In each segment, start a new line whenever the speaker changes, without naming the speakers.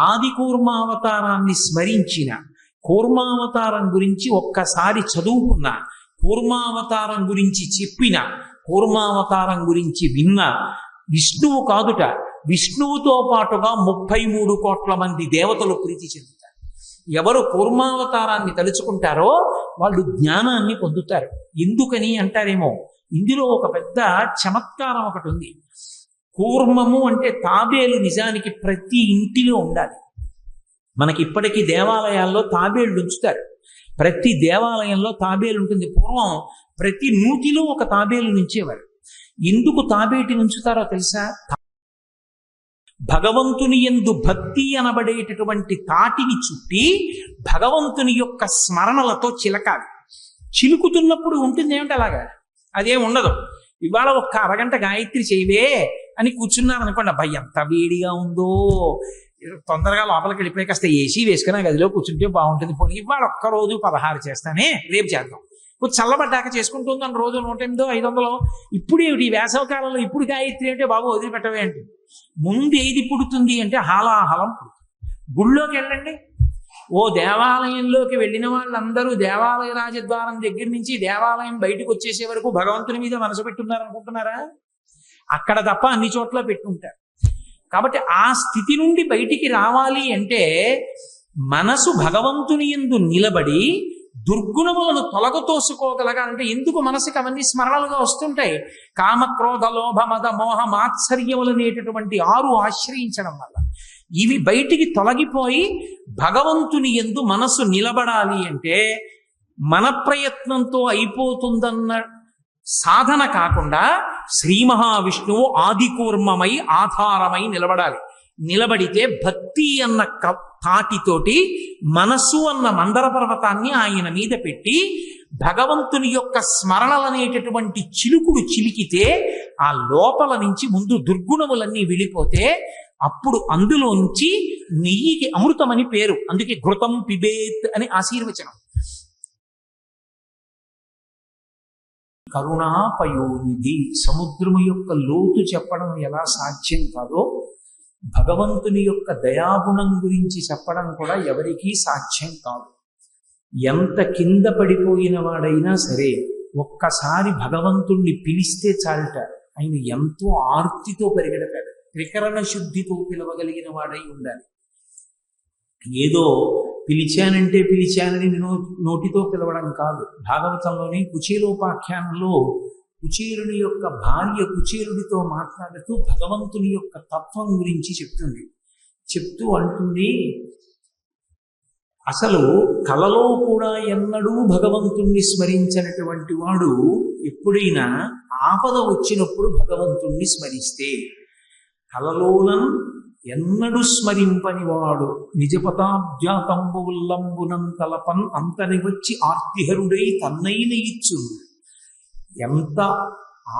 ఆది కూర్మావతారాన్ని స్మరించిన, కూర్మావతారం గురించి ఒక్కసారి చదువుకున్న, కూర్మావతారం గురించి చెప్పిన, కూర్మావతారం గురించి విన్న విష్ణువు కాదుట, విష్ణువుతో పాటుగా 33 కోట్ల మంది దేవతలు ప్రీతి చెందుతారు. ఎవరు కూర్మావతారాన్ని తలుచుకుంటారో వాళ్ళు జ్ఞానాన్ని పొందుతారు. ఎందుకని అంటారేమో, ఇందులో ఒక పెద్ద చమత్కారం ఒకటి ఉంది. కూర్మము అంటే తాబేలు నిజానికి ప్రతి ఇంటిలో ఉండాలి. మనకి ఇప్పటికీ దేవాలయాల్లో తాబేళ్ళు ఉంచుతారు. ప్రతి దేవాలయంలో తాబేలు ఉంటుంది. పూర్వం ప్రతి నూతిలో ఒక తాబేలు నుంచేవారు. ఎందుకు తాబేటి నుంచుతారో తెలుసా? భగవంతుని యందు భక్తి అనబడేటటువంటి తాటిని చుట్టి భగవంతుని యొక్క స్మరణలతో చిలకాలి. చిలుకుతున్నప్పుడు ఉంటుంది ఏమిటి అలాగా? అదేం ఉండదు. ఇవాళ ఒక్క అరగంట గాయత్రి చేయవే అని కూర్చున్నారనుకోండి, అబ్బాయి ఎంత వేడిగా ఉందో, తొందరగా లోపలికి వెళ్ళిపోయి కాస్త ఏసీ వేసుకుని గదిలో కూర్చుంటే బాగుంటుంది, పోనీ ఇవాళ ఒక్కరోజు 16 చేస్తానే, రేపు చేద్దాం. కొంచెం చల్లబడ్డాక చేసుకుంటుందని రోజు 108, 500. ఇప్పుడు ఏమిటి ఈ వేసవకాలంలో ఇప్పుడు గాయత్రి అంటే బాబు వదిలిపెట్టవే అంటే, ముందు ఏది పుడుతుంది అంటే హాలాహలం పుడుతుంది. గుళ్ళోకి వెళ్ళండి, ఓ దేవాలయంలోకి వెళ్ళిన వాళ్ళందరూ దేవాలయ రాజద్వారం దగ్గర నుంచి దేవాలయం బయటకు వచ్చేసే వరకు భగవంతుని మీద మనసు పెట్టున్నారనుకుంటున్నారా? అక్కడ తప్ప అన్ని చోట్ల పెట్టుంటారు. కాబట్టి ఆ స్థితి నుండి బయటికి రావాలి అంటే మనసు భగవంతుని యందు నిలబడి దుర్గుణములను తొలగతోసుకోగలగాలంటే, ఎందుకు మనసుకి అవన్నీ స్మరణలుగా వస్తుంటాయి? కామక్రోధ లోభ మద మోహ మాత్సర్యములు అనేటటువంటి 6 ఆశ్రయించడం వల్ల ఇవి బయటికి తొలగిపోయి భగవంతుని యందు మనసు నిలబడాలి అంటే మన ప్రయత్నంతో అయిపోతుందన్న సాధన కాకుండా శ్రీ మహావిష్ణువు ఆదికూర్మమై ఆధారమై నిలబడాలి. నిలబడితే భక్తి అన్న తాటితోటి మనస్సు అన్న మందర పర్వతాన్ని ఆయన మీద పెట్టి భగవంతుని యొక్క స్మరణలనేటటువంటి చిలుకుడు చిలికితే ఆ లోపల నుంచి ముందు దుర్గుణములన్నీ వెళ్ళిపోతే అప్పుడు అందులోంచి నెయ్యికి అమృతమని పేరు. అందుకే ఘృతం పిబేత్ అని ఆశీర్వచనం. కరుణాపయోనిధి, సముద్రము యొక్క లోతు చెప్పడం ఎలా సాధ్యం కాదో భగవంతుని యొక్క దయాగుణం గురించి చెప్పడం కూడా ఎవరికీ సాధ్యం కాదు. ఎంత కింద పడిపోయిన వాడైనా సరే ఒక్కసారి భగవంతుణ్ణి పిలిస్తే చాలట, ఆయన ఎంతో ఆర్తితో పరిగెడతాడు. త్రికరణ శుద్ధితో పిలవగలిగిన వాడై ఉండాలి. ఏదో పిలిచానంటే పిలిచానని నోటితో పిలవడం కాదు. భాగవతంలోని కుచేలోపాఖ్యానంలో కుచేలుని యొక్క భార్య కుచేలుడితో మాట్లాడుతూ భగవంతుని యొక్క తత్వం గురించి చెప్తుంది. చెప్తూ అంటుంది, అసలు కలలో కూడా ఎన్నడూ భగవంతుణ్ణి స్మరించినటువంటి వాడు ఎప్పుడైనా ఆపద వచ్చినప్పుడు భగవంతుణ్ణి స్మరిస్తే, కలలోనం ఎన్నడు స్మరింపని వాడు నిజపతాబ్జాతంబుల్లంబునం తలపన్ అంతని వచ్చి ఆర్తిహరుడై తన్నైన ఇచ్చు. ఎంత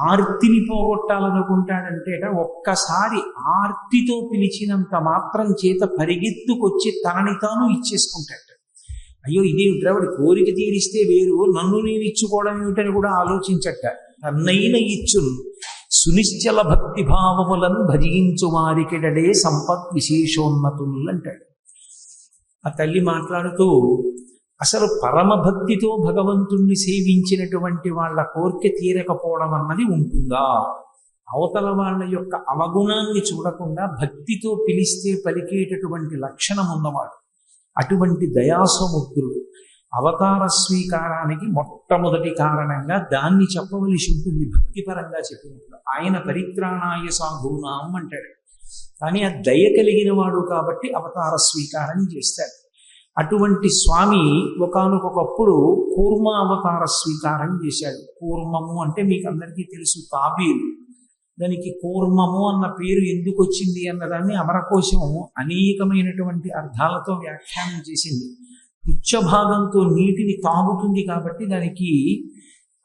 ఆర్తిని పోగొట్టాలనుకుంటాడంటే ఒక్కసారి ఆర్తితో పిలిచినంత మాత్రం చేత పరిగెత్తుకొచ్చి తనని తాను ఇచ్చేసుకుంటాడు. అయ్యో ఇదేమిట్రా, వాడి కోరిక తీరిస్తే వేరు, నన్ను నేను ఇచ్చుకోవడం ఏమిటని కూడా ఆలోచించట. తన్నైన ఇచ్చును సునిశ్చల భక్తి భావములను భజించు వారికిడడే సంపత్ విశేషోన్నతులు అంటాడు. ఆ తల్లి మాట్లాడుతూ, అసలు పరమభక్తితో భగవంతుణ్ణి సేవించినటువంటి వాళ్ళ కోరిక తీరకపోవడం అన్నది ఉంటుందా? అవతల వాళ్ళ యొక్క అవగుణాన్ని చూడకుండా భక్తితో పిలిస్తే పలికేటటువంటి లక్షణం ఉన్నవాడు అటువంటి దయాసముద్రుడు. అవతార స్వీకారానికి మొట్టమొదటి కారణంగా దాన్ని చెప్పవలసి ఉంటుంది భక్తిపరంగా చెప్పినప్పుడు. ఆయన పరిత్రాణాయ సాధూనాం అంటాడు. కానీ ఆ దయ కలిగిన వాడు కాబట్టి అవతార స్వీకారం చేస్తాడు. అటువంటి స్వామి ఒకానొకప్పుడు కూర్మ అవతార స్వీకారం చేశాడు. కూర్మము అంటే మీకు అందరికీ తెలుసు, తాబేలు. దానికి కూర్మము అన్న పేరు ఎందుకు వచ్చింది అన్నదాన్ని అమరకోశం అనేకమైనటువంటి అర్థాలతో వ్యాఖ్యానం చేసింది. ఉచ్చభాగంతో నీటిని తాగుతుంది కాబట్టి దానికి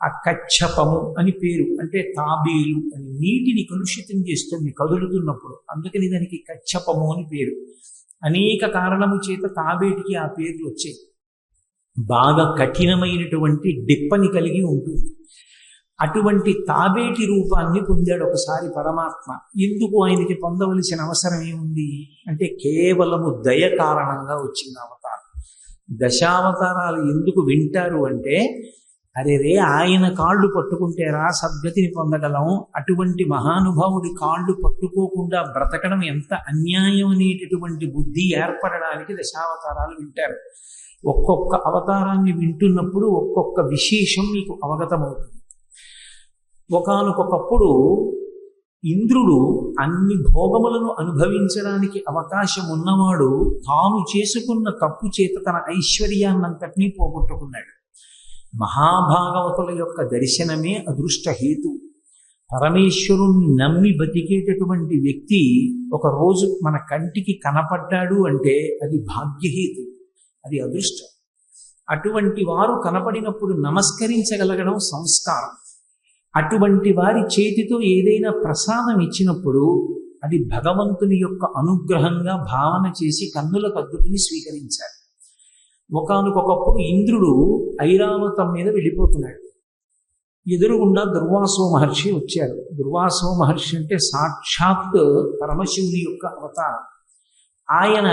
ఆ కచ్చపము అని పేరు. అంటే తాబేలు అని నీటిని కలుషితం చేస్తుంది కదులుతున్నప్పుడు, అందుకని దానికి కచ్చపము అని పేరు. అనేక కారణము చేత తాబేటికి ఆ పేర్లు వచ్చాయి. బాగా కఠినమైనటువంటి డిప్పని కలిగి ఉంటుంది. అటువంటి తాబేటి రూపాన్ని పొందాడు ఒకసారి పరమాత్మ. ఎందుకు ఆయనకి పొందవలసిన అవసరం ఏముంది అంటే కేవలము దయ కారణంగా వచ్చిన అవతారం. దశావతారాలు ఎందుకు వింటారు అంటే అరే రే ఆయన కాళ్ళు పట్టుకుంటేరా సద్గతిని పొందగలం, అటువంటి మహానుభావుడి కాళ్ళు పట్టుకోకుండా బ్రతకడం ఎంత అన్యాయం అనేటటువంటి బుద్ధి ఏర్పడడానికి దశావతారాలు వింటారు. ఒక్కొక్క అవతారాన్ని వింటున్నప్పుడు ఒక్కొక్క విశేషం మీకు అవగతమవుతుంది. ఒకానొకప్పుడు ఇంద్రుడు అన్ని భోగములను అనుభవించడానికి అవకాశం ఉన్నవాడు తాను చేసుకున్న తప్పు చేత తన ఐశ్వర్యాన్నంతటినీ పోగొట్టుకున్నాడు. మహాభాగవతుల యొక్క దర్శనమే అదృష్ట హేతు. పరమేశ్వరుణ్ణి నమ్మి బతికేటటువంటి వ్యక్తి ఒకరోజు మన కంటికి కనపడ్డాడు అంటే అది భాగ్యహేతు, అది అదృష్టం. అటువంటి వారు కనపడినప్పుడు నమస్కరించగలగడం సంస్కారం. అటువంటి వారి చేతితో ఏదైనా ప్రసాదం ఇచ్చినప్పుడు అది భగవంతుని యొక్క అనుగ్రహంగా భావన చేసి కన్నులకు అద్దుకుని స్వీకరించాలి. ఒకానొకప్పుడు ఇంద్రుడు ఐరావతం మీద వెళ్ళిపోతున్నాడు. ఎదురుగుండా దుర్వాసో మహర్షి వచ్చారు. దుర్వాసో మహర్షి అంటే సాక్షాత్ పరమశివుని యొక్క అవతారం. ఆయన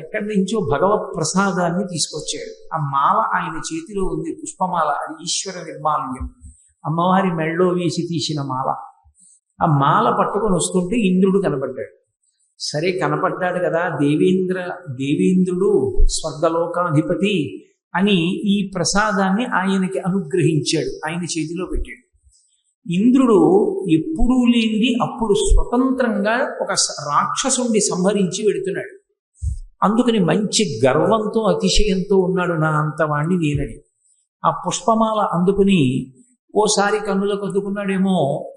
ఎక్కడి నుంచో భగవత్ ప్రసాదాన్ని తీసుకొచ్చాడు. ఆ మాల ఆయన చేతిలో ఉంది, పుష్పమాల. అది ఈశ్వర నిర్మాల్యం, అమ్మవారి మెళ్ళో వేసి తీసిన మాల. ఆ మాల పట్టుకొని వస్తుంటే ఇంద్రుడు కనపడ్డాడు. సరే కనపడ్డాడు కదా, దేవేంద్రుడు స్వర్గలోకాధిపతి అని ఈ ప్రసాదాన్ని ఆయనకి అనుగ్రహించాడు, ఆయన చేతిలో పెట్టాడు. ఇంద్రుడు ఎప్పుడూ లేనిది అప్పుడు స్వతంత్రంగా ఒక రాక్షసుణ్ణి సంహరించి వెడుతున్నాడు. అందుకని మంచి గర్వంతో అతిశయంతో ఉన్నాడు, నా అంతవాణ్ణి నేనని. ఆ పుష్పమాల అందుకుని ఓసారి కన్నులకు అద్దుకున్నాడేమో,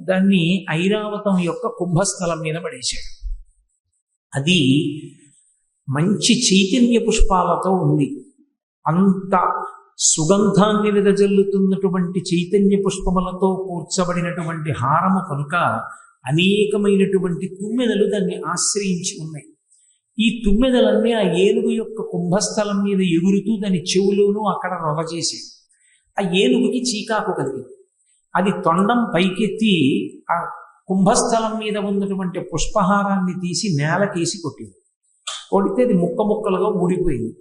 దాన్ని ఐరావతం యొక్క కుంభస్థలం మీద పడేశాడు. అది మంచి చైతన్య పుష్పాలతో ఉంది. అంత సుగంధాన్ని వెదజల్లుతున్నటువంటి చైతన్య పుష్పములతో కూర్చబడినటువంటి హారము కనుక అనేకమైనటువంటి తుమ్మెదలు దాన్ని ఆశ్రయించి ఉన్నాయి. ఈ తుమ్మెదలన్నీ ఆ ఏనుగు యొక్క కుంభస్థలం మీద ఎగురుతూ దాని చెవులోనూ అక్కడ రొగజేసాయి. ఆ ఏనుగుకి చీకాకు కలిగింది. అది తొండం పైకెత్తి ఆ కుంభస్థలం మీద ఉన్నటువంటి పుష్పహారాన్ని తీసి నేలకేసి కొట్టింది. కొడితే అది ముక్క ముక్కలుగా ఊడిపోయింది.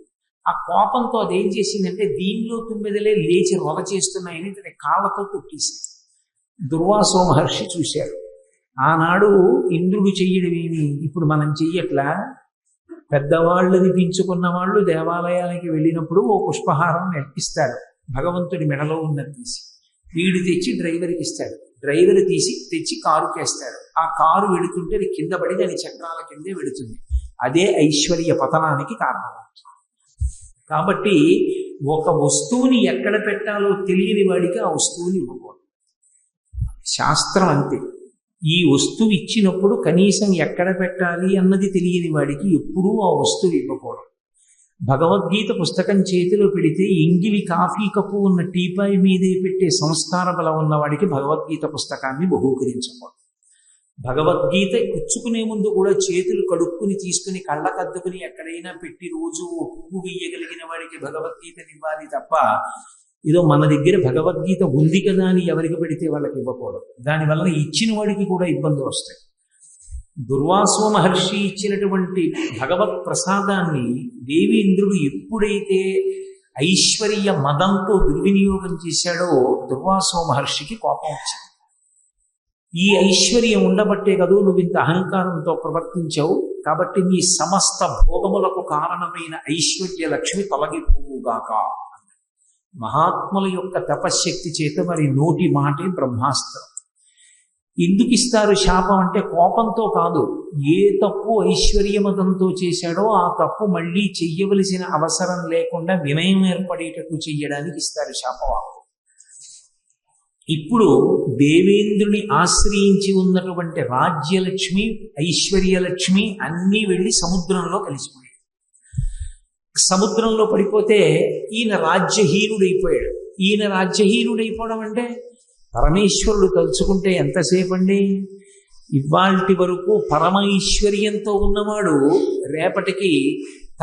ఆ కోపంతో అదేం చేసిందంటే దీనిలో తుమ్మెదలే లేచి రొగ చేస్తున్నాయని తన కాళ్ళతో కొట్టేసింది. దుర్వాసో మహర్షి చూశారు. ఆనాడు ఇంద్రుడు చెయ్యడం ఏమి ఇప్పుడు మనం చెయ్యట్లా? పెద్దవాళ్ళు విధించుకున్న వాళ్ళు దేవాలయాలకి వెళ్ళినప్పుడు ఓ పుష్పహారం ఇస్తారు, భగవంతుడి మెడలో ఉన్నది తీసి. వీడు తెచ్చి డ్రైవర్కి ఇస్తాడు, డ్రైవర్ తెచ్చి కారుకి వేస్తాడు. ఆ కారు వెడుతుంటే అది కింద పడి దాని చక్రాల కిందే వెడుతుంది. అదే ఐశ్వర్య పతనానికి కారణం. కాబట్టి ఒక వస్తువుని ఎక్కడ పెట్టాలో తెలియని వాడికి ఆ వస్తువుని ఇవ్వకూడదు. శాస్త్రం అంతే. ఈ వస్తువు ఇచ్చినప్పుడు కనీసం ఎక్కడ పెట్టాలి అన్నది తెలియని వాడికి ఎప్పుడూ ఆ వస్తువు ఇవ్వకూడదు. భగవద్గీత పుస్తకం చేతిలో పెడితే ఎంగిలి కాఫీ కప్పు ఉన్న టీపాయ్ మీదే పెట్టే సంస్కార బలం ఉన్నవాడికి భగవద్గీత పుస్తకాన్ని బహూకరించకూడదు. భగవద్గీత పుచ్చుకునే ముందు కూడా చేతులు కడుక్కుని తీసుకుని కళ్ళకద్దుకుని ఎక్కడైనా పెట్టి రోజు పువ్వు వేయగలిగిన వాడికి భగవద్గీతని ఇవ్వాలి తప్ప ఏదో మన దగ్గర భగవద్గీత ఉంది కదా అని ఎవరికి పెడితే వాళ్ళకి ఇవ్వకూడదు. దానివల్ల ఇచ్చిన వాడికి కూడా ఇబ్బందులు వస్తాయి. దుర్వాసో మహర్షి ఇచ్చినటువంటి భగవత్ ప్రసాదాన్ని దేవేంద్రుడు ఎప్పుడైతే ఐశ్వర్య మదంతో దుర్వినియోగం చేశాడో దుర్వాసో మహర్షికి కోపం వచ్చింది. ఈ ఐశ్వర్యం ఉండబట్టే కదూ నువ్వు ఇంత అహంకారంతో ప్రవర్తించావు, కాబట్టి నీ సమస్త భోగములకు కారణమైన ఐశ్వర్య లక్ష్మి తొలగిపోవుగాక. మహాత్ముల యొక్క తపశ్శక్తి చేత మరి నోటి మాటే బ్రహ్మాస్త్రం. ఎందుకు ఇస్తారు శాపం అంటే కోపంతో కాదు, ఏ తప్పు ఐశ్వర్యమదంతో చేశాడో ఆ తప్పు మళ్ళీ చెయ్యవలసిన అవసరం లేకుండా వినయం ఏర్పడేటట్టు చెయ్యడానికి ఇస్తారు శాపవాకు. ఇప్పుడు దేవేంద్రుని ఆశ్రయించి ఉన్నటువంటి రాజ్యలక్ష్మి ఐశ్వర్యలక్ష్మి అన్నీ వెళ్ళి సముద్రంలో కలిసిపోయాయి. సముద్రంలో పడిపోతే ఈయన రాజ్యహీనుడైపోయాడు. ఈయన రాజ్యహీనుడైపోవడం అంటే పరమేశ్వరుడు తలుచుకుంటే ఎంతసేపు అండి? ఇవాల్టి వరకు పరమైశ్వర్యంతో ఉన్నవాడు రేపటికి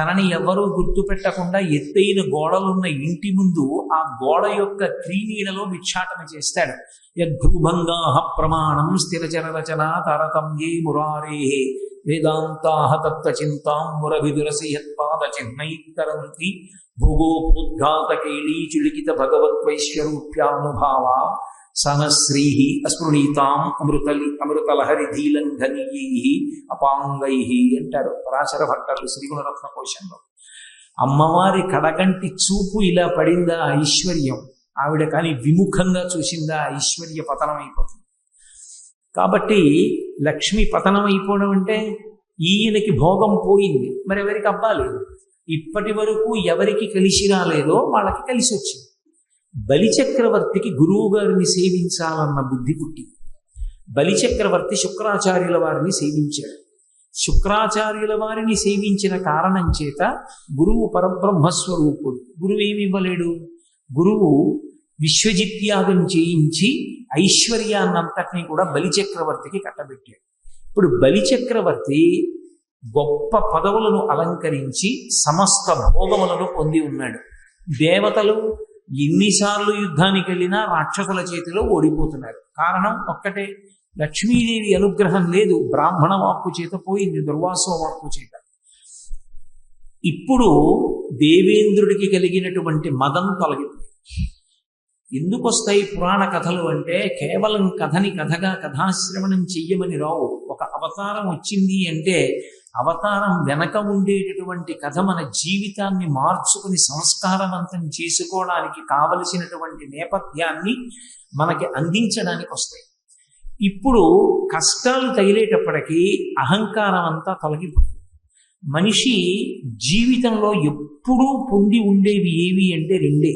తనని ఎవరూ గుర్తుపెట్టకుండా ఎత్తైన గోడలున్న ఇంటి ముందు ఆ గోడ యొక్క క్రీనీడలో భిక్షాటన చేస్తాడు. యద్భ్రూభంగా ప్రమాణం స్థిరచర రచన తారతమ్యే మురారే వేదాంతాహ తత్వచింతాం మురభిదురసి యత్పాద చిహ్నైతరంతి భోగోపోద్ఘాతకేళీ చులికిత భగవద్వైశ్వరూప్యానుభావ సనశ్రీ అస్పృణీతాం అమృతలహరి ధీలంఘనీయై అపాంగై అంటారు పరాశర భట్టరు శ్రీగుణరత్న కోశంలో. అమ్మవారి కడకంటి చూపు ఇలా పడిందా ఐశ్వర్యం, ఆవిడ కానీ విముఖంగా చూసిందా ఐశ్వర్య పతనం అయిపోతుంది. కాబట్టి లక్ష్మి పతనం అయిపోవడం అంటే ఈయనకి భోగం పోయింది, మరి ఎవరికి అవ్వాలి? ఇప్పటి వరకు ఎవరికి కలిసి రాలేదో వాళ్ళకి కలిసి వచ్చింది. బలిచక్రవర్తికి గురువు గారిని సేవించాలన్న బుద్ధి పుట్టి బలిచక్రవర్తి శుక్రాచార్యుల వారిని సేవించాడు. శుక్రాచార్యుల వారిని సేవించిన కారణం చేత గురువు పరబ్రహ్మస్వరూపుడు. గురువు ఏమి ఇవ్వలేడు? గురువు విశ్వజిత్యాగం చేయించి ఐశ్వర్యాన్నంతటినీ కూడా బలిచక్రవర్తికి కట్టబెట్టాడు. ఇప్పుడు బలిచక్రవర్తి గొప్ప పదవులను అలంకరించి సమస్త భోగములను పొంది ఉన్నాడు. దేవతలు ఎన్నిసార్లు యుద్ధానికి వెళ్ళినా రాక్షసుల చేతిలో ఓడిపోతున్నారు. కారణం ఒక్కటే, లక్ష్మీదేవి అనుగ్రహం లేదు. బ్రాహ్మణ వాక్కు చేత పోయింది, దుర్వాసో వాక్కు చేత. ఇప్పుడు దేవేంద్రుడికి కలిగినటువంటి మదం తొలగిపోయింది. ఎందుకు వస్తాయి పురాణ కథలు అంటే, కేవలం కథని కథగా కథాశ్రవణం చెయ్యమని రావు. ఒక అవతారం వచ్చింది అంటే అవతారం వెనక ఉండేటటువంటి కథ మన జీవితాన్ని మార్చుకుని సంస్కారవంతం చేసుకోవడానికి కావలసినటువంటి నేపథ్యాన్ని మనకి అందించడానికి వస్తాయి. ఇప్పుడు కష్టాలు తగిలేటప్పటికీ అహంకారం అంతా తొలగిపోతుంది. మనిషి జీవితంలో ఎప్పుడూ పొంది ఉండేవి ఏవి అంటే రెండే.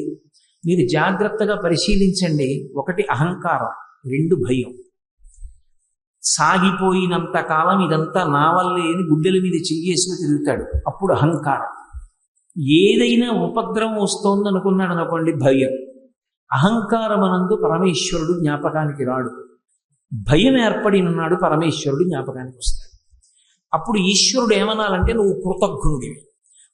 మీరు జాగ్రత్తగా పరిశీలించండి. ఒకటి అహంకారం, రెండు భయం. సాగిపోయినంత కాలం ఇదంతా నా వల్లే అని గుడ్డెల మీద చెయ్యేసుకు తిరుగుతాడు, అప్పుడు అహంకారం. ఏదైనా ఉపద్రవం వస్తోంది అనుకున్నాడు అనుకోండి, భయం. అహంకారమనందు పరమేశ్వరుడు జ్ఞాపకానికి రాడు. భయం ఏర్పడినున్నాడు, పరమేశ్వరుడు జ్ఞాపకానికి వస్తాడు. అప్పుడు ఈశ్వరుడు ఏమనాలంటే, నువ్వు కృతజ్ఞుడివి.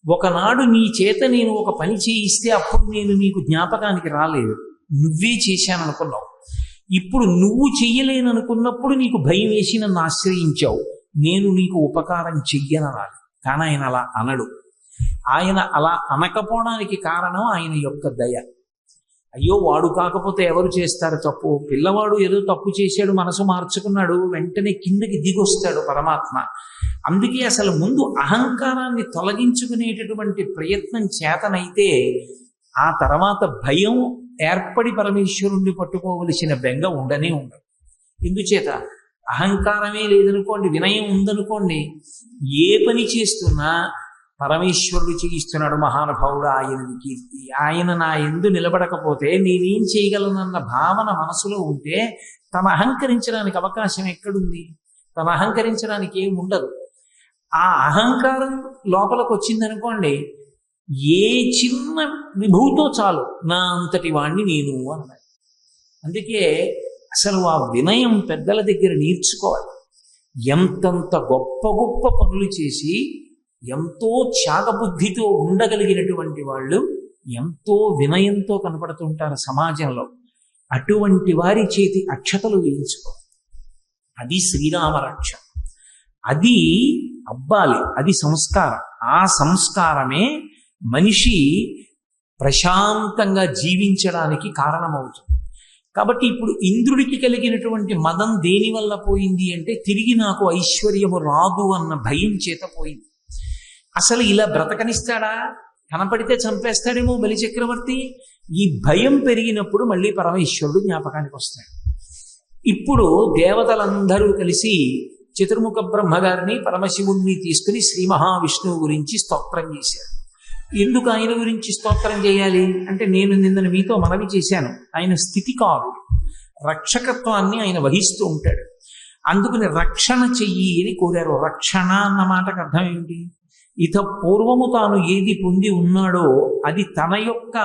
ఒకనాడు నీ చేత నేను ఒక పని చేయిస్తే అప్పుడు నేను నీకు జ్ఞాపకానికి రాలేదు, నువ్వే చేశాననుకున్నావు. ఇప్పుడు నువ్వు చెయ్యలేననుకున్నప్పుడు నీకు భయం వేసి నన్ను ఆశ్రయించావు, నేను నీకు ఉపకారం చెయ్యననాలి. కానీ ఆయన అలా అనడు. ఆయన అలా అనకపోవడానికి కారణం ఆయన యొక్క దయ. అయ్యో వాడు కాకపోతే ఎవరు చేస్తారు తప్పు? పిల్లవాడు ఏదో తప్పు చేశాడు, మనసు మార్చుకున్నాడు, వెంటనే కిందకి దిగొస్తాడు పరమాత్మ. అందుకే అసలు ముందు అహంకారాన్ని తొలగించుకునేటటువంటి ప్రయత్నం చేతనైతే ఆ తర్వాత భయం ఏర్పడి పరమేశ్వరుణ్ణి పట్టుకోవలసిన బెంగ ఉండనే ఉండదు. ఎందుచేత అహంకారమే లేదనుకోండి, వినయం ఉందనుకోండి, ఏ పని చేస్తున్నా పరమేశ్వరుడు చేయిస్తున్నాడు మహానుభావుడు, ఆయనది కీర్తి. ఆయన నా యందు నిలబడకపోతే నేనేం చేయగలనన్న భావన మనసులో ఉంటే తను అహంకరించడానికి అవకాశం ఎక్కడుంది? తను అహంకరించడానికి ఏమి ఉండదు. ఆ అహంకారం లోపలికి వచ్చిందనుకోండి, ఏ చిన్న విభూతో చాలు నా అంతటి వాణ్ణి నేను అన్నాడు. అందుకే అసలు ఆ వినయం పెద్దల దగ్గర నేర్చుకోవాలి. ఎంతంత గొప్ప గొప్ప పనులు చేసి ఎంతో త్యాగబుద్ధితో ఉండగలిగినటువంటి వాళ్ళు ఎంతో వినయంతో కనపడుతుంటారు సమాజంలో. అటువంటి వారి చేతి అక్షతలు వేయించుకో. అది శ్రీరామ రక్ష. అది అబ్బాలి, అది సంస్కారం. ఆ సంస్కారమే మనిషి ప్రశాంతంగా జీవించడానికి కారణమవుతుంది. కాబట్టి ఇప్పుడు ఇంద్రుడికి కలిగినటువంటి మదం దేని వల్ల పోయింది అంటే, తిరిగి నాకు ఐశ్వర్యము రాదు అన్న భయం చేత పోయింది. అసలు ఇలా బ్రతకనిస్తాడా? కనపడితే చంపేస్తాడేమో బలిచక్రవర్తి. ఈ భయం పెరిగినప్పుడు మళ్ళీ పరమేశ్వరుడు జ్ఞాపకానికి వస్తాడు. ఇప్పుడు దేవతలందరూ కలిసి చతుర్ముఖ బ్రహ్మగారిని పరమశివుణ్ణి తీసుకుని శ్రీ మహావిష్ణువు గురించి స్తోత్రం చేశారు. ఎందుకు ఆయన గురించి స్తోత్రం చేయాలి అంటే, నేను నిన్న మీతో మనవి చేశాను, ఆయన స్థితికారుడు, రక్షకత్వాన్ని ఆయన వహిస్తూ ఉంటాడు. అందుకని రక్షణ చెయ్యి అని కోరారు. రక్షణ అన్న మాటకు అర్థం ఏంటి? ఇత పూర్వము తాను ఏది పొంది ఉన్నాడో అది తన యొక్క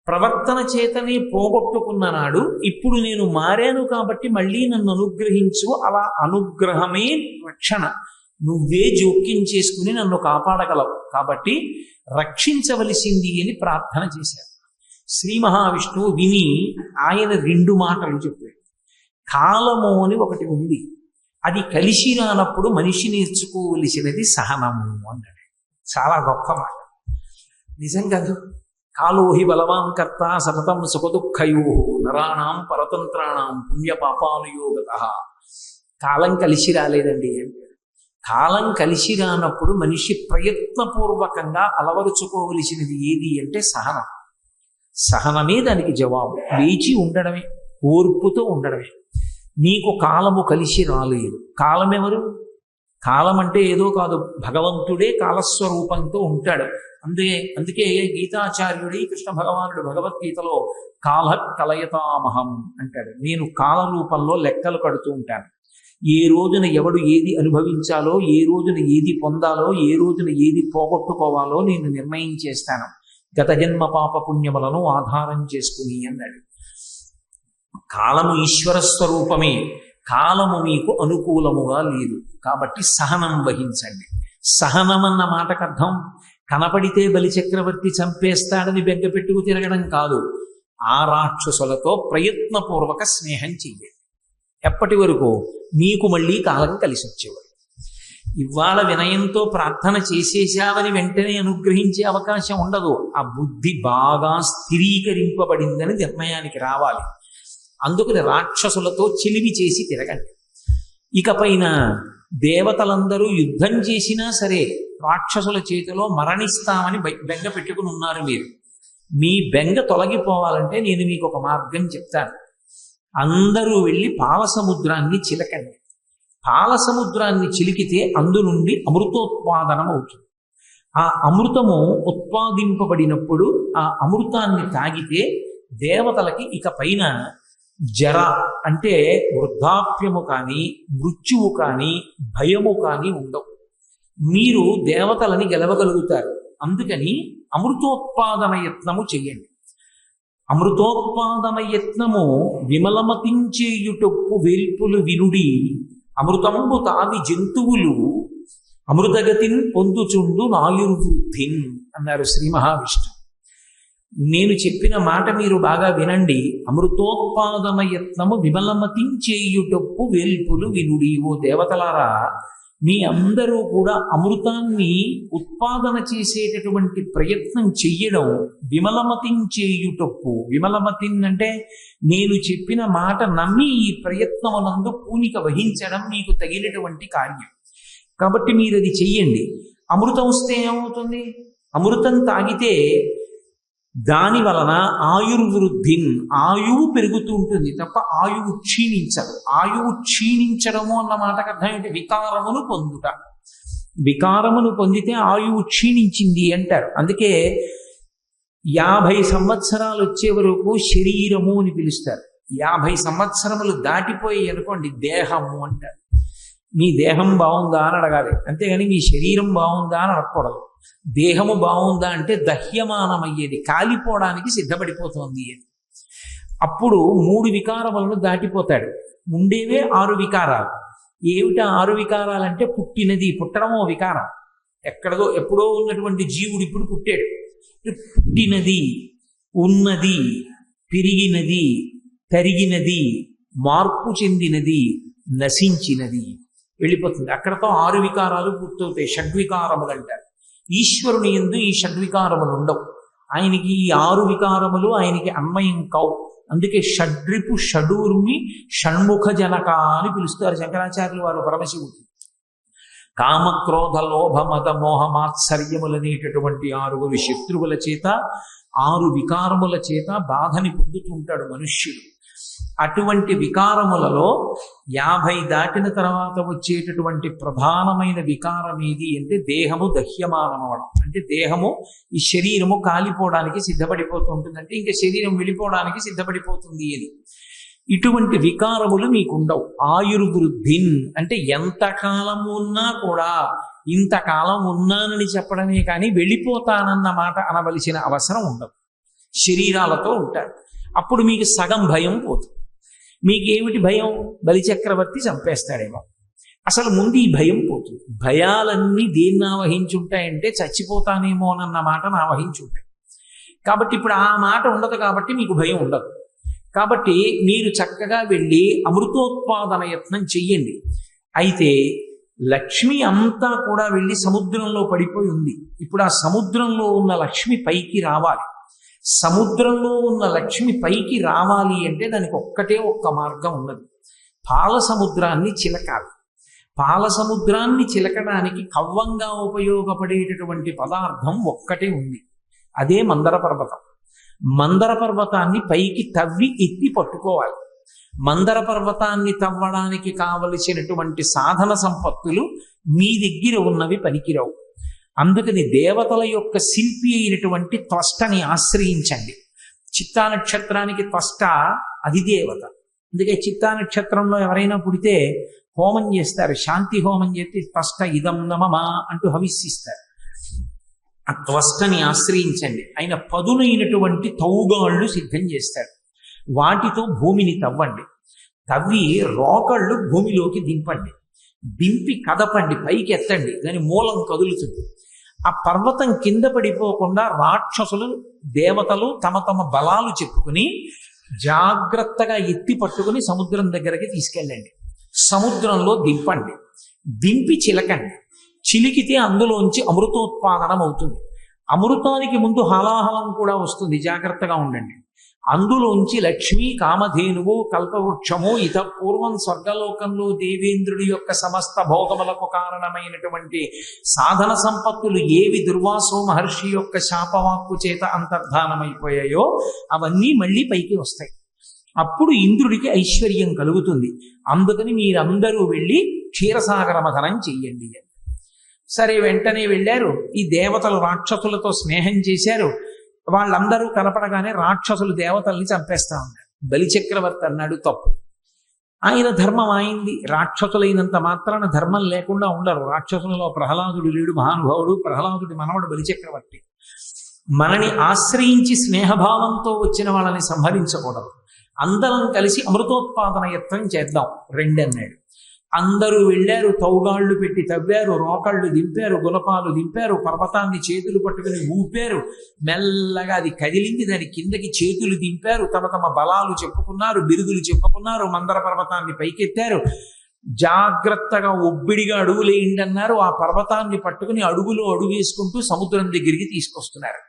ప్రవర్తన చేతనే పోగొట్టుకున్న నాడు, ఇప్పుడు నేను మారాను కాబట్టి మళ్ళీ నన్ను అనుగ్రహించు. అలా అనుగ్రహమే రక్షణ. నువ్వే జోక్యం చేసుకుని నన్ను కాపాడగలవు, కాబట్టి రక్షించవలసింది అని ప్రార్థన చేశారు. శ్రీ మహావిష్ణువు విని ఆయన 2 మాటలు చెప్పాడు. కాలము అని ఒకటి ఉంది, అది కలిసి రానప్పుడు మనిషి నేర్చుకోవలసినది సహనము అన్నాడు. చాలా గొప్ప మాట నిజంగా. కాలోహి బలవాన్ కర్త సతతం సుఖదుఃఖయో నరాణం పరతంత్రాణం పుణ్యపాపానుయోగత. కాలం కలిసి రాలేదండి అంటే, కాలం కలిసి రానప్పుడు మనిషి ప్రయత్నపూర్వకంగా అలవరుచుకోవలసినది ఏది అంటే సహనం. సహనమే దానికి జవాబు. వేచి ఉండడమే, ఓర్పుతో ఉండడమే. నీకు కాలము కలిసి రాలేదు. కాలం ఎవరు? కాలం అంటే ఏదో కాదు, భగవంతుడే కాలస్వరూపంతో ఉంటాడు. అందుకే గీతాచార్యుడి కృష్ణ భగవానుడు భగవద్గీతలో కాల కలయతామహం అంటాడు. నేను కాల రూపంలో లెక్కలు కడుతూ ఉంటాను. ఏ రోజున ఎవడు ఏది అనుభవించాలో, ఏ రోజున ఏది పొందాలో, ఏ రోజున ఏది పోగొట్టుకోవాలో నేను నిర్ణయం చేస్తాను, గత జన్మ పాప పుణ్యములను ఆధారం చేసుకుని అన్నాడు. కాలము ఈశ్వర స్వరూపమే. కాలము మీకు అనుకూలముగా లేదు, కాబట్టి సహనం వహించండి. సహనం అన్న మాటకు అర్థం కనపడితే బలిచక్రవర్తి చంపేస్తాడని బెగ్గపెట్టుకు తిరగడం కాదు. ఆ రాక్షసులతో ప్రయత్నపూర్వక స్నేహం చెయ్యండి. ఎప్పటి వరకు? మీకు మళ్ళీ కాలం కలిసి వచ్చేవారు. ఇవాళ వినయంతో ప్రార్థన చేసేసావని వెంటనే అనుగ్రహించే అవకాశం ఉండదు. ఆ బుద్ధి బాగా స్థిరీకరింపబడిందని నిర్ణయానికి రావాలి. అందుకని రాక్షసులతో చిలిమి చేసి తిరగండి. ఇకపైన దేవతలందరూ యుద్ధం చేసినా సరే రాక్షసుల చేతిలో మరణిస్తామని బెంగ పెట్టుకుని ఉన్నారు మీరు. మీ బెంగ తొలగిపోవాలంటే నేను మీకు ఒక మార్గం చెప్తాను. అందరూ వెళ్ళి పాలసముద్రాన్ని చిలకండి. పాలసముద్రాన్ని చిలికితే అందు నుండి అమృతోత్పాదనం అవుతుంది. ఆ అమృతము ఉత్పాదింపబడినప్పుడు ఆ అమృతాన్ని తాగితే దేవతలకి ఇక పైన జర అంటే వృద్ధాప్యము కానీ, మృత్యువు కానీ, భయము కానీ ఉండవు. మీరు దేవతలని గెలవగలుగుతారు. అందుకని అమృతోత్పాదన యత్నము చెయ్యండి. అమృతోత్పాదన యత్నము విమలమతించేయుటొప్పు వేల్పులు వినుడి, అమృతంబు తాది జంతువులు అమృతగతిన్ పొందుచుండు నాయుర్వృద్ధిన్ అన్నారు శ్రీ మహావిష్ణు. నేను చెప్పిన మాట మీరు బాగా వినండి. అమృతోత్పాదన యత్నము విమలమతించేయుటొప్పు వేల్పులు వినుడి. ఓ దేవతలారా, మీ అందరూ కూడా అమృతాన్ని ఉత్పాదన చేసేటటువంటి ప్రయత్నం చెయ్యడం విమలమతించేయుటొప్పు. విమలమతిన్ అంటే నేను చెప్పిన మాట నమ్మి ఈ ప్రయత్నమునందు పూనిక వహించడం మీకు తగినటువంటి కార్యం. కాబట్టి మీరు అది చెయ్యండి. అమృతం వస్తే ఏమవుతుంది? అమృతం తాగితే దాని వలన ఆయుర్వృద్ధిన్, ఆయువు పెరుగుతూ ఉంటుంది తప్ప ఆయువు క్షీణించదు. ఆయువు క్షీణించడము అన్న మాటకు అర్థం ఏంటి? వికారమును పొందుట. వికారమును పొందితే ఆయువు క్షీణించింది అంటారు. అందుకే 50 సంవత్సరాలు వచ్చే వరకు శరీరము అని పిలుస్తారు. 50 సంవత్సరములు దాటిపోయి అనుకోండి దేహము అంటారు. మీ దేహం బాగుందా అని అడగాలి, అంతేగాని మీ శరీరం బాగుందా అని అడగకూడదు. దేహము బాగుందా అంటే దహ్యమానమయ్యేది, కాలిపోవడానికి సిద్ధపడిపోతుంది అని. అప్పుడు 3 వికారములను దాటిపోతాడు. ఉండేవే 6 వికారాలు. ఏమిటా 6 వికారాలంటే పుట్టినది, పుట్టడమో వికారం. ఎక్కడదో ఎప్పుడో ఉన్నటువంటి జీవుడు ఇప్పుడు పుట్టాడు. పుట్టినది, ఉన్నది, పెరిగినది, తరిగినది, మార్పు చెందినది, నశించినది, వెళ్ళిపోతుంది. అక్కడతో 6 వికారాలు పూర్తవుతాయి. షడ్వికారములు అంటారు. ఈశ్వరుని యందు ఈ షడ్వికారములు ఉండవు. ఆయనకి ఈ 6 వికారములు ఆయనకి అన్వయం కావు. అందుకే షడ్రిపు షడూర్మి షణ్ముఖ జనక అని పిలుస్తారు శంకరాచార్యులు వారు పరమశివుడు. కామక్రోధ లోభ మద మోహ మాత్సర్యములనేటటువంటి 6 శత్రువుల చేత, 6 వికారముల చేత బాధని పొందుతుంటాడు మనుష్యుడు. అటువంటి వికారములలో 50 దాటిన తర్వాత వచ్చేటటువంటి ప్రధానమైన వికారం ఏది అంటే దేహము దహ్యమానమవడం. అంటే దేహము, ఈ శరీరము కాలిపోవడానికి సిద్ధపడిపోతుంటుంది. అంటే ఇంకా శరీరం వెళ్ళిపోవడానికి సిద్ధపడిపోతుంది అని. ఇటువంటి వికారములు మీకుండవు. ఆయుర్వృద్ధిన్ అంటే ఎంతకాలం ఉన్నా కూడా ఇంతకాలం ఉన్నానని చెప్పడమే కానీ వెళ్ళిపోతానన్న మాట అనవలసిన అవసరం ఉండదు. శరీరాలతో ఉంటారు. అప్పుడు మీకు సగం భయం పోతుంది. మీకేమిటి భయం? బలిచక్రవర్తి చంపేస్తాడేమో. అసలు ముందు ఈ భయం పోతుంది. భయాలన్నీ దేన్ని ఆవహించుంటాయంటే చచ్చిపోతానేమోనన్న మాటను ఆవహించుంటాయి. కాబట్టి ఇప్పుడు ఆ మాట ఉండదు, కాబట్టి మీకు భయం ఉండదు. కాబట్టి మీరు చక్కగా వెళ్ళి అమృతోత్పాదన యత్నం చెయ్యండి. అయితే లక్ష్మి అంతా కూడా వెళ్ళి సముద్రంలో పడిపోయి ఉంది. ఇప్పుడు ఆ సముద్రంలో ఉన్న లక్ష్మి పైకి రావాలి. సముద్రంలో ఉన్న లక్ష్మి పైకి రావాలి అంటే దానికి ఒక్కటే ఒక్క మార్గం ఉన్నది. పాల సముద్రాన్ని చిలకాలి. పాల సముద్రాన్ని చిలకడానికి కవ్వంగా ఉపయోగపడేటటువంటి పదార్థం ఒక్కటే ఉంది, అదే మందర పర్వతం. మందర పర్వతాన్ని పైకి తవ్వి ఎత్తి పట్టుకోవాలి. మందర పర్వతాన్ని తవ్వడానికి కావలసినటువంటి సాధన సంపత్తులు మీ దగ్గర ఉన్నవి పనికిరావు. అందుకని దేవతల యొక్క శిల్పి అయినటువంటి త్వష్టని ఆశ్రయించండి. చిత్తా నక్షత్రానికి త్వష్ట అధిదేవత. అందుకే చిత్తా నక్షత్రంలో ఎవరైనా పుడితే హోమం చేస్తారు, శాంతి హోమం చేసి త్వష్ట ఇదం నమమా అంటూ హవిస్సిస్తారు. ఆ త్వష్టని ఆశ్రయించండి. ఆయన పదునైనటువంటి తౌగాళ్ళు సిద్ధం చేస్తాడు. వాటితో భూమిని తవ్వండి. తవ్వి రోకళ్ళు భూమిలోకి దింపండి. దింపి కదపండి, పైకి ఎత్తండి. దాని మూలం కదులుతుంది. ఆ పర్వతం కింద పడిపోకుండా రాక్షసులు దేవతలు తమ తమ బలాలు చెప్పుకుని జాగ్రత్తగా ఎత్తి పట్టుకుని సముద్రం దగ్గరికి తీసుకెళ్ళండి. సముద్రంలో దింపండి. దింపి చిలకండి. చిలికితే అందులోంచి అమృతోత్పాదనం అవుతుంది. అమృతానికి ముందు హలాహలం కూడా వస్తుంది, జాగ్రత్తగా ఉండండి. అందులోంచి లక్ష్మీ, కామధేనువు, కల్పవృక్షము, ఇత పూర్వం స్వర్గలోకంలో దేవేంద్రుడి యొక్క సమస్త భోగములకు కారణమైనటువంటి సాధన సంపత్తులు ఏవి దుర్వాసో మహర్షి యొక్క శాపవాక్కు చేత అంతర్ధానమైపోయాయో అవన్నీ మళ్ళీ పైకి వస్తాయి. అప్పుడు ఇంద్రుడికి ఐశ్వర్యం కలుగుతుంది. అందుకని మీరందరూ వెళ్ళి క్షీరసాగర మథనం చెయ్యండి. సరే, వెంటనే వెళ్ళారు. ఈ దేవతలు రాక్షసులతో స్నేహం చేశారు. వాళ్ళందరూ కనపడగానే రాక్షసులు దేవతల్ని చంపేస్తా ఉన్నారు. బలిచక్రవర్తి అన్నాడు తప్పు. ఆయన ధర్మం అయింది. రాక్షసులైనంత మాత్రాన ధర్మం లేకుండా ఉండరు. రాక్షసులలో ప్రహ్లాదుడు లేడు, మహానుభావుడు. ప్రహ్లాదుడి మనవడు బలిచక్రవర్తి. మనని ఆశ్రయించి స్నేహభావంతో వచ్చిన వాళ్ళని సంహరించకూడదు. అందరం కలిసి అమృతోత్పాదన యత్నం చేద్దాం రెండన్నాడు. అందరూ వెళ్ళారు. తౌగాళ్ళు పెట్టి తవ్వారు, రోకళ్ళు దింపారు, గులపాలు దింపారు, పర్వతాన్ని చేతులు పట్టుకుని ఊపారు. మెల్లగా అది కదిలింది. దాని కిందకి చేతులు దింపారు. తమ తమ బలాలు చెప్పుకున్నారు, బిరుదులు చెప్పుకున్నారు. మందర పర్వతాన్ని పైకెత్తారు. జాగ్రత్తగా ఒబ్బిడిగా అడుగులేయండి అన్నారు. ఆ పర్వతాన్ని పట్టుకుని అడుగులో అడుగు వేసుకుంటూ సముద్రం దగ్గరికి తీసుకొస్తున్నారు.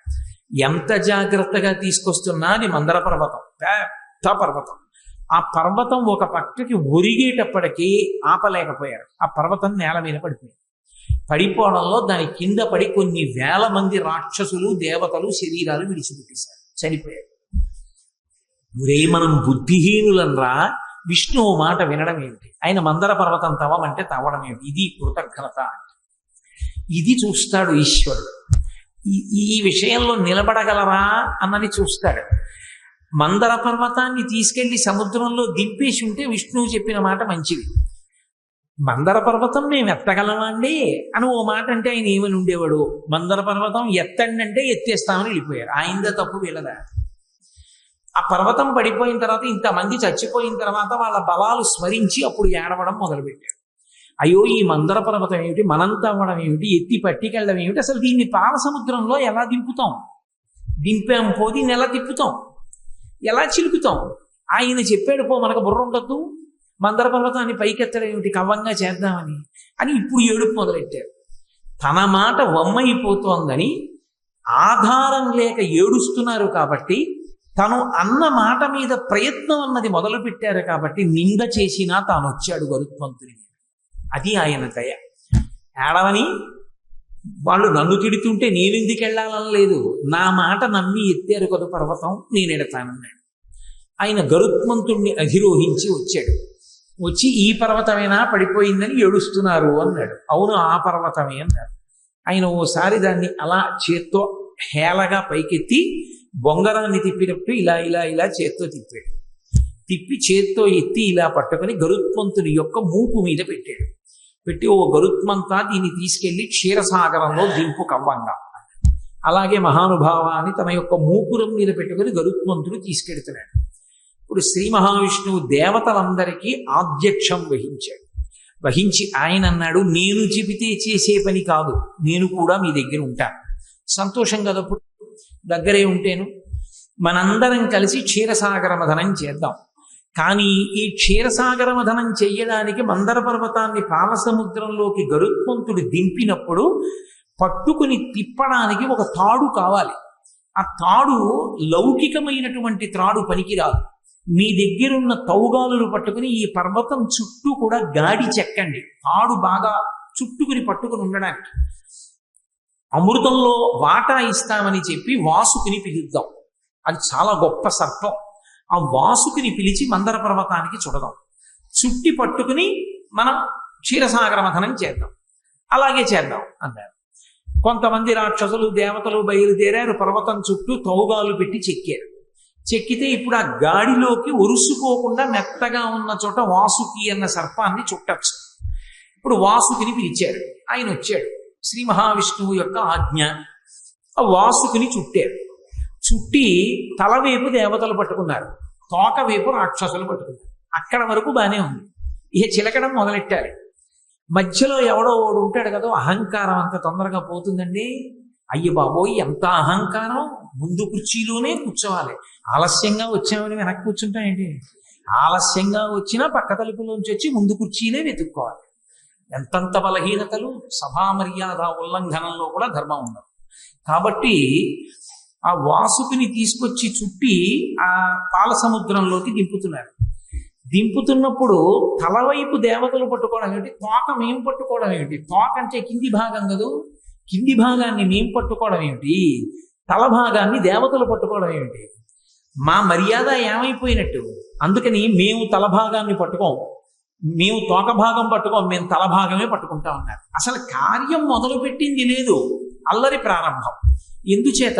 ఎంత జాగ్రత్తగా తీసుకొస్తున్నా అది మందర పర్వతం, పెద్ద పర్వతం. ఆ పర్వతం ఒక పక్కకి ఒరిగేటప్పటికీ ఆపలేకపోయారు. ఆ పర్వతం నేల మీద పడిపోయింది. పడిపోవడంలో దాని కింద పడి కొన్ని వేల మంది రాక్షసులు దేవతలు శరీరాలు విడిచిపెట్టేశారు, చనిపోయారు. ఒరే, మనం బుద్ధిహీనులనరా, విష్ణువు మాట వినడం ఏమిటి? ఆయన మందర పర్వతం తవ్వమంటే తవ్వడం ఏమిటి? ఇది కృతజ్ఞత అంటే. ఇది చూస్తాడు ఈశ్వరుడు. ఈ విషయంలో నిలబడగలరా అన్నది చూస్తాడు. మందర పర్వతాన్ని తీసుకెళ్లి సముద్రంలో దింపేసి ఉంటే విష్ణువు చెప్పిన మాట మంచిది. మందర పర్వతం మేము ఎత్తగలమండి అని ఓ మాట అంటే ఆయన ఏమని ఉండేవాడు? మందర పర్వతం ఎత్తండి అంటే ఎత్తేస్తామని వెళ్ళిపోయారు. ఆయనదా తప్పు, వీళ్ళదా? ఆ పర్వతం పడిపోయిన తర్వాత, ఇంతమంది చచ్చిపోయిన తర్వాత వాళ్ళ బలాలు స్మరించి అప్పుడు ఏడవడం మొదలుపెట్టారు. అయ్యో, ఈ మందర పర్వతం ఏమిటి, మనం తవ్వడం ఏమిటి, ఎత్తి పట్టికెళ్ళడం ఏమిటి, అసలు దీన్ని పాల సముద్రంలో ఎలా దింపుతాం? దింపాం పోది నెల తిప్పుతాం, ఎలా చిలుకుతాం? ఆయన చెప్పాడు, పో మనకు బుర్ర ఉండద్దు, మందర పర్వతాన్ని పైకెత్తడం ఏమిటి, కవ్వంగా చేద్దామని అని ఇప్పుడు ఏడుపు మొదలెట్టారు. తన మాట వమ్మైపోతోందని ఆధారం లేక ఏడుస్తున్నారు. కాబట్టి తను అన్న మాట మీద ప్రయత్నం అన్నది మొదలు పెట్టారు. కాబట్టి నింద చేసినా తాను వచ్చాడు గరుత్మంతుని. అది ఆయన దయ. ఏడవని వాళ్ళు నన్ను తిడుతుంటే నేనెందుకు వెళ్ళాలని లేదు, నా మాట నమ్మి ఎత్తారు కదా పర్వతం, నేను ఎడతానన్నాడు. ఆయన గరుత్మంతుణ్ణి అధిరోహించి వచ్చాడు. వచ్చి ఈ పర్వతమేనా పడిపోయిందని ఏడుస్తున్నారు అన్నాడు. అవును, ఆ పర్వతమే అన్నాడు. ఆయన ఓసారి దాన్ని అలా చేత్తో హేళగా పైకెత్తి బొంగరాన్ని తిప్పినట్టు ఇలా ఇలా ఇలా చేత్తో తిప్పాడు. తిప్పి చేత్తో ఎత్తి ఇలా పట్టుకొని గరుత్మంతుని యొక్క మూపు మీద పెట్టాడు. పెట్టి, ఓ గరుత్మంతా, దీన్ని తీసుకెళ్లి క్షీరసాగరంలో దింపు కవ్వంగా. అలాగే మహానుభావ అని తన యొక్క మూపురం మీద పెట్టుకుని గరుత్మంతుడు తీసుకెడుతున్నాడు. ఇప్పుడు శ్రీ మహావిష్ణువు దేవతలందరికీ ఆధ్యక్షం వహించాడు. వహించి ఆయన అన్నాడు, నేను చెబితే చేసే పని కాదు, నేను కూడా మీ దగ్గర ఉంటాను. సంతోషం కదప్పుడు, దగ్గరే ఉంటేను. మనందరం కలిసి క్షీరసాగర మథనం చేద్దాం. కానీ ఈ క్షీరసాగర మథనం చెయ్యడానికి మందర పర్వతాన్ని పాలసముద్రంలోకి గరుత్మంతుడు దింపినప్పుడు పట్టుకుని తిప్పడానికి ఒక తాడు కావాలి. ఆ తాడు లౌకికమైనటువంటి త్రాడు పనికిరాదు. మీ దగ్గరున్న తౌగాలులు పట్టుకుని ఈ పర్వతం చుట్టూ కూడా గాడి చెక్కండి, తాడు బాగా చుట్టుకుని పట్టుకుని ఉండడానికి. అమృతంలో వాటా ఇస్తామని చెప్పి వాసుకిని పిలుద్దాం. అది చాలా గొప్ప సర్పం. ఆ వాసుకిని పిలిచి మందర పర్వతానికి చుడదాం. చుట్టి పట్టుకుని మనం క్షీరసాగర మథనం చేద్దాం. అలాగే చేద్దాం అన్నారు. కొంతమంది రాక్షసులు దేవతలు బయలుదేరారు. పర్వతం చుట్టూ తౌగాలు పెట్టి చెక్కారు. చెక్కితే ఇప్పుడు ఆ గాడిలోకి ఒరుసుకోకుండా మెత్తగా ఉన్న చోట వాసుకి అన్న సర్పాన్ని చుట్టచ్చు. ఇప్పుడు వాసుకిని పిలిచారు. ఆయన వచ్చాడు. శ్రీ మహావిష్ణువు యొక్క ఆజ్ఞ. ఆ వాసుకిని చుట్టారు. చుట్టి తలవైపు దేవతలు పట్టుకున్నారు, తోక వైపు రాక్షసులు పట్టుకున్నారు. అక్కడ వరకు బానే ఉంది. ఇక చిలకడం మొదలెట్టాలి. మధ్యలో ఎవడో ఓడు ఉంటాడు కదా, అహంకారం అంత తొందరగా పోతుందండి. అయ్య బాబోయ్, ఎంత అహంకారం! ముందు కుర్చీలోనే కూర్చోవాలి. ఆలస్యంగా వచ్చామని వెనక్కి కూర్చుంటామేంటి? ఆలస్యంగా వచ్చినా పక్క తలుపులోంచి వచ్చి ముందు కుర్చీలే వెతుక్కోవాలి. ఎంతంత బలహీనతలు! సభా మర్యాద ఉల్లంఘనంలో కూడా ధర్మం ఉండదు. కాబట్టి ఆ వాసుకిని తీసుకొచ్చి చుట్టి ఆ పాల సముద్రంలోకి దింపుతున్నారు. దింపుతున్నప్పుడు తలవైపు దేవతలు పట్టుకోవడం ఏమిటి, తోక మేము పట్టుకోవడం ఏమిటి? తోక అంటే కింది భాగం కదూ, కింది భాగాన్ని మేము పట్టుకోవడం ఏమిటి? తల భాగాన్ని దేవతలు పట్టుకోవడం ఏమిటి? మా మర్యాద ఏమైపోయినట్టు? అందుకని మేము తల భాగాన్ని పట్టుకోం, మేము తోక భాగం పట్టుకోం, మేము తల భాగమే పట్టుకుంటా ఉన్నారు. అసలు కార్యం మొదలు పెట్టింది లేదు, అల్లరి ప్రారంభం. ఎందుచేత?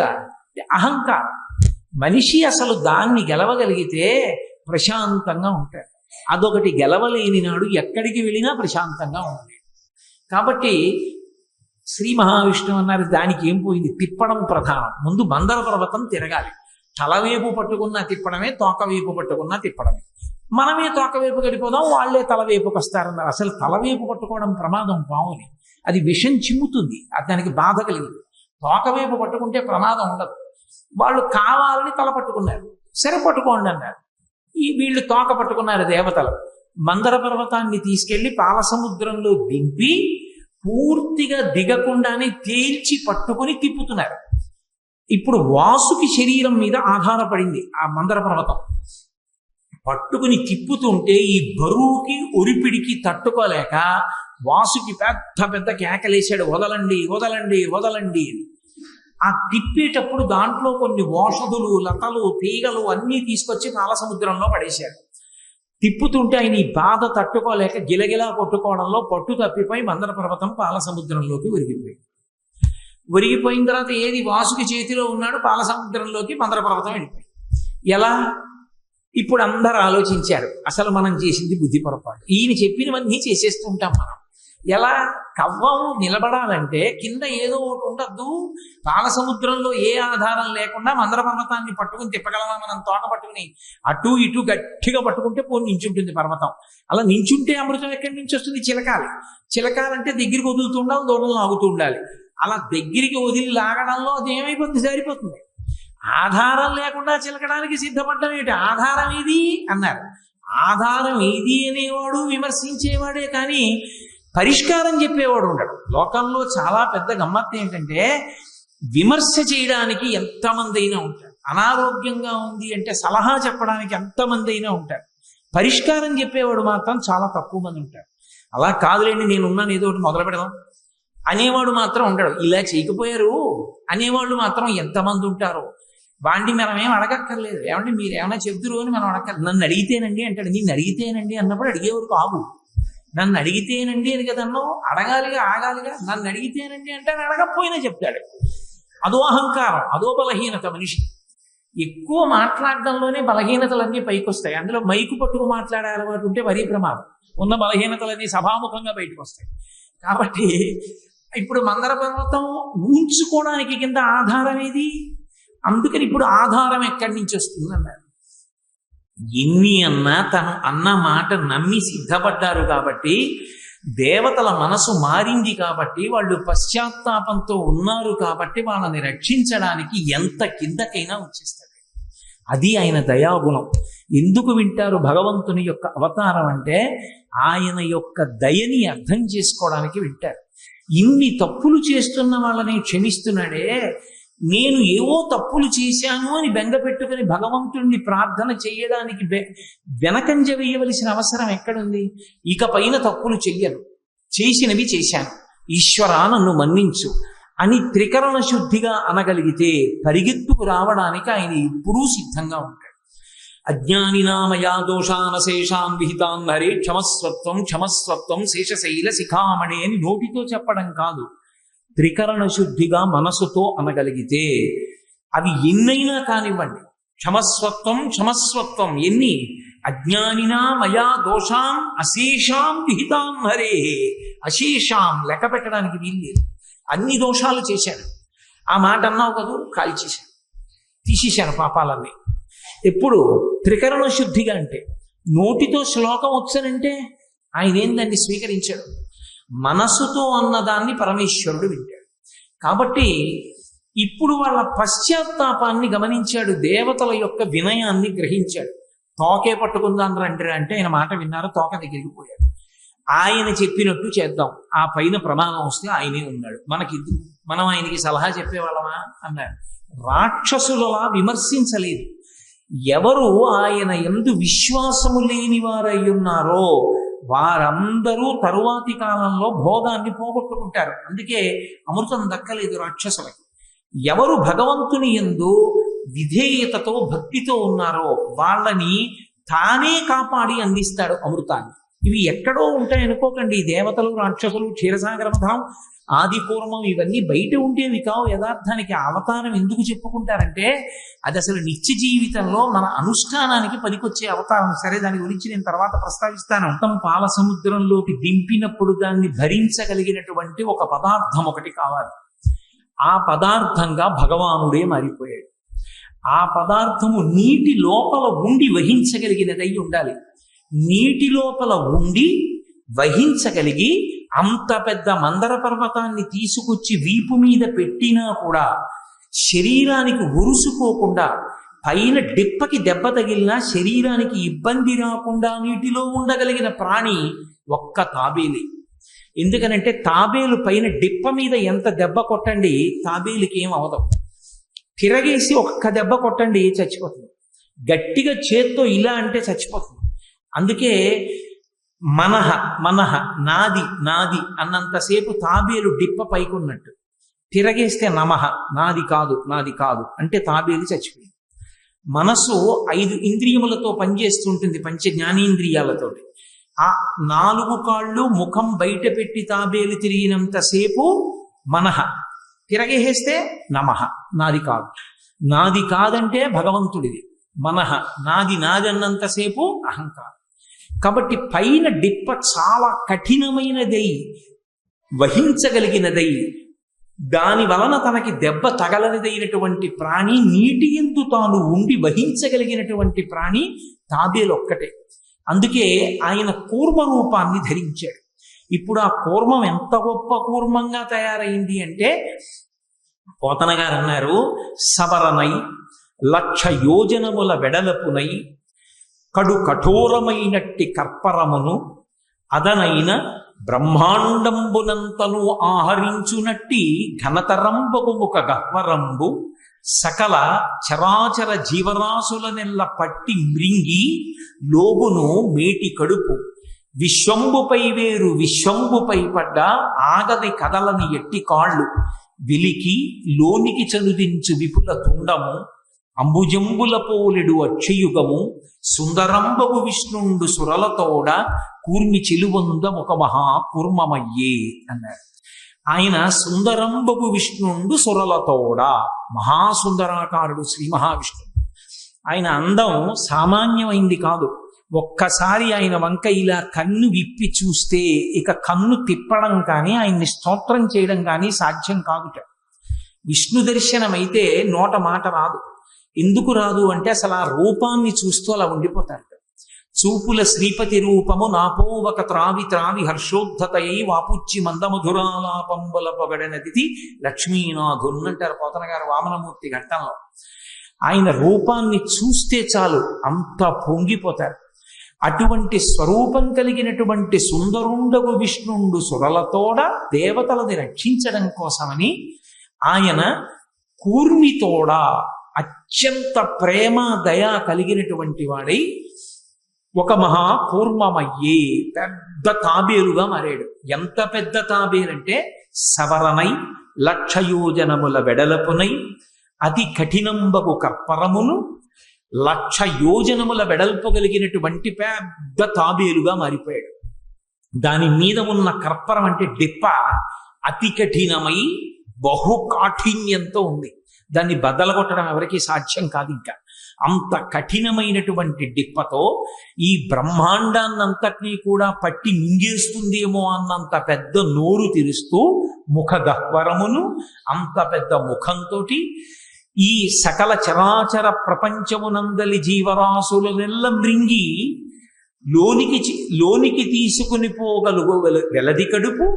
అహంకారం. మనిషి అసలు దాన్ని గెలవగలిగితే ప్రశాంతంగా ఉంటాడు. అదొకటి గెలవలేని నాడు ఎక్కడికి వెళ్ళినా ప్రశాంతంగా ఉంది. కాబట్టి శ్రీ మహావిష్ణువు అన్నారు, దానికి ఏం పోయింది? తిప్పడం ప్రధానం. ముందు మందర పర్వతం తిరగాలి. తలవేపు పట్టుకున్నా తిప్పడమే, తోకవేపు పట్టుకున్నా తిప్పడమే. మనమే తోకవేపు గడిపోదాం, వాళ్లే తలవేపుకి వస్తారన్నారు. అసలు తలవేపు పట్టుకోవడం ప్రమాదం. పావుని అది విషం చిమ్ముతుంది, దానికి బాధ కలిగింది. తోకవేపు పట్టుకుంటే ప్రమాదం ఉండదు. వాళ్ళు కావాలని తల పట్టుకున్నారు. సరే పట్టుకోండి అన్నారు. వీళ్ళు తోక పట్టుకున్నారు దేవతలు. మందర పర్వతాన్ని తీసుకెళ్లి పాలసముద్రంలో దింపి పూర్తిగా దిగకుండానే తేల్చి పట్టుకుని తిప్పుతున్నారు. ఇప్పుడు వాసుకి శరీరం మీద ఆధారపడింది ఆ మందర పర్వతం. పట్టుకుని తిప్పుతుంటే ఈ బరువుకి ఒరిపిడికి తట్టుకోలేక వాసుకి పెద్ద పెద్ద కేకలేశాడు, వదలండి వదలండి వదలండి. ఆ తిప్పేటప్పుడు దాంట్లో కొన్ని ఓషధులు, లతలు, తీగలు అన్నీ తీసుకొచ్చి పాలసముద్రంలో పడేశారు. తిప్పుతుంటే ఆయన ఈ బాధ తట్టుకోలేక గిలగిలా కొట్టుకోవడంలో పట్టు తప్పిపోయి మందర పర్వతం పాలసముద్రంలోకి ఒరిగిపోయింది. ఒరిగిపోయిన తర్వాత ఏది వాసుకి చేతిలో ఉన్నాడు, పాలసముద్రంలోకి మందర పర్వతం వెళ్ళిపోయింది. ఎలా? ఇప్పుడు అందరూ ఆలోచించారు, అసలు మనం చేసింది బుద్ధి పొరపాటు. ఈయన చెప్పినవన్నీ చేసేస్తూ ఉంటాం మనం. ఎలా? కవ్వం నిలబడాలంటే కింద ఏదో ఒకటి ఉండద్దు. పాలసముద్రంలో ఏ ఆధారం లేకుండా మందర పర్వతాన్ని పట్టుకుని తిప్పగలమా మనం? తోక పట్టుకుని అటు ఇటు గట్టిగా పట్టుకుంటే పోనీ నించుంటుంది పర్వతం. అలా నించుంటే అమృతం ఎక్కడి నుంచి వస్తుంది? చిలకాలి. చిలకాలంటే దగ్గరికి వదులుతూ ఉండాలి, దూరం లాగుతూ ఉండాలి. అలా దగ్గరికి వదిలి లాగడంలో అది ఏమైపోతుంది? సరిపోతుంది. ఆధారం లేకుండా చిలకడానికి సిద్ధపడ్డం ఏంటి? ఆధారం ఇది అన్నారు. ఆధారం ఇది అనేవాడు విమర్శించేవాడే కానీ పరిష్కారం చెప్పేవాడు ఉండడు. లోకంలో చాలా పెద్ద గమ్మత్తు ఏంటంటే, విమర్శ చేయడానికి ఎంతమంది అయినా ఉంటారు. అనారోగ్యంగా ఉంది అంటే సలహా చెప్పడానికి ఎంతమంది అయినా ఉంటారు. పరిష్కారం చెప్పేవాడు మాత్రం చాలా తక్కువ మంది ఉంటారు. అలా కాదులేండి, నేనున్నాను, ఏదో ఒకటి మొదలు పెడదాం అనేవాడు మాత్రం ఉండడు. ఇలా చేయకపోయారు అనేవాళ్ళు మాత్రం ఎంతమంది ఉంటారో. వాడిని మనం ఏం అడగక్కర్లేదు. ఏమంటే మీరు ఏమైనా చెబుతురు అని మనం అడగక్కర్లేదు. నన్ను అడిగితేనండి అంటాడు. నిన్ను అడిగితేనండి అన్నప్పుడు అడిగేవారు కావు. నన్ను అడిగితేనండి అని కదన్నో, అడగాలిగా, ఆగాలిగా. నన్ను అడిగితేనండి అంటే అడగకపోయినా చెప్తాడు. అదో అహంకారం, అదో బలహీనత. మనిషి ఎక్కువ మాట్లాడడంలోనే బలహీనతలన్నీ పైకి వస్తాయి. అందులో మైకు పట్టుకు మాట్లాడే అలవాటు ఉంటే మరీ ప్రమాదం. ఉన్న బలహీనతలన్నీ సభాముఖంగా బయటకు వస్తాయి. కాబట్టి ఇప్పుడు మందర పర్వతం ఊంచుకోవడానికి కింద ఆధారం ఏది? అందుకని ఇప్పుడు ఆధారం ఎక్కడి నుంచి వస్తుంది అన్నారు. ఎన్ని అన్నా తను అన్న మాట నమ్మి సిద్ధపడ్డారు కాబట్టి దేవతల మనసు మారింది కాబట్టి, వాళ్ళు పశ్చాత్తాపంతో ఉన్నారు కాబట్టి వాళ్ళని రక్షించడానికి ఎంత కిందకైనా వచ్చేస్తాడు. అది ఆయన దయాగుణం. ఎందుకు వింటారు భగవంతుని యొక్క అవతారం అంటే ఆయన యొక్క దయని అర్థం చేసుకోవడానికి వింటారు. ఇన్ని తప్పులు చేస్తున్న వాళ్ళని క్షమిస్తున్నాడే, నేను ఏవో తప్పులు చేశాను అని బెంగ పెట్టుకుని భగవంతుణ్ణి ప్రార్థన చేయడానికి వెనకంజ వేయవలసిన అవసరం ఎక్కడుంది? ఇక పైన తప్పులు చెయ్యను, చేసినవి చేశాను, ఈశ్వరా నన్ను మన్నించు అని త్రికరణ శుద్ధిగా అనగలిగితే పరిగెత్తుకు రావడానికి ఆయన ఎప్పుడూ సిద్ధంగా ఉంటాడు. అజ్ఞానినామయా దోషానశేషాన్ విహితాన్ హరే క్షమస్వత్వం క్షమస్వత్వం శేషశైల శిఖామణి అని నోటితో చెప్పడం కాదు, త్రికరణ శుద్ధిగా మనసుతో అనగలిగితే అవి ఎన్నైనా కానివ్వండి. క్షమస్వత్వం క్షమస్వత్వం ఎన్ని? అజ్ఞానినా మయా దోషాం అశేషాం విహితాం హరే. అశేషాం లెక్క పెట్టడానికి వీల్లేదు, అన్ని దోషాలు చేశాను. ఆ మాట అన్నావు కదూ, కాల్చేశాను, తీసేశాను పాపాలన్నీ. ఎప్పుడు? త్రికరణ శుద్ధిగా. అంటే నోటితో శ్లోకం వచ్చానంటే ఆయన ఏందాన్ని స్వీకరించాడు, మనసుతో అన్నదాన్ని పరమేశ్వరుడు వింటాడు. కాబట్టి ఇప్పుడు వాళ్ళ పశ్చాత్తాపాన్ని గమనించాడు, దేవతల యొక్క వినయాన్ని గ్రహించాడు. తోకే పట్టుకుందాం రండి అంటే ఆయన మాట విన్నారు, తోక దగ్గరికి పోయాడు. ఆయన చెప్పినట్టు చేద్దాం, ఆ పైన ప్రమాదం వస్తే ఆయనే ఉన్నాడు, మనం ఆయనకి సలహా చెప్పేవాళ్ళమా అన్నారు. రాక్షసులలా విమర్శించలేదు. ఎవరు ఆయన యందు విశ్వాసము లేని వారై ఉన్నారో వారందరూ తరువాతి కాలంలో భోగాన్ని పోగొట్టుకుంటారు. అందుకే అమృతం దక్కలేదు రాక్షసులకి. ఎవరు భగవంతుని యందు విధేయతతో భక్తితో ఉన్నారో వాళ్ళని తానే కాపాడి అందిస్తాడు అమృతాన్ని. ఇవి ఎక్కడో ఉంటాయనుకోకండి, దేవతలు రాక్షసులు క్షీరసాగర మథనం ఆది కూర్మం ఇవన్నీ బయట ఉండేవి కావు. యథార్థానికి అవతారం ఎందుకు చెప్పుకుంటారంటే అది అసలు నిత్య జీవితంలో మన అనుష్ఠానానికి పనికొచ్చే అవతారం. సరే, దాని గురించి నేను తర్వాత ప్రస్తావిస్తాను. మొత్తం పాల సముద్రంలోకి దింపినప్పుడు దాన్ని భరించగలిగినటువంటి ఒక పదార్థం ఒకటి కావాలి. ఆ పదార్థంగా భగవానుడే మారిపోయాడు. ఆ పదార్థము నీటి లోపల ఉండి వహించగలిగినదై ఉండాలి. నీటి లోపల ఉండి వహించగలిగి అంత పెద్ద మందర పర్వతాన్ని తీసుకొచ్చి వీపు మీద పెట్టినా కూడా శరీరానికి ఉరుసుకోకుండా, పైన డిప్పకి దెబ్బ తగిలినా శరీరానికి ఇబ్బంది రాకుండా నీటిలో ఉండగలిగిన ప్రాణి ఒక్క తాబేలి. ఎందుకనంటే తాబేలు పైన డిప్ప మీద ఎంత దెబ్బ కొట్టండి తాబేలుకి ఏం అవదు, తిరగేసి ఒక్క దెబ్బ కొట్టండి చచ్చిపోతుంది. గట్టిగా చేత్తో ఇలా అంటే చచ్చిపోతుంది. అందుకే మనహ మనహ నాది నాది అన్నంతసేపు తాబేలు డిప్ప పైకున్నట్టు, తిరగేస్తే నమః నాది కాదు నాది కాదు అంటే తాబేలు చచ్చిపోయింది. మనసు 5 ఇంద్రియములతో పనిచేస్తుంటుంది, పంచ జ్ఞానేంద్రియాలతో. ఆ 4 కాళ్ళు ముఖం బయట పెట్టి తాబేలు తిరిగినంతసేపు మనహ, తిరగేస్తే నమః నాది కాదు. నాది కాదంటే భగవంతుడిది. మనహ నాది నాది అన్నంతసేపు అహంకారం. కాబట్టి పైన డిప్ప చాలా కఠినమైనదై వహించగలిగినదై దాని వలన తనకి దెబ్బ తగలనిదైనటువంటి ప్రాణి, నీటి యందు తాను ఉండి వహించగలిగినటువంటి ప్రాణి తాబేలు ఒక్కటే. అందుకే ఆయన కూర్మ రూపాన్ని ధరించాడు. ఇప్పుడు ఆ కూర్మం ఎంత గొప్ప కూర్మంగా తయారైంది అంటే పోతన గారు అన్నారు, సవరనై 1,00,000 యోజనముల వెడలపునై కడు కఠోరమైనట్టి కర్పరమును అదనైన బ్రహ్మాండంబునంతను ఆహరించునట్టి ఘనతరంబగు ముఖ గహ్వరంబు సకల చరాచర జీవరాశులనెల్ల పట్టి మృంగి లోగును మేటి కడుపు విశ్వంబుపై వేరు విశ్వంబుపై పడ్డ ఆగది కదలని ఎట్టి కాళ్ళు విలికి లోనికి చనుదించు విపుల తుండము అంబుజంబుల పోలెడు అక్షయుగము సుందరంబగు విష్ణుండు సురలతోడ కూర్మి చిలువంద ఒక మహా కూర్మమయ్యే అన్నారు. ఆయన సుందరంబగు విష్ణుండు సురలతోడ, మహాసుందరాకారుడు శ్రీ మహావిష్ణువు. ఆయన అందం సామాన్యమైంది కాదు. ఒక్కసారి ఆయన వంక ఇలా కన్ను విప్పి చూస్తే ఇక కన్ను తిప్పడం కానీ ఆయన్ని స్తోత్రం చేయడం కానీ సాధ్యం కాదుట. విష్ణు దర్శనం అయితే నోట మాట రాదు. ఎందుకు రాదు అంటే అసలు ఆ రూపాన్ని చూస్తూ అలా ఉండిపోతారు. చూపుల శ్రీపతి రూపము నాపోవక త్రావి త్రావి హర్షోద్ధతయై వాపుచ్చి మందమధురాలాపంబులపబడినది లక్ష్మీనాథున్నంటారు పోతన గారు వామనమూర్తి ఘట్టంలో. ఆయన రూపాన్ని చూస్తే చాలు అంత పొంగిపోతారు. అటువంటి స్వరూపం కలిగినటువంటి సుందరుండగు విష్ణుండు సురలతోడ దేవతలని రక్షించడం కోసమని ఆయన కూర్మితోడ అత్యంత ప్రేమ దయ కలిగినటువంటి వాడై ఒక మహాకూర్మమయ్యే పెద్ద తాబేలుగా మారాడు. ఎంత పెద్ద తాబేలంటే సవరణై 1,00,000 యోజనముల వెడలపునై అతి కఠినంబగు కర్పరమును 1,00,000 యోజనముల వెడల్పు కలిగినటువంటి పెద్ద తాబేలుగా మారిపోయాడు. దాని మీద ఉన్న కర్పరం అంటే డిప్ప అతి కఠినమై బహు కాఠిన్యంతో ఉంది. దాన్ని బద్దలగొట్టడం ఎవరికీ సాధ్యం కాదు. ఇంకా అంత కఠినమైనటువంటి డిప్పతో ఈ బ్రహ్మాండాన్నంతటినీ కూడా పట్టి మింగేస్తుందేమో అన్నంత పెద్ద నోరు తెరుస్తూ ముఖ గహ్వరమును అంత పెద్ద ముఖంతో ఈ సకల చరాచర ప్రపంచమునందలి జీవరాశులనెల్ల మృంగి లోనికి తీసుకుని వెలది కడుపు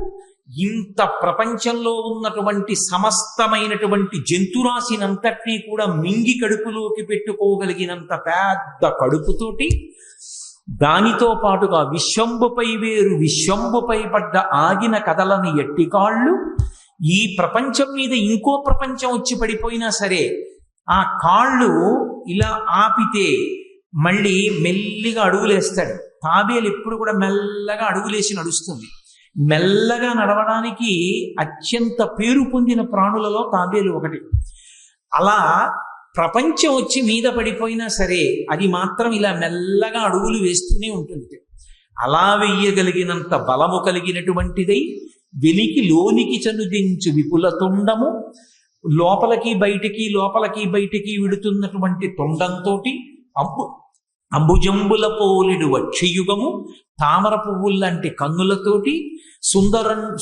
ఇంత ప్రపంచంలో ఉన్నటువంటి సమస్తమైనటువంటి జంతురాశినంతటినీ కూడా మింగి కడుపులోకి పెట్టుకోగలిగినంత పెద్ద కడుపుతోటి దానితో పాటుగా విశ్వంబుపై వేరు విశ్వంబుపై పడ్డ ఆగిన కదలని ఎట్టికాళ్ళు ఈ ప్రపంచం మీద ఇంకో ప్రపంచం వచ్చి పడిపోయినా సరే ఆ కాళ్ళు ఇలా ఆపితే మళ్ళీ మెల్లిగా అడుగులేస్తాడు. తాబేలు ఎప్పుడు కూడా మెల్లగా అడుగులేసి నడుస్తుంది. మెల్లగా నడవడానికి అత్యంత పేరు పొందిన ప్రాణులలో తాబేలు ఒకటి. అలా ప్రపంచం వచ్చి మీద పడిపోయినా సరే అది మాత్రం ఇలా మెల్లగా అడుగులు వేస్తూనే ఉంటుంది. అలా వెయ్యగలిగినంత బలము కలిగినటువంటిదై వెలికి లోనికి చనుదించు విపుల తొండము లోపలికి బయటికి విడుతున్నటువంటి తొండంతో అంబుజంబుల పోలిడు వక్షయుగము తామర పువ్వుల్లాంటి కన్నులతోటి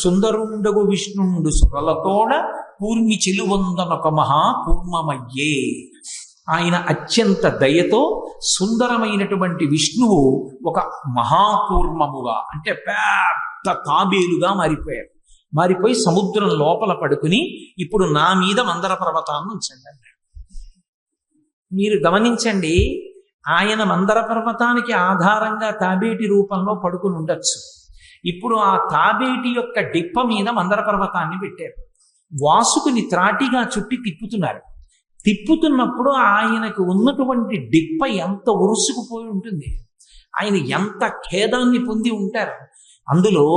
సుందరుండగు విష్ణుండు సురలతోడ కూర్మి చిలువందనొక మహాకూర్మమయ్యే. ఆయన అత్యంత దయతో సుందరమైనటువంటి విష్ణువు ఒక మహాకూర్మముగా అంటే పెద్ద తాబేలుగా మారిపోయి సముద్రం లోపల పడుకుని ఇప్పుడు నా మీద మందర పర్వతాన్ని ఉంచండి అన్నాడు. మీరు గమనించండి, ఆయన మందర పర్వతానికి ఆధారంగా తాబేటి రూపంలో పడుకుని ఉండొచ్చు. ఇప్పుడు ఆ తాబేటి యొక్క డిప్ప మీద మందర పర్వతాన్ని పెట్టారు. వాసుకుని త్రాటిగా చుట్టి తిప్పుతున్నప్పుడు ఆయనకు ఉన్నటువంటి డిప్ప ఎంత ఉరుసుకుపోయి ఉంటుంది, ఆయన ఎంత ఖేదాన్ని పొంది ఉంటారు. అందులో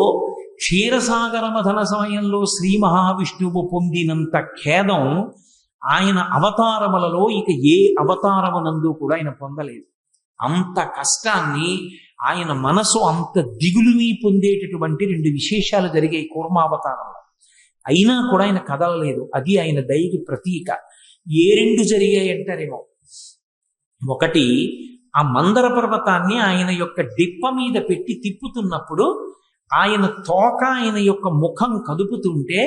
క్షీరసాగర మథన సమయంలో శ్రీ మహావిష్ణువు పొందినంత ఖేదం ఆయన అవతారములలో ఇక ఏ అవతారమునందు కూడా ఆయన పొందలేదు. అంత కష్టాన్ని ఆయన మనసు అంత దిగులుని పొందేటటువంటి 2 విశేషాలు జరిగాయి కూర్మావతారంలో. అయినా కూడా ఆయన కదలలేదు. అది ఆయన దయకి ప్రతీక. ఏ 2 జరిగాయి అంటారేమో. ఒకటి, ఆ మందర పర్వతాన్ని ఆయన యొక్క డిప్ప మీద పెట్టి తిప్పుతున్నప్పుడు ఆయన తోక ఆయన యొక్క ముఖం కదుపుతుంటే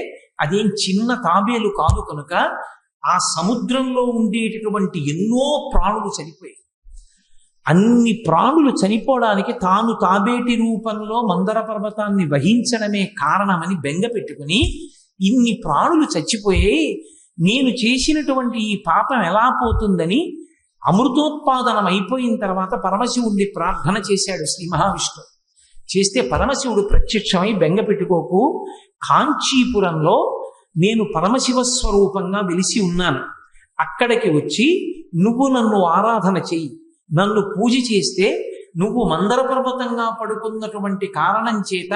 అదేం చిన్న తాబేలు కాదు కనుక ఆ సముద్రంలో ఉండేటటువంటి ఎన్నో ప్రాణులు చనిపోయాయి. అన్ని ప్రాణులు చనిపోవడానికి తాను తాబేటి రూపంలో మందర పర్వతాన్ని వహించడమే కారణమని బెంగ పెట్టుకుని ఇన్ని ప్రాణులు చచ్చిపోయాయి, నేను చేసినటువంటి ఈ పాపం ఎలా పోతుందని అమృతోత్పాదనం అయిపోయిన తర్వాత పరమశివుడిని ప్రార్థన చేశాడు శ్రీ మహావిష్ణువు. చేస్తే పరమశివుడు ప్రత్యక్షమై బెంగ పెట్టుకోకు, కాంచీపురంలో నేను పరమశివ స్వరూపంగా వెలిసి ఉన్నాను, అక్కడికి వచ్చి నువ్వు నన్ను ఆరాధన చెయ్యి, నన్ను పూజ చేస్తే నువ్వు మందర పర్వతంగా పడుకున్నటువంటి కారణం చేత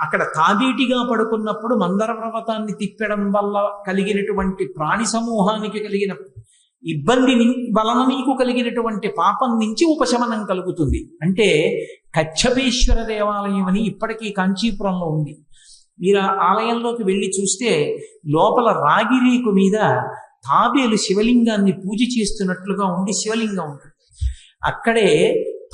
అక్కడ తాబేటిగా పడుకున్నప్పుడు మందర పర్వతాన్ని తిప్పడం వల్ల కలిగినటువంటి ప్రాణి సమూహానికి కలిగిన ఇబ్బంది వలన నీకు కలిగినటువంటి పాపం నుంచి ఉపశమనం కలుగుతుంది అంటే కచ్చపేశ్వర దేవాలయం అని ఇప్పటికీ కాంచీపురంలో ఉంది. మీరు ఆలయంలోకి వెళ్ళి చూస్తే లోపల రాగి రేకు మీద తాబేలు శివలింగాన్ని పూజ చేస్తున్నట్లుగా ఉండి శివలింగం ఉంటుంది. అక్కడే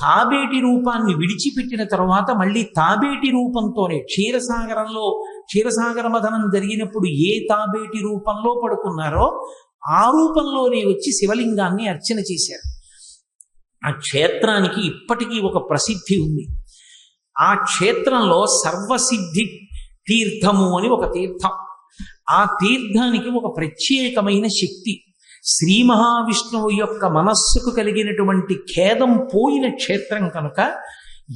తాబేటి రూపాన్ని విడిచిపెట్టిన తర్వాత మళ్ళీ తాబేటి రూపంతోనే క్షీరసాగర మథనం జరిగినప్పుడు ఏ తాబేటి రూపంలో పడుకున్నారో ఆ రూపంలోనే వచ్చి శివలింగాన్ని అర్చన చేశారు. ఆ క్షేత్రానికి ఇప్పటికీ ఒక ప్రసిద్ధి ఉంది. ఆ క్షేత్రంలో సర్వసిద్ధి తీర్థము అని ఒక తీర్థం. ఆ తీర్థానికి ఒక ప్రత్యేకమైన శక్తి. శ్రీ మహావిష్ణువు యొక్క మనస్సుకు కలిగినటువంటి ఖేదం పోయిన క్షేత్రం కనుక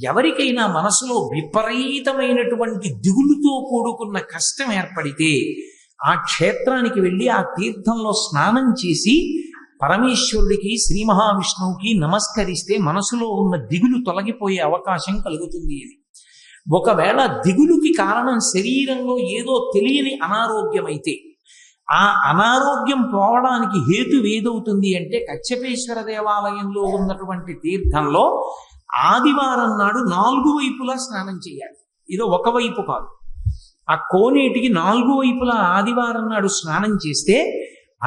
ఎవరికైనా మనసులో విపరీతమైనటువంటి దిగులుతో కూడుకున్న కష్టం ఏర్పడితే ఆ క్షేత్రానికి వెళ్ళి ఆ తీర్థంలో స్నానం చేసి పరమేశ్వరుడికి శ్రీ మహావిష్ణువుకి నమస్కరిస్తే మనసులో ఉన్న దిగులు తొలగిపోయే అవకాశం కలుగుతుంది. అని ఒకవేళ దిగులుకి కారణం శరీరంలో ఏదో తెలియని అనారోగ్యం అయితే ఆ అనారోగ్యం పోవడానికి హేతు ఏదవుతుంది అంటే కచ్చపేశ్వర దేవాలయంలో ఉన్నటువంటి తీర్థంలో ఆదివారం నాడు 4 వైపులా స్నానం చేయాలి. ఏదో ఒకవైపు కాదు. ఆ కోనేటికి 4 వైపులా ఆదివారం నాడు స్నానం చేస్తే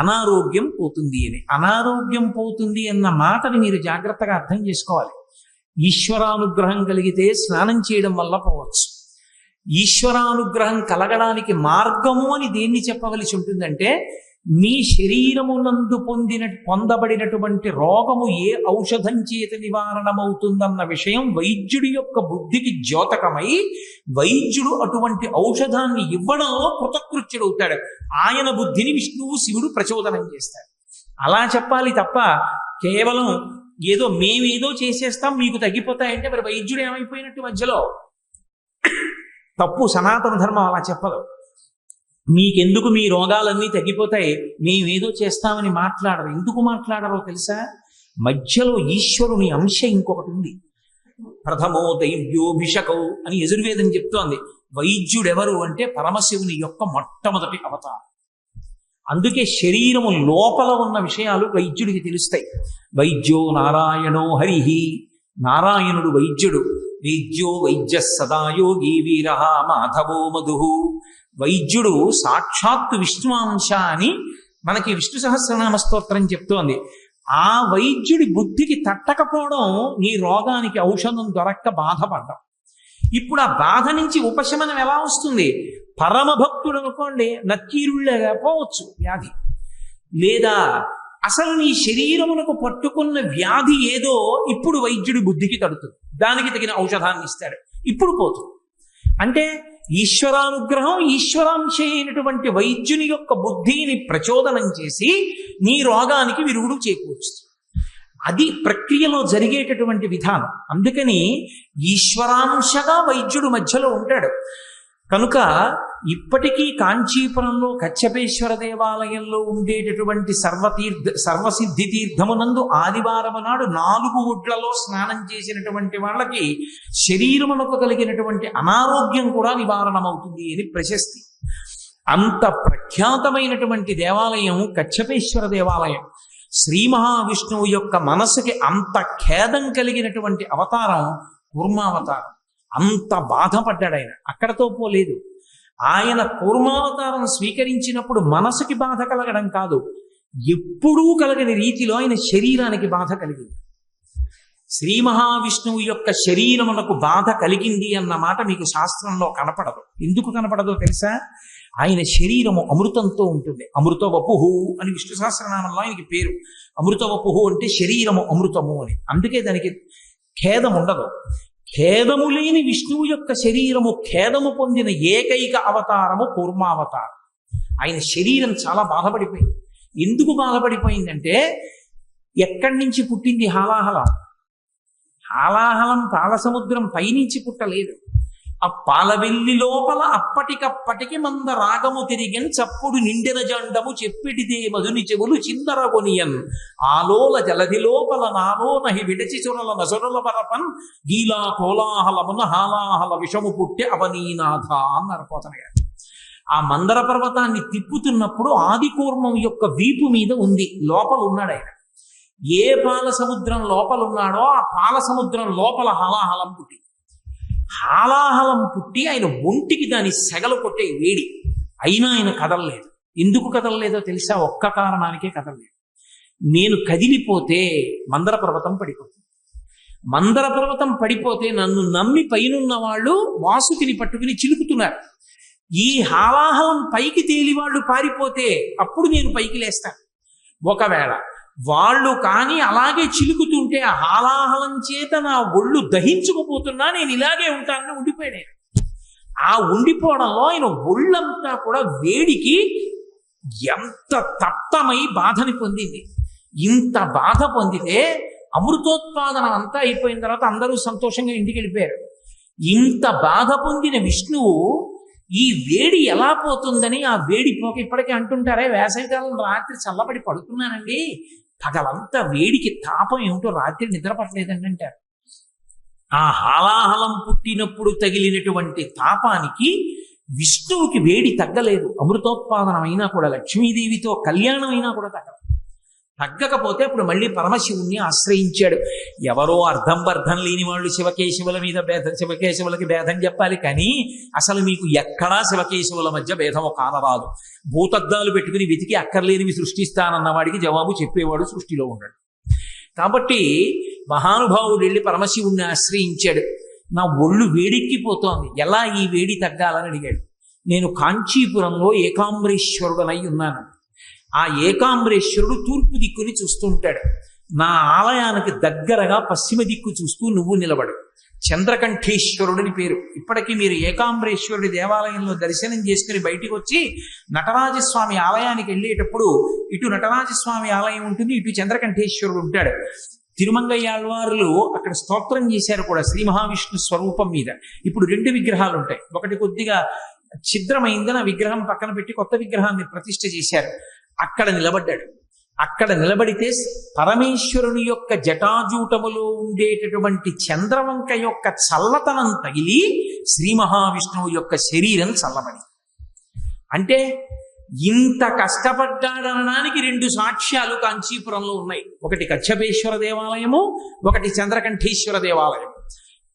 అనారోగ్యం పోతుంది అని. అనారోగ్యం పోతుంది అన్న మాటని మీరు జాగ్రత్తగా అర్థం చేసుకోవాలి. ఈశ్వరానుగ్రహం కలిగితే స్నానం చేయడం వల్ల పోవచ్చు. ఈశ్వరానుగ్రహం కలగడానికి మార్గము అని దేన్ని చెప్పవలసి ఉంటుందంటే మీ శరీరమునందు పొందబడినటువంటి రోగము ఏ ఔషధం చేత నివారణమవుతుందన్న విషయం వైద్యుడి యొక్క బుద్ధికి ద్యోతకమై వైద్యుడు అటువంటి ఔషధాన్ని ఇవ్వడంలో కృతకృత్యుడవుతాడు. ఆయన బుద్ధిని విష్ణువు శివుడు ప్రచోదనం చేస్తాడు. అలా చెప్పాలి తప్ప కేవలం ఏదో మేమేదో చేసేస్తాం మీకు తగ్గిపోతాయంటే మరి వైద్యుడు ఏమైపోయినట్టు మధ్యలో. తప్పు. సనాతన ధర్మం అలా చెప్పదు. మీకెందుకు మీ రోగాలన్నీ తగ్గిపోతాయి మేమేదో చేస్తామని మాట్లాడరు. ఎందుకు మాట్లాడరో తెలుసా? మధ్యలో ఈశ్వరుని అంశ ఇంకొకటి ఉంది. ప్రథమో దైవ్యోభిషకౌ అని యజుర్వేదం చెప్తోంది. వైద్యుడెవరు అంటే పరమశివుని యొక్క మొట్టమొదటి అవతారం. అందుకే శరీరము లోపల ఉన్న విషయాలు వైద్యుడికి తెలుస్తాయి. వైద్యో నారాయణో హరిహి, నారాయణుడు వైద్యుడు. వైద్యో వైద్య సదాయోగి వీర మాధవో మధు. వైద్యుడు సాక్షాత్తు విష్ణువాంశ అని మనకి విష్ణు సహస్రనామ స్తోత్రం చెప్తోంది. ఆ వైద్యుడి బుద్ధికి తట్టకపోవడం నీ రోగానికి ఔషధం దొరక్క బాధపడ్డం. ఇప్పుడు ఆ బాధ నుంచి ఉపశమనం ఎలా వస్తుంది? పరమ భక్తుడు అనుకోండి నక్కీరుళ్ళగా పోవచ్చు వ్యాధి. లేదా అసలు నీ శరీరమునకు పట్టుకున్న వ్యాధి ఏదో ఇప్పుడు వైద్యుడి బుద్ధికి తడుతుంది. దానికి తగిన ఔషధాన్ని ఇస్తాడు, ఇప్పుడు పోతుంది. అంటే ఈశ్వరానుగ్రహం ఈశ్వరాంశ అయినటువంటి వైద్యుని యొక్క బుద్ధిని ప్రచోదనం చేసి నీ రోగానికి విరుగుడు చేకూరుస్తుంది. అది ప్రక్రియలో జరిగేటటువంటి విధానం. అందుకని ఈశ్వరాంశగా వైద్యుడు మధ్యలో ఉంటాడు. కనుక ఇప్పటికీ కాంచీపురంలో కచ్చపేశ్వర దేవాలయంలో ఉండేటటువంటి సర్వసిద్ధి తీర్థమునందు ఆదివారము నాడు 4 ఒడ్లలో స్నానం చేసినటువంటి వాళ్ళకి శరీరమునకు కలిగినటువంటి అనారోగ్యం కూడా నివారణమవుతుంది అని ప్రశస్తి. అంత ప్రఖ్యాతమైనటువంటి దేవాలయం కచ్చపేశ్వర దేవాలయం. శ్రీ మహావిష్ణువు యొక్క మనసుకి అంత ఖేదం కలిగినటువంటి అవతారం కూర్మావతారం. అంత బాధపడ్డాడు ఆయన. అక్కడతో పోలేదు. ఆయన కూర్మావతారం స్వీకరించినప్పుడు మనసుకి బాధ కలగడం కాదు, ఎప్పుడూ కలగని రీతిలో ఆయన శరీరానికి బాధ కలిగింది. శ్రీ మహావిష్ణువు యొక్క శరీరమునకు బాధ కలిగింది అన్న మాట మీకు శాస్త్రంలో కనపడదు. ఎందుకు కనపడదో తెలుసా? ఆయన శరీరము అమృతంతో ఉంటుంది. అమృత వపుహు అని విష్ణు సహస్రనామంలో ఆయనకి పేరు. అమృత వపుహు అంటే శరీరము అమృతము అని. అందుకే దానికి ఖేదం ఉండదు. ఖేదము లేని విష్ణువు యొక్క శరీరము ఖేదము పొందిన ఏకైక అవతారము కూర్మావతారం. ఆయన శరీరం చాలా బాధపడిపోయింది. ఎందుకు బాధపడిపోయిందంటే ఎక్కడి నుంచి పుట్టింది హాలాహలం? హాలాహలం పాలసముద్రం పైనుంచి పుట్టలేదు. ఆ పాలవెల్లి లోపల అప్పటికప్పటికి మంద రాగము తిరిగెన్ చప్పుడు నిండిన జండము చెప్పిటిదే మధుని చెవులు చిందరగొనియన్ ఆలోల జలధి లోపల నాలోనహి విడచి చురల నసురుల పరపన్ గీలా కోలాహలమున హాలాహల విషము పుట్టె అవనీనాథ అన్నారు పోతన గారు. ఆ మందర పర్వతాన్ని తిప్పుతున్నప్పుడు ఆది కూర్మం యొక్క వీపు మీద ఉంది. లోపల ఉన్నాడు ఆయన. ఏ పాల సముద్రం లోపల ఉన్నాడో ఆ పాల సముద్రం లోపల హాలాహలం పుట్టి హాలాహలం పుట్టి ఆయన ఒంటికి దాని సెగలు కొట్టే వేడి. అయినా ఆయన కదలలేదు. ఎందుకు కదలలేదో తెలుసా? ఒక్క కారణానికే కదలలేదు. నేను కదిలిపోతే మందర పర్వతం పడిపోతుంది. మందర పర్వతం పడిపోతే నన్ను నమ్మి పైనున్న వాళ్ళు వాసుకిని పట్టుకుని చిలుకుతున్నారు. ఈ హాలాహలం పైకి తేలి వాళ్ళు పారిపోతే అప్పుడు నేను పైకి లేస్తాను. ఒకవేళ వాళ్ళు కానీ అలాగే చిలుకుతుంటే ఆ హాలాహలం చేత నా ఒళ్ళు దహించుకుపోతున్నా నేను ఇలాగే ఉంటానని ఉండిపోయాను. ఆ ఉండిపోవడంలో ఆయన ఒళ్ళంతా కూడా వేడికి ఎంత తప్తమై బాధని పొందింది. ఇంత బాధ పొందితే అమృతోత్పాదనం అంతా అయిపోయిన తర్వాత అందరూ సంతోషంగా ఇంటికి వెళ్ళిపోయారు. ఇంత బాధ పొందిన విష్ణువు ఈ వేడి ఎలా పోతుందని ఆ వేడి పోక ఇప్పటికే అంటుంటారే, వేసవికాలం రాత్రి చల్లబడి పడుకున్నానండి, పగలంతా వేడికి తాపం ఏమిటో రాత్రి నిద్ర పట్టలేదండి అంటారు. ఆ హాలాహలం పుట్టినప్పుడు తగిలినటువంటి తాపానికి విష్ణువుకి వేడి తగ్గలేదు. అమృతోత్పాదనం అయినా కూడా, లక్ష్మీదేవితో కళ్యాణం అయినా కూడా తగ్గకపోతే అప్పుడు మళ్ళీ పరమశివుణ్ణి ఆశ్రయించాడు. ఎవరో అర్థం బర్థం లేని వాళ్ళు శివకేశవుల మీద భేదం, శివకేశవులకి భేదం చెప్పాలి కానీ అసలు మీకు ఎక్కడా శివకేశవుల మధ్య భేదం కానరాదు. భూతద్దాలు పెట్టుకుని వెతికి అక్కర్లేనివి సృష్టిస్తానన్న వాడికి జవాబు చెప్పేవాడు సృష్టిలో ఉన్నాడు. కాబట్టి మహానుభావుడు వెళ్ళి పరమశివుణ్ణి ఆశ్రయించాడు. నా ఒళ్ళు వేడెక్కిపోతోంది, ఎలా ఈ వేడి తగ్గాలని అడిగాడు. నేను కాంచీపురంలో ఏకాంబరేశ్వరుడనై ఉన్నాను. ఆ ఏకాంబరేశ్వరుడు తూర్పు దిక్కుని చూస్తుంటాడు. నా ఆలయానికి దగ్గరగా పశ్చిమ దిక్కు చూస్తూ నువ్వు నిలబడు. చంద్రకంఠేశ్వరుడని పేరు. ఇప్పటికీ మీరు ఏకాంబరేశ్వరుడి దేవాలయంలో దర్శనం చేసుకుని బయటికి వచ్చి నటరాజస్వామి ఆలయానికి వెళ్ళేటప్పుడు ఇటు నటరాజస్వామి ఆలయం ఉంటుంది, ఇటు చంద్రకంఠేశ్వరుడు ఉంటాడు. తిరుమంగయ్యాళ్వారులు అక్కడ స్తోత్రం చేశారు కూడా శ్రీ మహావిష్ణు స్వరూపం మీద. ఇప్పుడు 2 విగ్రహాలు ఉంటాయి. ఒకటి కొద్దిగా ఛిద్రమైందని ఆ విగ్రహం పక్కన పెట్టి కొత్త విగ్రహాన్ని ప్రతిష్ఠ చేశారు. అక్కడ నిలబడ్డాడు. అక్కడ నిలబడితే పరమేశ్వరుని యొక్క జటాజూటములో ఉండేటటువంటి చంద్రవంక యొక్క చల్లతనం తగిలి శ్రీ మహావిష్ణువు యొక్క శరీరం చల్లబడి, అంటే ఇంత కష్టపడ్డాడనడానికి 2 సాక్ష్యాలు కాంచీపురంలో ఉన్నాయి. ఒకటి కచ్చపేశ్వర దేవాలయము, ఒకటి చంద్రకంఠేశ్వర దేవాలయం.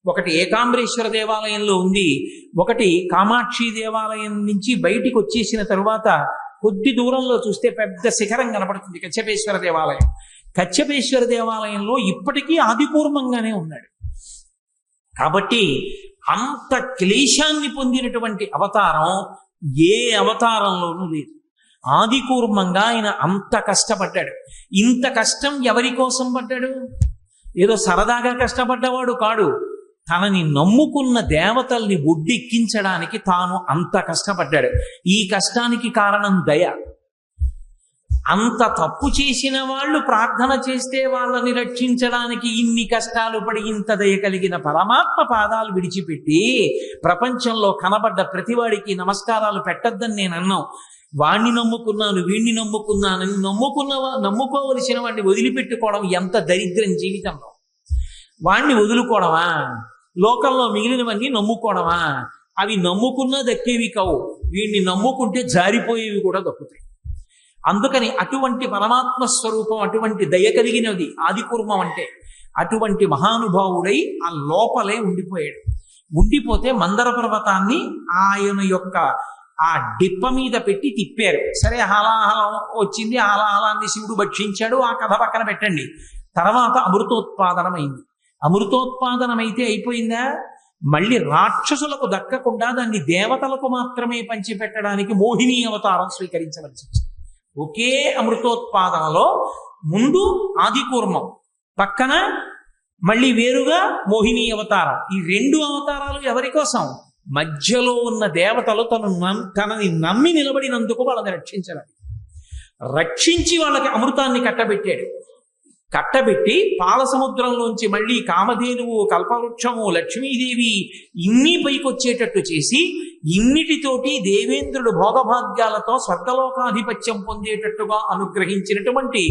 ఒకటి ఏకాంబరేశ్వర దేవాలయంలో ఉంది, ఒకటి కామాక్షి దేవాలయం నుంచి బయటికి వచ్చేసిన తరువాత కొద్ది దూరంలో చూస్తే పెద్ద శిఖరం కనపడుతుంది, కచ్చపేశ్వర దేవాలయం. కచ్చపేశ్వర దేవాలయంలో ఇప్పటికీ ఆదిపూర్వంగానే ఉన్నాడు. కాబట్టి అంత క్లేశాన్ని పొందినటువంటి అవతారం ఏ అవతారంలోనూ లేదు. ఆదికూర్మంగా ఆయన అంత కష్టపడ్డాడు. ఇంత కష్టం ఎవరి కోసం పడ్డాడు? ఏదో సరదాగా కష్టపడ్డవాడు కాడు. తనని నమ్ముకున్న దేవతల్ని ఒడ్డెక్కించడానికి తాను అంత కష్టపడ్డాడు. ఈ కష్టానికి కారణం దయ. అంత తప్పు చేసిన వాళ్ళు ప్రార్థన చేస్తే వాళ్ళని రక్షించడానికి ఇన్ని కష్టాలు పడి ఇంత దయ కలిగిన పరమాత్మ పాదాలు విడిచిపెట్టి ప్రపంచంలో కనబడ్డ ప్రతివాడికి నమస్కారాలు పెట్టద్దని నేను అన్నాం. వాణ్ణి నమ్ముకున్నాను, వీణ్ణి నమ్ముకున్నానని నమ్ముకోవలసిన వాడిని వదిలిపెట్టుకోవడం ఎంత దరిద్రం జీవితంలో. వాణ్ణి వదులుకోవడమా? లోకంలో మిగిలినవన్నీ నమ్ముకోవడమా? అవి నమ్ముకున్నా దక్కేవి కావు. వీణ్ణి నమ్ముకుంటే జారిపోయేవి కూడా దక్కుతాయి. అందుకని అటువంటి పరమాత్మ స్వరూపం, అటువంటి దయ కలిగినది ఆదికూర్మం అంటే. అటువంటి మహానుభావుడై ఆ లోపలే ఉండిపోయాడు. ఉండిపోతే మందర పర్వతాన్ని ఆయన యొక్క ఆ డిప్ప మీద పెట్టి తిప్పారు. సరే, హాలాహలం వచ్చింది, హాలాహలాన్ని శివుడు భక్షించాడు. ఆ కథ పక్కన పెట్టండి. తర్వాత అమృతోత్పాదనం అయింది. అమృతోత్పాదనం అయితే అయిపోయిందా? మళ్ళీ రాక్షసులకు దక్కకుండా దాన్ని దేవతలకు మాత్రమే పంచిపెట్టడానికి మోహిని అవతారం స్వీకరించవలసి వచ్చింది. ఒకే అమృతోత్పాదనలో ముందు ఆదికూర్మం, పక్కన మళ్ళీ వేరుగా మోహిని అవతారం. ఈ 2 అవతారాలు ఎవరి కోసం? మధ్యలో ఉన్న దేవతలు తనని నమ్మి నిలబడినందుకు వాళ్ళని రక్షించడానికి. రక్షించి వాళ్ళకి అమృతాన్ని కట్టబెట్టాడు. కట్టబెట్టి పాల సముద్రంలోంచి మళ్ళీ కామధేనువు, కల్పవృక్షము, లక్ష్మీదేవి ఇన్ని పైకొచ్చేటట్టు చేసి ఇన్నిటితోటి దేవేంద్రుడు భోగభాగ్యాలతో స్వర్గలోకాధిపత్యం పొందేటట్టుగా అనుగ్రహించినటువంటి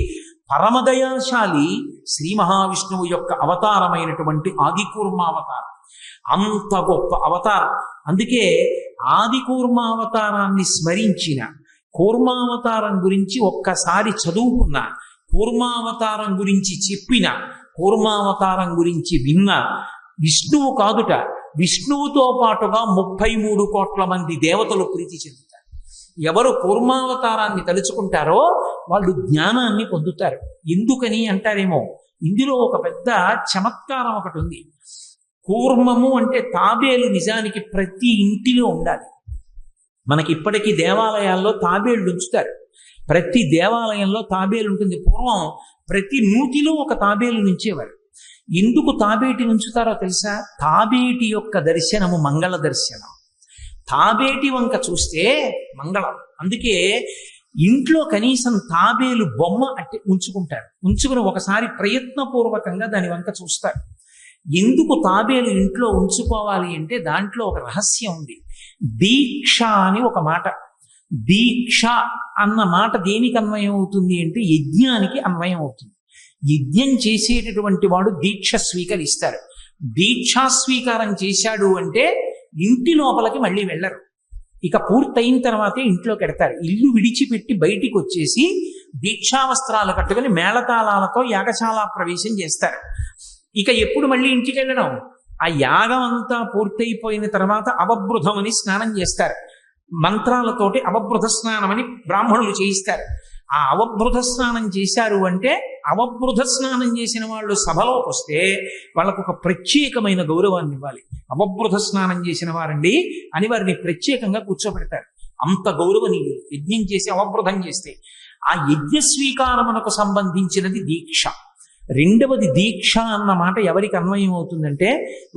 పరమదయాశాలి శ్రీ మహావిష్ణువు యొక్క అవతారమైనటువంటి ఆదికూర్మావతారం. అంత గొప్ప అవతారం. అందుకే ఆదికూర్మావతారాన్ని స్మరించిన, కూర్మావతారం గురించి ఒక్కసారి చదువుకున్న, కూర్మావతారం గురించి చెప్పిన, కూర్మావతారం గురించి విన్న విష్ణువు కాదుట, విష్ణువుతో పాటుగా 33 కోట్ల మంది దేవతలు ప్రీతి చెందుతారు. ఎవరు కూర్మావతారాన్ని తలుచుకుంటారో వాళ్ళు జ్ఞానాన్ని పొందుతారు. ఎందుకని అంటారేమో, ఇందులో ఒక పెద్ద చమత్కారం ఒకటి ఉంది. కూర్మము అంటే తాబేలు నిజానికి ప్రతి ఇంటిలో ఉండాలి. మనకి ఇప్పటికీ దేవాలయాల్లో తాబేళ్లు ఉంచుతారు. ప్రతి దేవాలయంలో తాబేలు ఉంటుంది. పూర్వం ప్రతి నూతిలో ఒక తాబేలు నుంచేవారు. ఎందుకు తాబేటి నుంచుతారో తెలుసా? తాబేటి యొక్క దర్శనము మంగళ దర్శనం. తాబేటి వంక చూస్తే మంగళం. అందుకే ఇంట్లో కనీసం తాబేలు బొమ్మ అట్టి ఉంచుకుంటారు. ఉంచుకుని ఒకసారి ప్రయత్నపూర్వకంగా దాని వంక చూస్తారు. ఎందుకు తాబేలు ఇంట్లో ఉంచుకోవాలి అంటే దాంట్లో ఒక రహస్యం ఉంది. దీక్ష అని ఒక మాట. దీక్ష అన్న మాట దేనికి అన్వయం అవుతుంది అంటే యజ్ఞానికి అన్వయం అవుతుంది. యజ్ఞం చేసేటటువంటి వాడు దీక్ష స్వీకరిస్తారు. దీక్షా స్వీకారం చేశాడు అంటే ఇంటి లోపలికి మళ్ళీ వెళ్ళరు. ఇక పూర్తయిన తర్వాతే ఇంట్లోకి ఎడతారు. ఇల్లు విడిచిపెట్టి బయటికి వచ్చేసి దీక్షావస్త్రాలు కట్టుకుని మేళతాళాలతో యాగశాల ప్రవేశం చేస్తారు. ఇక ఎప్పుడు మళ్ళీ ఇంటికి వెళ్ళడం? ఆ యాగం అంతా పూర్తయిపోయిన తర్వాత అవబృధం అని స్నానం చేస్తారు. మంత్రాలతోటి అవబృధ స్నానం అని బ్రాహ్మణులు చేయిస్తారు. ఆ అవబృధ స్నానం చేశారు అంటే అవబృధ స్నానం చేసిన వాళ్ళు సభలోకి వస్తే వాళ్ళకు ఒక ప్రత్యేకమైన గౌరవాన్ని ఇవ్వాలి. అవబృధ స్నానం చేసిన వారండి అని వారిని ప్రత్యేకంగా కూర్చోబెడతారు. అంత గౌరవనీయులు యజ్ఞం చేసి అవబృధం చేస్తే. ఆ యజ్ఞ స్వీకారమునకు సంబంధించినది దీక్ష. రెండవది దీక్ష అన్న మాట ఎవరికి అన్వయం అవుతుందంటే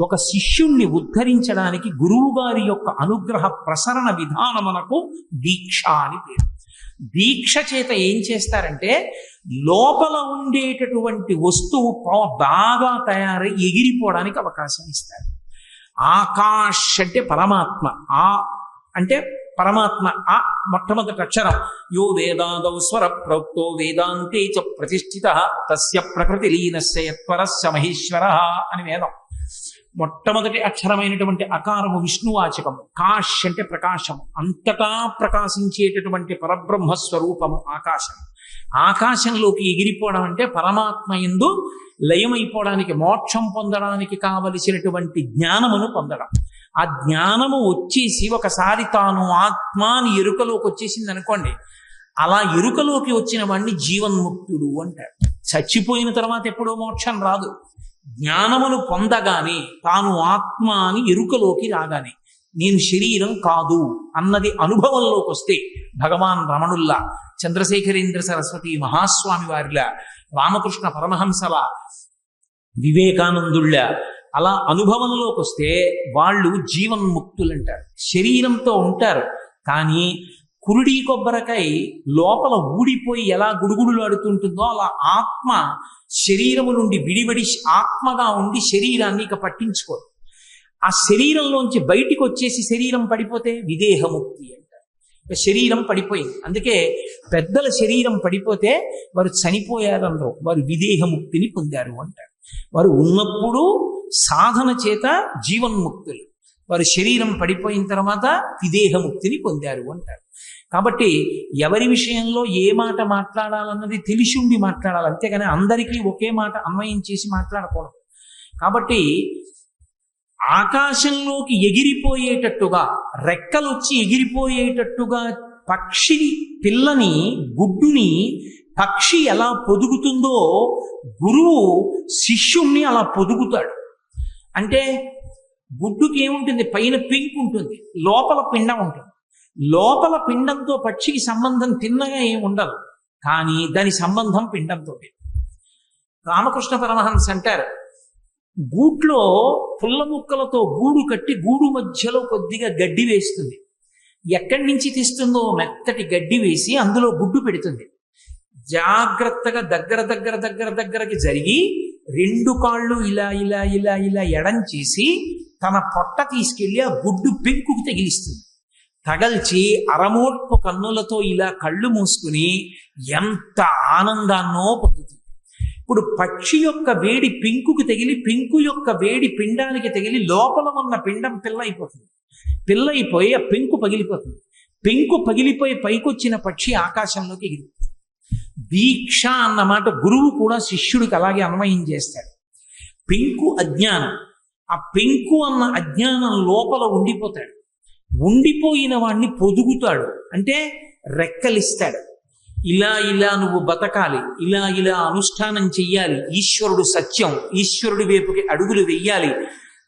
ఒక శిష్యుణ్ణి ఉద్ధరించడానికి గురువు గారి యొక్క అనుగ్రహ ప్రసరణ విధానమునకు దీక్ష అని పేరు. దీక్ష చేత ఏం చేస్తారంటే లోపల ఉండేటటువంటి వస్తువు బాగా తయారై ఎగిరిపోవడానికి అవకాశం ఇస్తారు. ఆకాశ్ అంటే పరమాత్మ, ఆ అంటే పరమాత్మ, ఆ మొట్టమొదటి అక్షరం. యో వేదాదౌ స్వర ప్రోక్తో వేదాంతే చ ప్రతిష్ఠిత తస్య ప్రకృతి లీనస్య యత్పరస్య మహేశ్వర అని వేదం. మొట్టమొదటి అక్షరమైనటువంటి అకారము విష్ణువాచకము. కాష్ అంటే ప్రకాశము, అంతటా ప్రకాశించేటటువంటి పరబ్రహ్మ స్వరూపము ఆకాశం. ఆకాశంలోకి ఎగిరిపోవడం అంటే పరమాత్మ యందు లయమైపోవడానికి, మోక్షం పొందడానికి కావలసినటువంటి జ్ఞానమును పొందడం. ఆ జ్ఞానము వచ్చేసి ఒకసారి తాను ఆత్మ అని ఎరుకలోకి వచ్చేసింది అనుకోండి, అలా ఎరుకలోకి వచ్చిన వాడిని జీవన్ముక్తుడు అంటారు. చచ్చిపోయిన తర్వాత ఎప్పుడో మోక్షం రాదు. జ్ఞానమును పొందగానే, తాను ఆత్మ అని ఎరుకలోకి రాగానే, నేను శరీరం కాదు అన్నది అనుభవంలోకి వస్తే భగవాన్ రమణుల్లా, చంద్రశేఖరేంద్ర సరస్వతి మహాస్వామి వారిలా, రామకృష్ణ పరమహంసల, వివేకానందుళ్ళ అలా అనుభవంలోకి వస్తే వాళ్ళు జీవన్ముక్తులు అంటారు. శరీరంతో ఉంటారు కానీ కురుడి కొబ్బరికాయ లోపల ఊడిపోయి ఎలా గుడుగుడులాడుతుంటుందో అలా ఆత్మ శరీరము నుండి విడివడి ఆత్మగా ఉండి శరీరాన్ని ఇక పట్టించుకోరు. ఆ శరీరంలోంచి బయటికి వచ్చేసి శరీరం పడిపోతే విదేహముక్తి అంటారు. శరీరం పడిపోయింది. అందుకే పెద్దల శరీరం పడిపోతే వారు చనిపోయారనరు, వారు విదేహముక్తిని పొందారు అంటారు. వారు ఉన్నప్పుడు సాధన చేత జీవన్ముక్తులు, వారు శరీరం పడిపోయిన తర్వాత విదేహముక్తిని పొందారు అంటారు. కాబట్టి ఎవరి విషయంలో ఏ మాట మాట్లాడాలన్నది తెలిసి ఉండి మాట్లాడాలి, అంతేగాని అందరికీ ఒకే మాట అన్వయం చేసి మాట్లాడకూడదు. కాబట్టి ఆకాశంలోకి ఎగిరిపోయేటట్టుగా, రెక్కలొచ్చి ఎగిరిపోయేటట్టుగా పక్షి పిల్లని, గుడ్డుని పక్షి ఎలా పొదుగుతుందో గురువు శిష్యుణ్ణి అలా పొదుగుతాడు. అంటే గుడ్డుకి ఏముంటుంది? పైన పెంకు ఉంటుంది, లోపల పిండం ఉంటుంది. లోపల పిండంతో పక్షికి సంబంధం తిన్నగా ఏమి ఉండదు, కానీ దాని సంబంధం పిండంతో. రామకృష్ణ పరమహంస అంటారు, గూట్లో పుల్ల ముక్కలతో గూడు కట్టి గూడు మధ్యలో కొద్దిగా గడ్డి వేస్తుంది. ఎక్కడి నుంచి తీస్తుందో మెత్తటి గడ్డి వేసి అందులో గుడ్డు పెడుతుంది. జాగ్రత్తగా దగ్గరకి జరిగి రెండు కాళ్ళు ఇలా ఇలా ఇలా ఇలా ఎడం చేసి తన పొట్ట తీసుకెళ్లి ఆ గుడ్డు పెంకుకి తగిలిస్తుంది. తగల్చి అరమోట్పు కన్నులతో ఇలా కళ్ళు మూసుకుని ఎంత ఆనందాన్నో పొందుతుంది. ఇప్పుడు పక్షి యొక్క వేడి పెంకుకి తగిలి, పెంకు యొక్క వేడి పిండానికి తగిలి లోపల ఉన్న పిండం పిల్లయిపోతుంది. పిల్లయిపోయి ఆ పెంకు పగిలిపోతుంది. పెంకు పగిలిపోయి పైకొచ్చిన పక్షి ఆకాశంలోకి ఎగిరిపోతుంది. దీక్ష అన్నమాట గురువు కూడా శిష్యుడికి అలాగే అన్వయం చేస్తాడు. పెంకు అజ్ఞానం, ఆ పెంకు అన్న అజ్ఞానం లోపల ఉండిపోతాడు. ఉండిపోయిన వాణ్ణి పొదుగుతాడు, అంటే రెక్కలిస్తాడు. ఇలా ఇలా నువ్వు బతకాలి, ఇలా ఇలా అనుష్ఠానం చెయ్యాలి, ఈశ్వరుడు సత్యం, ఈశ్వరుడి వైపుకి అడుగులు వెయ్యాలి,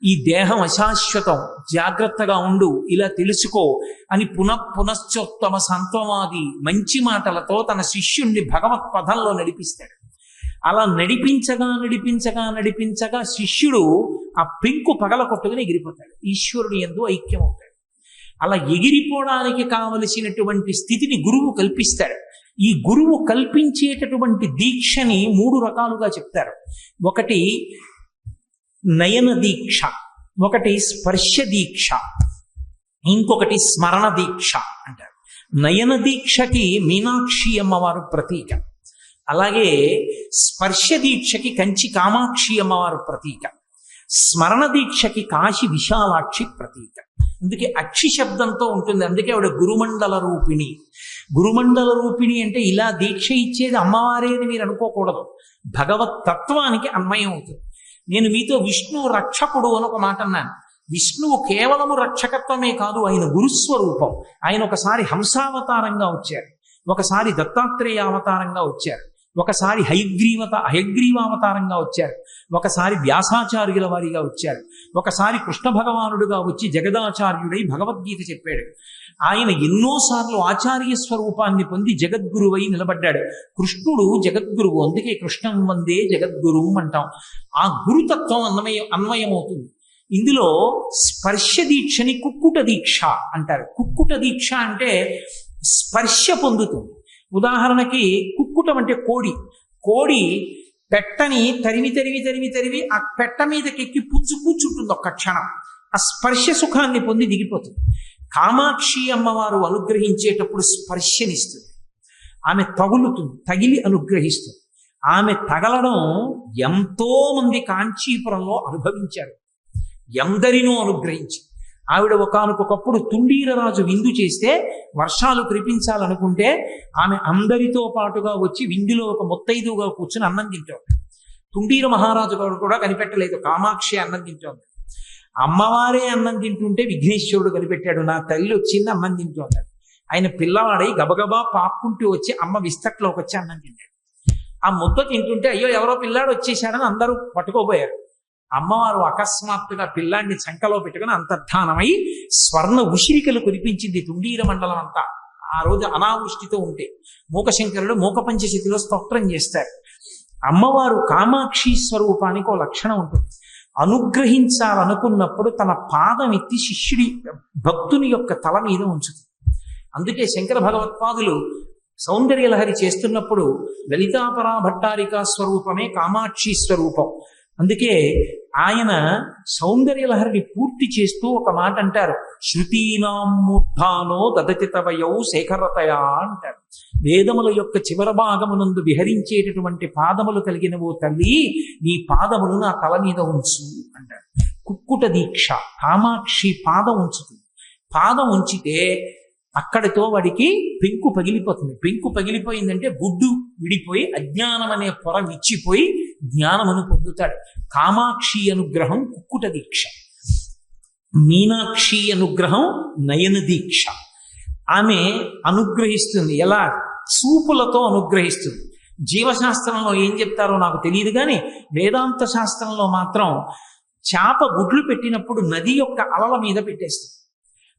ఈ దేహం అశాశ్వతం, జాగ్రత్తగా ఉండు, ఇలా తెలుసుకో అని పునశ్చోత్తమ సంత్వమాది మంచి మాటలతో తన శిష్యుణ్ణి భగవత్ పదంలో నడిపిస్తాడు. ఆ అలా నడిపించగా నడిపించగా నడిపించగా శిష్యుడు ఆ పెంకు పగల కొట్టుకుని ఎగిరిపోతాడు, ఈశ్వరుని యందు ఐక్యమవుతాడు. అలా ఎగిరిపోవడానికి కావలసినటువంటి స్థితిని గురువు కల్పిస్తాడు. ఈ గురువు కల్పించేటటువంటి దీక్షని 3 రకాలుగా చెప్తారు. ఒకటి నయన దీక్ష, ఒకటి స్పర్శ దీక్ష, ఇంకొకటి స్మరణ దీక్ష అంటారు. నయన దీక్షకి మీనాక్షి అమ్మవారు ప్రతీక, అలాగే స్పర్శ దీక్షకి కంచి కామాక్షి అమ్మవారు ప్రతీక, స్మరణ దీక్షకి కాశీ విశాలాక్షి ప్రతీక. అందుకే అక్షి శబ్దంతో ఉంటుంది, అందుకే ఆవిడ గురుమండల రూపిణి. గురుమండల రూపిణి అంటే ఇలా దీక్ష ఇచ్చేది అమ్మవారే అని మీరు అనుకోకూడదు, భగవత్ తత్వానికి అన్వయం అవుతుంది. నేను మీతో విష్ణువు రక్షకుడు అని ఒక మాట అన్నాను. విష్ణువు కేవలము రక్షకత్వమే కాదు, ఆయన గురుస్వరూపం. ఆయన ఒకసారి హంసావతారంగా వచ్చారు, ఒకసారి దత్తాత్రేయ అవతారంగా వచ్చారు, ఒకసారి హయగ్రీవావతారంగా వచ్చారు, ఒకసారి వ్యాసాచార్యుల వారిగా వచ్చారు, ఒకసారి కృష్ణ భగవానుడుగా వచ్చి జగదాచార్యుడై భగవద్గీత చెప్పాడు. ఆయన ఎన్నోసార్లు ఆచార్య స్వరూపాన్ని పొంది జగద్గురువై నిలబడ్డాడు. కృష్ణుడు జగద్గురువు, అందుకే కృష్ణం వందే జగద్గురువు అంటాం. ఆ గురుతత్వం అన్వయమవుతుంది. ఇందులో స్పర్శ దీక్షని కుక్కుట దీక్ష అంటారు. కుక్కుట దీక్ష అంటే స్పర్శ పొందుతుంది. ఉదాహరణకి కుక్కుటం అంటే కోడి పెట్టని తరిమి తరిమి తరిమి తరిమి ఆ పెట్ట మీదకెక్కి కూర్చుంటుంది ఒక్క క్షణం, ఆ స్పర్శ సుఖాన్ని పొంది దిగిపోతుంది. కామాక్షి అమ్మవారు అనుగ్రహించేటప్పుడు స్పర్శనిస్తుంది, ఆమె తగిలి అనుగ్రహిస్తుంది. ఆమె తగలడం ఎంతో మంది కాంచీపురంలో అనుభవించారు, ఎందరినో అనుగ్రహించి. ఆవిడ ఒకానొకప్పుడు తుండీరరాజు విందు చేస్తే వర్షాలు కురిపించాలనుకుంటే ఆమె అందరితో పాటుగా వచ్చి విందులో ఒక ముత్తైదుగా కూర్చుని అన్నం తింటాడు. తుండీర మహారాజు గారు కూడా కనిపెట్టలేదు, కామాక్షి అన్నం తింటోంది. అమ్మవారే అన్నం తింటుంటే విఘ్నేశ్వరుడు కనిపెట్టాడు, నా తల్లి వచ్చింది అన్నం తింటోంది. ఆయన పిల్లవాడై గబగబా పాక్కుంటూ వచ్చి అమ్మ విస్తట్లోకి వచ్చి అన్నం తింటాడు. ఆ ముద్ద తింటుంటే అయ్యో ఎవరో పిల్లాడు వచ్చేసాడని అందరూ పట్టుకోబోయారు. అమ్మవారు అకస్మాత్తుగా పిల్లాన్ని చంకలో పెట్టుకుని అంతర్ధానమై స్వర్ణ ఉసిరికలు కురిపించింది తుండీర మండలం అంతా. ఆ రోజు అనావృష్టితో ఉంటే మూకశంకరుడు మూక పంచశతిలో స్తోత్రం చేస్తారు. అమ్మవారు కామాక్షి స్వరూపానికి ఒక లక్షణం ఉంటుంది. అనుగ్రహించాలనుకున్నప్పుడు తన పాదం ఎత్తి శిష్యుడి భక్తుని యొక్క తల మీద ఉంచుతుంది. అందుకే శంకర భగవత్పాదులు సౌందర్యలహరి చేస్తున్నప్పుడు లలితాపరా భట్టారికా స్వరూపమే కామాక్షి స్వరూపం. అందుకే ఆయన సౌందర్యలహరిని పూర్తి చేస్తూ ఒక మాట అంటారు, శృతీనాం మూర్ధానో దదతి తవయౌ శేఖరతయా అంటారు. వేదముల యొక్క చివర భాగమునందు విహరించేటటువంటి పాదములు కలిగిన ఓ తల్లి, నీ పాదములు నా తల మీద ఉంచు అంటారు. కుక్కుట దీక్ష, కామాక్షి పాదం ఉంచుతుంది. పాదం ఉంచితే అక్కడితో వాడికి పెంకు పగిలిపోతుంది. పెంకు పగిలిపోయిందంటే గుడ్డు విడిపోయి అజ్ఞానం అనే పొర విచ్చిపోయి జ్ఞానమును పొందుతాడు. కామాక్షి అనుగ్రహం కుక్కుట దీక్ష, మీనాక్షి అనుగ్రహం నయన దీక్ష. ఆమె అనుగ్రహిస్తుంది, ఎలా? చూపులతో అనుగ్రహిస్తుంది. జీవశాస్త్రంలో ఏం చెప్తారో నాకు తెలియదు, కానీ వేదాంత శాస్త్రంలో మాత్రం చేప గుడ్లు పెట్టినప్పుడు నది యొక్క అలల మీద పెట్టేస్తుంది.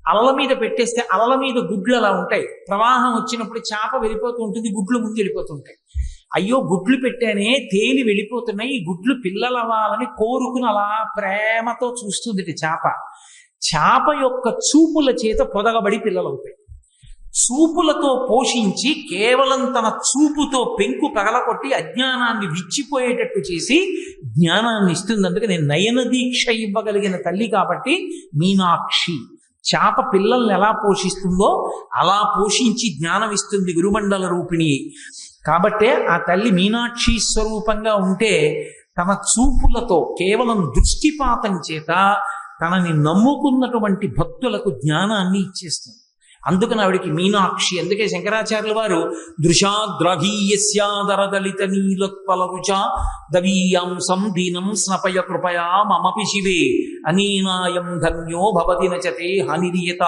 అలల మీద పెట్టేస్తే అలల మీద గుడ్లు అలా ఉంటాయి. ప్రవాహం వచ్చినప్పుడు చేప వెళ్ళిపోతూ ఉంటుంది, గుడ్లు ముందు వెళ్ళిపోతుంటాయి. అయ్యో గుడ్లు పెట్టానే, తేలి వెళ్ళిపోతున్నాయి, ఈ గుడ్లు పిల్లలు అవ్వాలని కోరుకుని అలా ప్రేమతో చూస్తుంది చేప. చేప యొక్క చూపుల చేత పొదగబడి పిల్లలు అవుతాయి. చూపులతో పోషించి కేవలం తన చూపుతో పెంకు పగలకొట్టి అజ్ఞానాన్ని విచ్చిపోయేటట్టు చేసి జ్ఞానాన్ని ఇస్తుంది. అందుకే నేను నయన దీక్ష ఇవ్వగలిగిన తల్లి కాబట్టి మీనాక్షి. చేప పిల్లల్ని ఎలా పోషిస్తుందో అలా పోషించి జ్ఞానం ఇస్తుంది గురుమండల రూపిణి. కాబట్టే ఆ తల్లి మీనాక్షి స్వరూపంగా ఉంటే తన చూపులతో కేవలం దృష్టిపాతం చేత తనని నమ్ముకున్నటువంటి భక్తులకు జ్ఞానాన్ని ఇచ్చేస్తుంది. అందుకని ఆవిడికి మీనాక్షి. అందుకే శంకరాచార్యుల వారు దృశాద్రఘీయస్యాదరదలిత నీలోత్పల రుచ దవీయాంసం దీనం స్నపయ కృపయా మమపి శివే అనీనాయం ధన్యో భవతి నచతే హనిరియత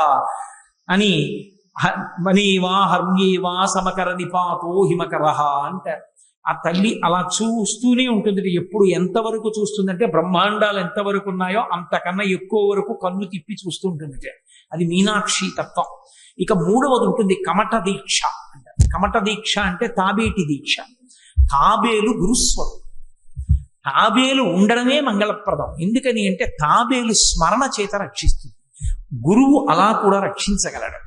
అని మనేవా హర్మ్యేవా సమకర నిపాతో హిమకరహ అంటారు. ఆ తల్లి అలా చూస్తూనే ఉంటుంది. ఎప్పుడు ఎంతవరకు చూస్తుందంటే బ్రహ్మాండాలు ఎంతవరకు ఉన్నాయో అంతకన్నా ఎక్కువ వరకు కన్ను తిప్పి చూస్తూ ఉంటుంది. అది మీనాక్షి తత్వం. ఇక 3వది ఉంటుంది కమట దీక్ష అంటారు. కమట దీక్ష అంటే తాబేటి దీక్ష. తాబేలు గురుస్వరం. తాబేలు ఉండడమే మంగళప్రదం. ఎందుకని అంటే తాబేలు స్మరణ చేత రక్షిస్తుంది. గురువు అలా కూడా రక్షించగలడు.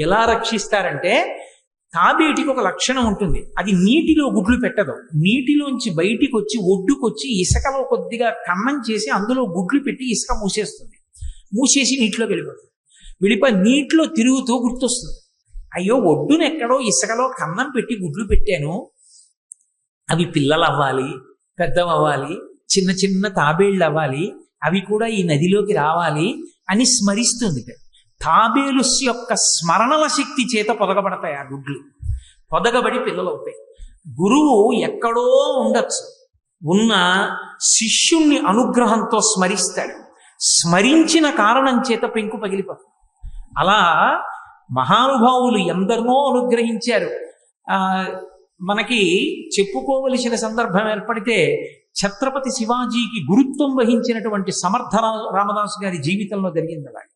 ఎలా రక్షిస్తారంటే తాబేటికి ఒక లక్షణం ఉంటుంది. అది నీటిలో గుడ్లు పెట్టదు. నీటిలోంచి బయటికి వచ్చి ఒడ్డుకొచ్చి ఇసుకలో కొద్దిగా కన్నం చేసి అందులో గుడ్లు పెట్టి ఇసుక మూసేస్తుంది. మూసేసి నీటిలో వెళ్ళిపోయి నీటిలో తిరుగుతూ గుర్తొస్తుంది, అయ్యో ఒడ్డున ఎక్కడో ఇసుకలో కన్నం పెట్టి గుడ్లు పెట్టాను, అవి పిల్లలు అవ్వాలి, పెద్దవవ్వాలి, చిన్న చిన్న తాబేళ్ళు అవ్వాలి, అవి కూడా ఈ నదిలోకి రావాలి అని స్మరిస్తుంది. తాబేలు యొక్క స్మరణల శక్తి చేత పొదగబడతాయి ఆ గుడ్లు. పొదగబడి పిల్లలు అవుతాయి. గురువు ఎక్కడో ఉండొచ్చు, ఉన్న శిష్యుణ్ణి అనుగ్రహంతో స్మరిస్తాడు. స్మరించిన కారణం చేత పెంకు పగిలిపోతుంది. అలా మహానుభావులు ఎందరినో అనుగ్రహించారు. మనకి చెప్పుకోవలసిన సందర్భం ఏర్పడితే ఛత్రపతి శివాజీకి గురుత్వం వహించినటువంటి సమర్థ రామదాసు గారి జీవితంలో జరిగింది. అలాగే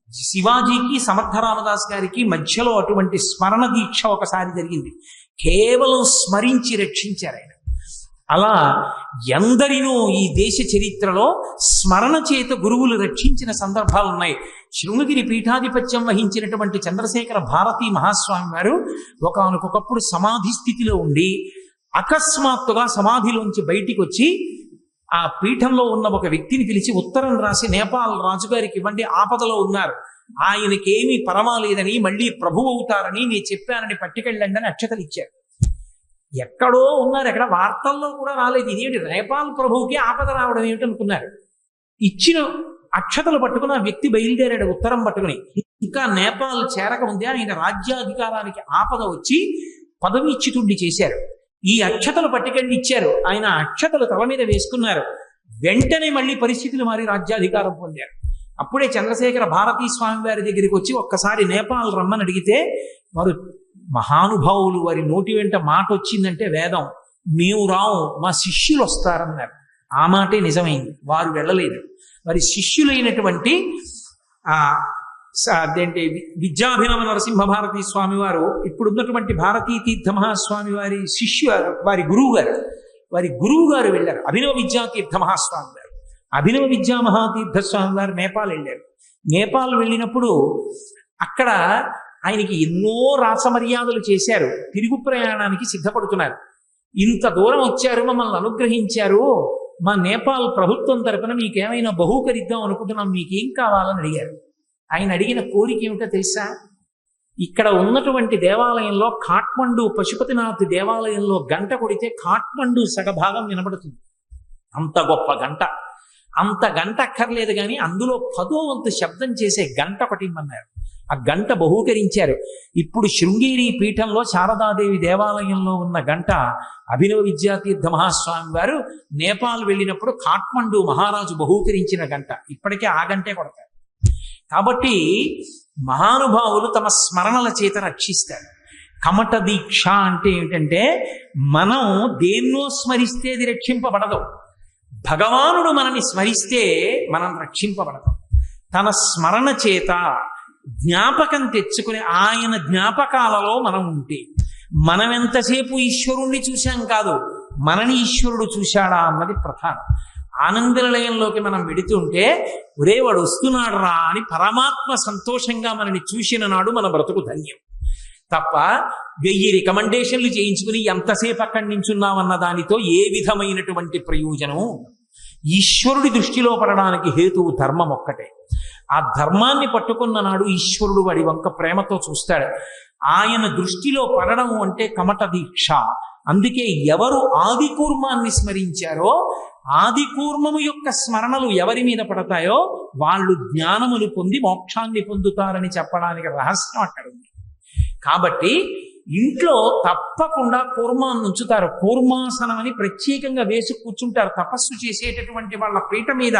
శివాజీకి సమర్థ రామదాస్ గారికి మధ్యలో అటువంటి స్మరణ దీక్ష ఒకసారి జరిగింది. కేవలం స్మరించి రక్షించారు ఆయన. అలా ఎందరినో ఈ దేశ చరిత్రలో స్మరణ చేత గురువులు రక్షించిన సందర్భాలు ఉన్నాయి. శృంగగిరి పీఠాధిపత్యం వహించినటువంటి చంద్రశేఖర భారతీ మహాస్వామి వారు ఒకానొకప్పుడు సమాధి స్థితిలో ఉండి అకస్మాత్తుగా సమాధిలోంచి బయటికి వచ్చి ఆ పీఠంలో ఉన్న ఒక వ్యక్తిని పిలిచి ఉత్తరం రాసి నేపాల్ రాజుగారికి ఇవ్వండి, ఆపదలో ఉన్నారు, ఆయనకేమీ పరమాలేదని మళ్ళీ ప్రభువు అవుతారని నేను చెప్పానని పట్టుకెళ్ళండి అని అక్షతలు ఇచ్చారు. ఎక్కడో ఉన్నారు, ఎక్కడ వార్తల్లో కూడా రాలేదు. ఇదేంటి నేపాల్ ప్రభువుకి ఆపద రావడం ఏమిటి అనుకున్నారు. ఇచ్చిన అక్షతలు పట్టుకుని ఆ వ్యక్తి బయలుదేరాడు ఉత్తరం పట్టుకుని. ఇంకా నేపాల్ చేరక ముందే ఆయన రాజ్యాధికారానికి ఆపద వచ్చి పదవీచ్యుతుడిని చేశారు. ఈ అక్షతలు పట్టుకెళ్ళి ఇచ్చారు. ఆయన అక్షతలు తల మీద వేసుకున్నారు. వెంటనే మళ్ళీ పరిస్థితులు మారి రాజ్యాధికారం పొందారు. అప్పుడే చంద్రశేఖర భారతీ స్వామి వారి దగ్గరికి వచ్చి ఒక్కసారి నేపాల్ రమ్మని అడిగితే వారు మహానుభావులు, వారి నోటి వెంట మాట వచ్చిందంటే వేదం, మేము రాము, మా శిష్యులు వస్తారన్నారు. ఆ మాటే నిజమైంది. వారు వెళ్ళలేదు. వారి శిష్యులైనటువంటి అదేంటి విద్యాభినవ నరసింహ భారతీ స్వామి వారు, ఇప్పుడున్నటువంటి భారతీ తీర్థ మహాస్వామి వారి వారి గురువు గారు వెళ్ళారు. అభినవ విద్యాతీర్థ మహాస్వామి గారు, అభినవ విద్యా మహాతీర్థ స్వామి వారు నేపాల్ వెళ్ళారు. నేపాల్ వెళ్ళినప్పుడు అక్కడ ఆయనకి ఎన్నో రాసమర్యాదలు చేశారు. తిరుగు ప్రయాణానికి సిద్ధపడుతున్నారు. ఇంత దూరం వచ్చారు, మమ్మల్ని అనుగ్రహించారు, మా నేపాల్ ప్రభుత్వం తరపున మీకేమైనా బహూకరిద్దాం అనుకుంటున్నాం, మీకేం కావాలని అడిగారు. ఆయన అడిగిన కోరిక ఏమిటో తెలుసా? ఇక్కడ ఉన్నటువంటి దేవాలయంలో కాఠ్మండు పశుపతినాథ్ దేవాలయంలో గంట కొడితే కాఠ్మండు సగభాగం వినబడుతుంది. అంత గొప్ప గంట. అంత గంట అక్కర్లేదు కానీ అందులో 10వ వంతు శబ్దం చేసే గంట ఒకటి ఇమ్మన్నారు. ఆ గంట బహూకరించారు. ఇప్పుడు శృంగేరి పీఠంలో శారదాదేవి దేవాలయంలో ఉన్న గంట అభినవ విద్యాతీర్థ మహాస్వామి వారు నేపాల్ వెళ్ళినప్పుడు కాఠ్మండు మహారాజు బహూకరించిన గంట. ఇప్పటికే ఆ గంటే కొడతారు. కాబట్టి మహానుభావులు తమ స్మరణల చేత రక్షిస్తారు. కమట దీక్ష అంటే ఏమిటంటే మనం దేన్నో స్మరిస్తే అది రక్షింపబడదు. భగవానుడు మనని స్మరిస్తే మనం రక్షింపబడతాం. తన స్మరణ చేత జ్ఞాపకం తెచ్చుకుని ఆయన జ్ఞాపకాలలో మనం ఉంటే, మనం ఎంతసేపు ఈశ్వరుణ్ణి చూశాం కాదు, మనని ఈశ్వరుడు చూశాడా అన్నది ప్రధానం. ఆనంద నిలయంలోకి మనం వెడుతుంటే ఒరే వాడు వస్తున్నాడు రా అని పరమాత్మ సంతోషంగా మనని చూసిన నాడు మన బ్రతుకు ధన్యం. తప్ప 1000 రికమెండేషన్లు చేయించుకుని ఎంతసేపు అక్కడి నించున్నామన్న దానితో ఏ విధమైనటువంటి ప్రయోజనం. ఈశ్వరుడి దృష్టిలో పడడానికి హేతువు ధర్మం ఒక్కటే. ఆ ధర్మాన్ని పట్టుకున్న నాడు ఈశ్వరుడు వాడి వంక ప్రేమతో చూస్తాడు. ఆయన దృష్టిలో పడడం అంటే కమట దీక్ష. అందుకే ఎవరు ఆది కూర్మాన్ని స్మరించారో, ఆది కూర్మము యొక్క స్మరణలు ఎవరి మీద పడతాయో వాళ్ళు జ్ఞానములు పొంది మోక్షాన్ని పొందుతారని చెప్పడానికి రహస్యం అక్కడ ఉంది. కాబట్టి ఇంట్లో తప్పకుండా కూర్మాన్ని ఉంచుతారు. కూర్మాసనం అని ప్రత్యేకంగా వేసి కూర్చుంటారు. తపస్సు చేసేటటువంటి వాళ్ళ పీట మీద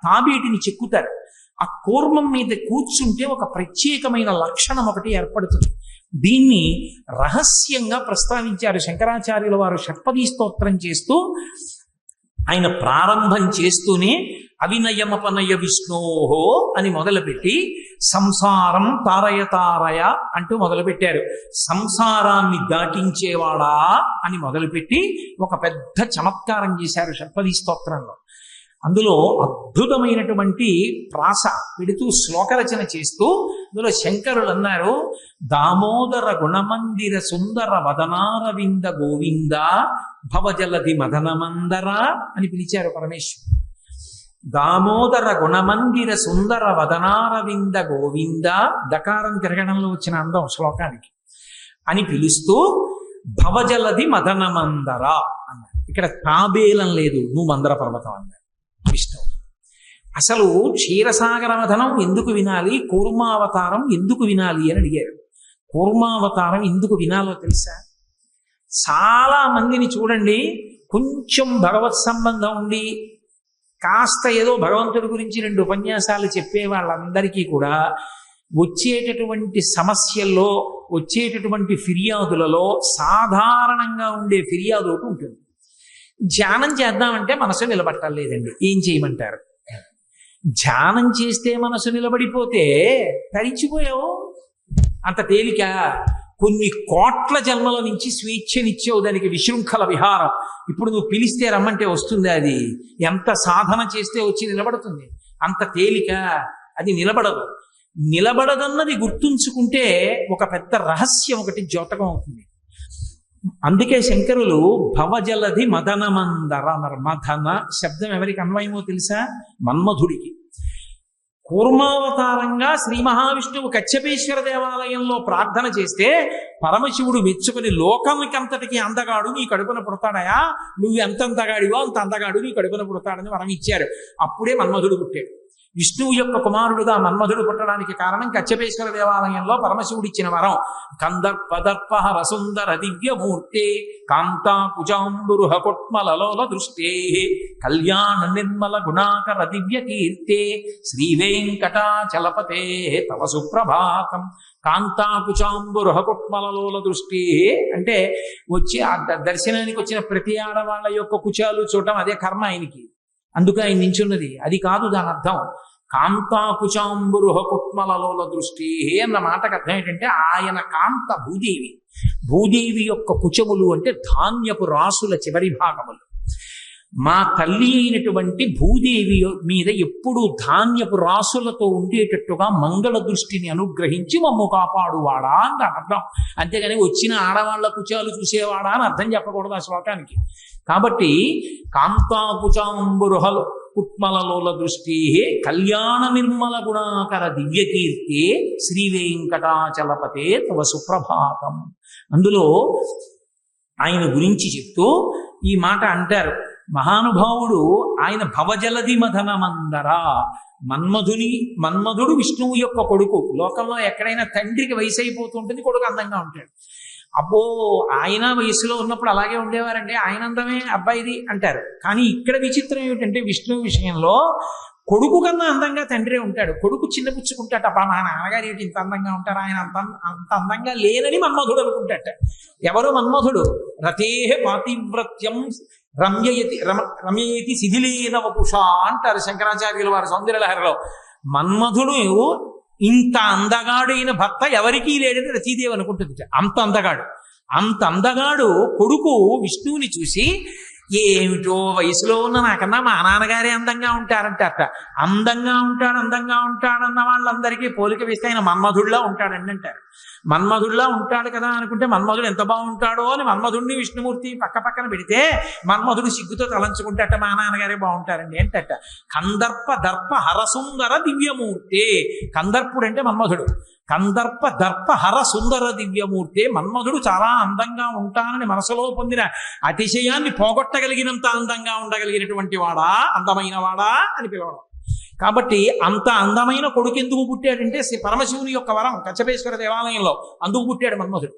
తాబేటిని చెక్కుతారు. ఆ కూర్మం మీద కూర్చుంటే ఒక ప్రత్యేకమైన లక్షణం ఒకటి ఏర్పడుతుంది. దీన్ని రహస్యంగా ప్రస్తావించారు శంకరాచార్యుల వారు. షట్పదీ స్తోత్రం చేస్తూ ఆయన ప్రారంభం చేస్తూనే అవినయమపనయ విష్ణోహో అని మొదలుపెట్టి సంసారం తారయ తారయ అంటూ మొదలుపెట్టారు. సంసారాన్ని దాటించేవాడా అని మొదలుపెట్టి ఒక పెద్ద చమత్కారం చేశారు షట్పది స్తోత్రంలో. అందులో అద్భుతమైనటువంటి ప్రాస పెడుతూ శ్లోకరచన చేస్తూ అందులో శంకరులు అన్నారు, దామోదర గుణమందిర సుందర వదనారవింద గోవింద భవజలధి మదనమందర అని పిలిచారు పరమేశ్వరు. దామోదర గుణమందిర సుందర వదనారవింద గోవింద, దకారం తిరగడంలో వచ్చిన అందం శ్లోకానికి, అని పిలుస్తూ భవజలధి మదనమందర అన్నారు. ఇక్కడ తాబేలం లేదు, నువ్వు మందర పర్వతం అన్నారు విష్ణువు. అసలు క్షీరసాగర మథనం ఎందుకు వినాలి, కూర్మావతారం ఎందుకు వినాలి అని అడిగారు. కూర్మావతారం ఎందుకు వినాలో తెలుసా? చాలా మందిని చూడండి, కొంచెం భగవత్ సంబంధం ఉండి కాస్త ఏదో భగవంతుడి గురించి 2 ఉపన్యాసాలు చెప్పే వాళ్ళందరికీ కూడా వచ్చేటటువంటి సమస్యల్లో, వచ్చేటటువంటి ఫిర్యాదులలో సాధారణంగా ఉండే ఫిర్యాదు ఒకటి ఉంటుంది. ధ్యానం చేద్దామంటే మనసు నిలబట్టలేదండి, ఏం చేయమంటారు? ధ్యానం చేస్తే మనసు నిలబడిపోతే తరించిపోయావు. అంత తేలిక? కొన్ని కోట్ల జన్మల నుంచి స్వేచ్ఛనిచ్చావు దానికి, విశృంఖల విహారం. ఇప్పుడు నువ్వు పిలిస్తే రమ్మంటే వస్తుంది అది? ఎంత సాధన చేస్తే వచ్చి నిలబడుతుంది? అంత తేలిక అది నిలబడదు. నిలబడదన్నది గుర్తుంచుకుంటే ఒక పెద్ద రహస్యం ఒకటి ద్యోతకం అవుతుంది. అందుకే శంకరులు భవజలధి మదనమందర అన్నారు. మదన శబ్దం ఎవరికి అన్వయమో తెలుసా? మన్మధుడికి. కూర్మావతారంగా శ్రీ మహావిష్ణువు కచ్చపేశ్వర దేవాలయంలో ప్రార్థన చేస్తే పరమశివుడు మెచ్చుకుని లోకానికంతటికి అందగాడు నీ కడుపున పుడతాడయా, నువ్వు ఎంత అందగాడివో అంత అందగాడు నీ కడుపున పుడతాడని వరం ఇచ్చారు. అప్పుడే మన్మధుడు పుట్టాడు. విష్ణువు యొక్క కుమారుడుగా మన్మధుడు పుట్టడానికి కారణం కచ్చపేశ్వర దేవాలయంలో పరమశివుడు ఇచ్చిన వరం. కందర్పదర్ప రసుందర దివ్యమూర్తే కాంతా కుజాంబురుహ కొట్మలలోల దృష్టే కళ్యాణ నిర్మల గుణాకర దివ్య కీర్తే శ్రీ వెంకటాచలపతే తవ సుప్రభాతం. కాంతాకుచాంబురుహ కుట్మలలోల దృష్టి అంటే వచ్చి ఆ దర్శనానికి వచ్చిన ప్రతి ఆడవాళ్ళ యొక్క కుచాలు చూడటం అదే కర్మ ఆయనకి, అందుకు ఆయన నించున్నది. అది కాదు దాని అర్థం. కాంతాకుచాంబురుహ కుట్మలలోల దృష్టి అన్న మాటకు అర్థం ఏంటంటే ఆయన కాంత భూదేవి. భూదేవి యొక్క కుచములు అంటే ధాన్యపు రాసుల చివరి భాగములు. మా తల్లి అయినటువంటి భూదేవి మీద ఎప్పుడూ ధాన్యపు రాసులతో ఉండేటట్టుగా మంగళ దృష్టిని అనుగ్రహించి మమ్ము కాపాడువాడా అని దాని అర్థం. అంతేగాని వచ్చిన ఆడవాళ్ల కుచాలు చూసేవాడా అని అర్థం చెప్పకూడదు ఆ శ్లోకానికి. కాబట్టి కాంతాకుచాంబురుహ కుట్మలలోల దృష్టి కళ్యాణ నిర్మల గుణాకర దివ్యకీర్తి శ్రీ వెంకటాచలపతే తవ సుప్రభాతం. అందులో ఆయన గురించి చెప్తూ ఈ మాట అంటారు మహానుభావుడు. ఆయన భవజలధి మదనమందర, మన్మధుడు విష్ణువు యొక్క కొడుకు. లోకంలో ఎక్కడైనా తండ్రికి వయసు అయిపోతుంటుంది, కొడుకు అందంగా ఉంటాడు. అబ్బో ఆయన వయసులో ఉన్నప్పుడు అలాగే ఉండేవారంటే ఆయన అందమే అబ్బాయిది అంటారు. కానీ ఇక్కడ విచిత్రం ఏమిటంటే విష్ణువు విషయంలో కొడుకు కన్నా అందంగా తండ్రే ఉంటాడు. కొడుకు చిన్నపుచ్చుకుంటాట, అబ్బా మా నాన్నగారు ఏంటి ఇంత అందంగా ఉంటారు, ఆయన అంత అందంగా లేనని మన్మధుడు అనుకుంటాట. ఎవరు మన్మధుడు? రతేహ పాతివ్రత్యం రమ్యయతి శిథిలేన వపుష అంటారు శంకరాచార్యుల వారు సౌందర్యలహరిలో. మన్మధుడు ఇంత అందగాడైన భర్త ఎవరికీ లేడని రతీదేవి అనుకుంటుంది. అంత అందగాడు కొడుకు విష్ణువుని చూసి ఏమిటో వయసులో ఉన్న నాకన్నా మా నాన్నగారే అందంగా ఉంటారంటారట. అందంగా ఉంటాడన్న వాళ్ళందరికీ పోలిక వేస్తే ఆయన మన్మధుడిలా ఉంటాడండి అంటారు. మన్మధుడిలా ఉంటాడు కదా అనుకుంటే మన్మధుడు ఎంత బాగుంటాడో అని మన్మధుడిని విష్ణుమూర్తి పక్కన పెడితే మన్మధుడు సిగ్గుతో తలంచుకుంటాట మా నాన్నగారే బాగుంటారండి ఏంటట. కందర్ప దర్ప హరసుందర దివ్యమూర్తి. కందర్పుడు అంటే మన్మధుడు. కందర్ప దర్ప హర సుందర దివ్యమూర్తి. మన్మధుడు చాలా అందంగా ఉంటానని మనసులో పొందిన అతిశయాన్ని పోగొట్టగలిగినంత అందంగా ఉండగలిగినటువంటి వాడా, అందమైన వాడా అని పిలవడం. కాబట్టి అంత అందమైన కొడుకు ఎందుకు పుట్టాడంటే పరమశివుని యొక్క వరం కచ్చపేశ్వర దేవాలయంలో, అందుకు పుట్టాడు మన్మధుడు.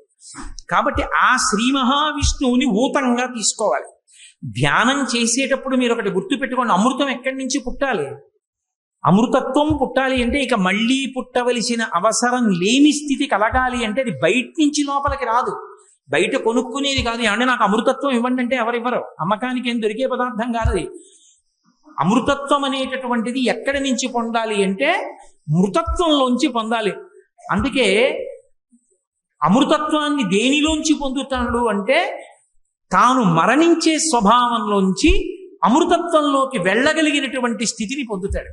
కాబట్టి ఆ శ్రీ మహావిష్ణువుని ఊతంగా తీసుకోవాలి. ధ్యానం చేసేటప్పుడు మీరు ఒకటి గుర్తుపెట్టుకోండి, అమృతం ఎక్కడి నుంచి పుట్టాలి? అమృతత్వం పుట్టాలి అంటే ఇక మళ్ళీ పుట్టవలసిన అవసరం లేని స్థితి కలగాలి అంటే అది బయట నుంచి లోపలికి రాదు, బయట కొనుక్కునేది కాదు. అంటే నాకు అమృతత్వం ఇవ్వండి అంటే ఎవరివ్వరు, అమ్మకానికి ఏం దొరికే పదార్థం కాదు. అమృతత్వం అనేటటువంటిది ఎక్కడి నుంచి పొందాలి అంటే మృతత్వంలోంచి పొందాలి. అందుకే అమృతత్వాన్ని దేనిలోంచి పొందుతాడు అంటే తాను మరణించే స్వభావంలోంచి అమృతత్వంలోకి వెళ్ళగలిగినటువంటి స్థితిని పొందుతాడు.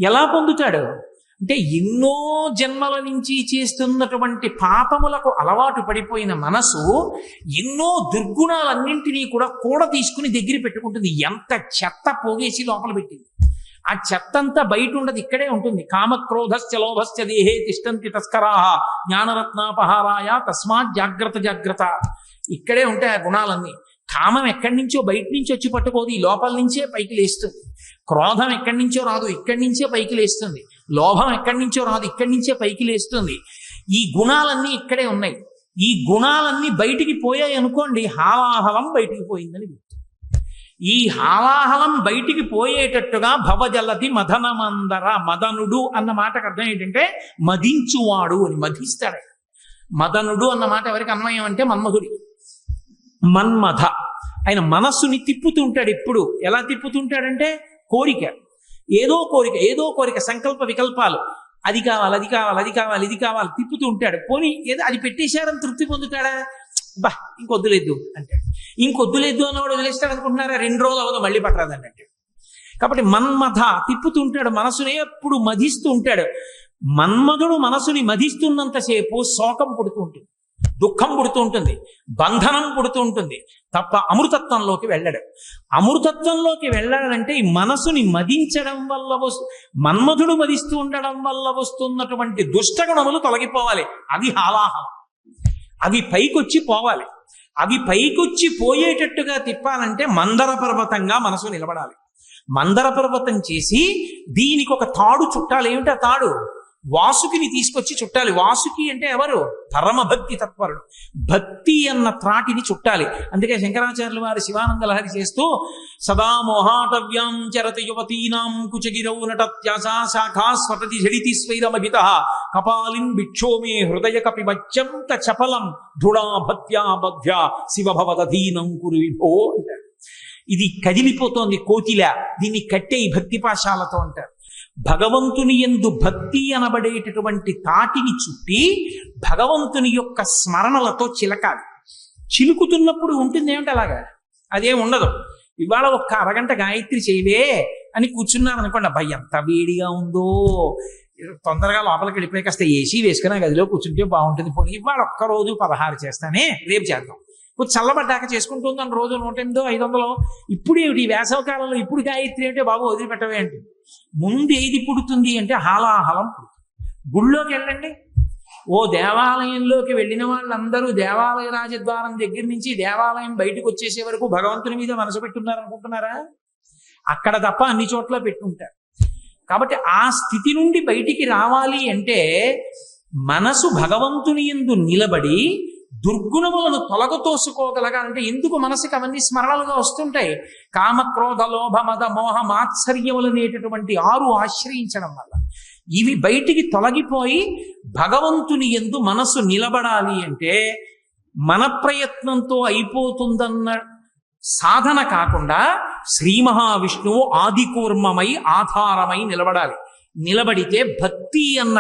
ఎలా పొందుతాడు అంటే ఎన్నో జన్మల నుంచి చేస్తున్నటువంటి పాపములకు అలవాటు పడిపోయిన మనసు ఎన్నో దుర్గుణాలన్నింటినీ కూడా తీసుకుని దగ్గర పెట్టుకుంటుంది. ఎంత చెత్త పోగేసి లోపల పెట్టింది, ఆ చెత్త అంతా బయట ఉండదు, ఇక్కడే ఉంటుంది. కామక్రోధశ్చ లోభశ్చ దేహే తిష్టంతి తస్కరాః జ్ఞానరత్నాపహారాయ తస్మాత్ జాగ్రత్త జాగ్రత్త. ఇక్కడే ఉంటాయి ఆ గుణాలన్నీ. కామం ఎక్కడి నుంచో బయట నుంచి వచ్చి పట్టుకోదు, ఈ లోపల నుంచే పైకి లేస్తుంది. క్రోధం ఎక్కడి నుంచో రాదు, ఇక్కడి నుంచే పైకి లేస్తుంది. లోభం ఎక్కడి నుంచో రాదు, ఇక్కడి నుంచే పైకి లేస్తుంది. ఈ గుణాలన్నీ ఇక్కడే ఉన్నాయి. ఈ గుణాలన్నీ బయటికి పోయాయి అనుకోండి, హాలాహలం బయటికి పోయిందని గుర్తు. ఈ హాలాహలం బయటికి పోయేటట్టుగా భవజలది మదనమందర, మదనుడు అన్న మాటకు అర్థం ఏంటంటే మదించువాడు అని, మధిస్తాడు. మదనుడు అన్న మాట ఎవరికి అన్వయం అంటే మన్మధుడి. మన్మథ ఆయన మనస్సుని తిప్పుతుంటాడు. ఎప్పుడు ఎలా తిప్పుతుంటాడంటే కోరిక, ఏదో కోరిక, సంకల్ప వికల్పాలు, అది కావాలి, అది కావాలి, అది కావాలి, ఇది కావాలి తిప్పుతూ ఉంటాడు. పోనీ ఏదో అది పెట్టేశాడని తృప్తి పొందుతాడా? బా ఇంకొద్దులేదు అంటాడు. ఇంకొద్దులేదు అన్నవాడు వదిలేస్తాడు అనుకుంటున్నారా? 2 రోజులు అవదు మళ్ళీ పట్టరాదండి అంటే. కాబట్టి మన్మథ తిప్పుతూ ఉంటాడు, మనసుని ఎప్పుడు మధిస్తూ ఉంటాడు. మన్మధుడు మనసుని మధిస్తున్నంతసేపు శోకం పుడుతూ ఉంటుంది, దుఃఖం పుడుతూ ఉంటుంది, బంధనం పుడుతూ ఉంటుంది, తప్ప అమృతత్వంలోకి వెళ్ళడు. అమృతత్వంలోకి వెళ్ళాలంటే ఈ మనసుని మదించడం వల్ల మన్మధుడు మదిస్తూ ఉండడం వల్ల వస్తున్నటువంటి దుష్టగుణములు తొలగిపోవాలి. అది హాలాహలం. అవి పైకొచ్చి పోవాలి. అవి పైకొచ్చి పోయేటట్టుగా తిప్పాలంటే మందర పర్వతంగా మనసు నిలబడాలి. మందర పర్వతం చేసి దీనికి ఒక తాడు చుట్టాలి. ఏమిటి ఆ తాడు? వాసుకిని తీసుకొచ్చి చుట్టాలి. వాసుకి అంటే ఎవరు? పరమభక్తి తత్పరుడు. భక్తి అన్న త్రాటిని చుట్టాలి. అందుకే శంకరాచార్యుల వారి శివానంద లహరి చేస్తూ సదా మోహాటవ్యాం చరతి యువతీనాం కుచగిరౌ నటత్యాసా శాఖా స్వటతి జడితి స్వైరమభిత కపాలిం భిక్షోమే హృదయ కపిమచ్చం చపలం ధృడా భక్త్యా బధ్యా శివభవదధీనం కురు విభో అంటారు. ఇది కదిలిపోతోంది కోతిల, దీన్ని కట్టే ఈ భక్తి పాశాలతో అంటారు. భగవంతుని యందు భక్తి అనబడేటటువంటి తాటిని చుట్టి భగవంతుని యొక్క స్మరణలతో చిలకాలి. చిలుకుతున్నప్పుడు ఉంటుంది ఏమిటి అలాగా? అదేం ఉండదు. ఇవాళ ఒక్క అరగంట గాయత్రి చేయవే అని కూర్చున్నారు అనుకోండి, అబ్బాయి ఎంత వేడిగా ఉందో, తొందరగా లోపలికి వెళ్ళిపోయి కాస్త ఏసీ వేసుకుని గదిలో కూర్చుంటే బాగుంటుంది, పోనీ ఇవాళ ఒక్కరోజు 16 చేస్తానే, రేపు చేద్దాం, కొంచెం చల్లబడ్డాక చేసుకుంటుందని రోజు 108, 500. ఇప్పుడు ఏమిటి ఈ వేసవకాలంలో ఇప్పుడు గాయత్రి అంటే బాబు వదిలిపెట్టవే అంటే ముందు ఏది పుడుతుంది అంటే హాలాహలం పుడుతుంది. గుళ్ళోకి వెళ్ళండి, ఓ దేవాలయంలోకి వెళ్ళిన వాళ్ళందరూ దేవాలయ రాజద్వారం దగ్గర నుంచి దేవాలయం బయటకు వచ్చేసే వరకు భగవంతుని మీద మనసు పెట్టున్నారనుకుంటున్నారా? అక్కడ తప్ప అన్ని చోట్ల పెట్టుంటారు. కాబట్టి ఆ స్థితి నుండి బయటికి రావాలి అంటే మనసు భగవంతుని యందు నిలబడి దుర్గుణములను తొలగతోసుకోగలగాలంటే ఎందుకు మనసుకి అవన్నీ స్మరణలుగా వస్తుంటాయి? కామక్రోధ లోభ మద మోహ మాత్సర్యములు అనేటటువంటి 6 ఆశ్రయించడం వల్ల ఇవి బయటికి తొలగిపోయి భగవంతుని యందు మనసు నిలబడాలి అంటే మన ప్రయత్నంతో అయిపోతుందన్న సాధన కాకుండా శ్రీ మహావిష్ణువు ఆదికూర్మమై ఆధారమై నిలబడాలి. నిలబడితే భక్తి అన్న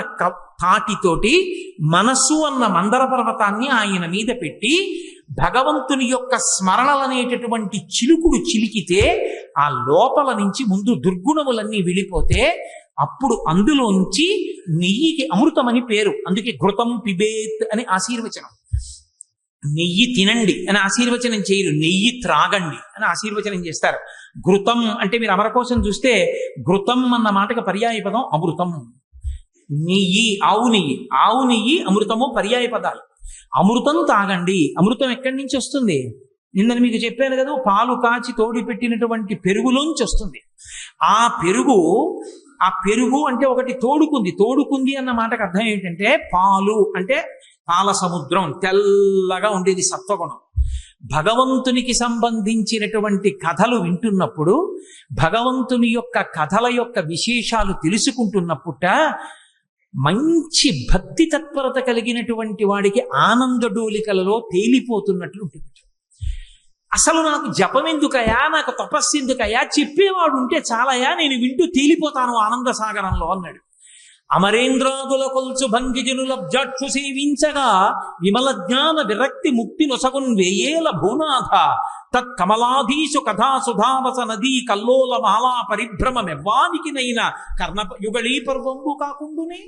తాటితోటి మనస్సు అన్న మందర పర్వతాన్ని ఆయన మీద పెట్టి భగవంతుని యొక్క స్మరణలనేటటువంటి చిలుకుడు చిలికితే ఆ లోపల నుంచి ముందు దుర్గుణములన్నీ వెళ్ళిపోతే అప్పుడు అందులోంచి నెయ్యికి అమృతమని పేరు. అందుకే ఘృతం పిబేత్ అని ఆశీర్వచనం. నెయ్యి తినండి అని ఆశీర్వచనం చేయరు, నెయ్యి త్రాగండి అని ఆశీర్వచనం చేస్తారు. ఘృతం అంటే మీరు అమరకోశం చూస్తే ఘృతం అన్న మాటకు పర్యాయ పదం అమృతం. నెయ్యి, ఆవు నెయ్యి అమృతము పర్యాయ పదాలు. అమృతం తాగండి. అమృతం ఎక్కడి నుంచి వస్తుంది? నిన్న మీకు చెప్పాను కదా, పాలు కాచి తోడి పెట్టినటువంటి పెరుగులోంచి వస్తుంది. ఆ పెరుగు అంటే ఒకటి తోడుకుంది అన్న మాటకు అర్థం ఏంటంటే పాలు అంటే పాల సముద్రం, తెల్లగా ఉండేది సత్వగుణం. భగవంతునికి సంబంధించినటువంటి కథలు వింటున్నప్పుడు, భగవంతుని యొక్క కథల యొక్క విశేషాలు తెలుసుకుంటున్నప్పుట మంచి భక్తి తత్పరత కలిగినటువంటి వాడికి ఆనంద డోలికలలో తేలిపోతున్నట్లు ఉంటుంది. అసలు నాకు జపం ఎందుకయా, నాకు తపస్సు ఎందుకయా, చెప్పేవాడు ఉంటే చాలయా, నేను వింటూ తేలిపోతాను ఆనంద సాగరంలో అన్నాడు. అమరేంద్రాదుల కొల్చు భంగిజనుల జాక్షు సేవించగా విమల జ్ఞాన విరక్తి ముక్తి నొసగున్ వేయేల భూనాథ తత్కమలాధీశు కథా సుధావస నదీ కల్లోల మాలా పరిభ్రమమెవ్వానికినైన కర్ణ యుగళీ పర్వంబు కాకుండునే.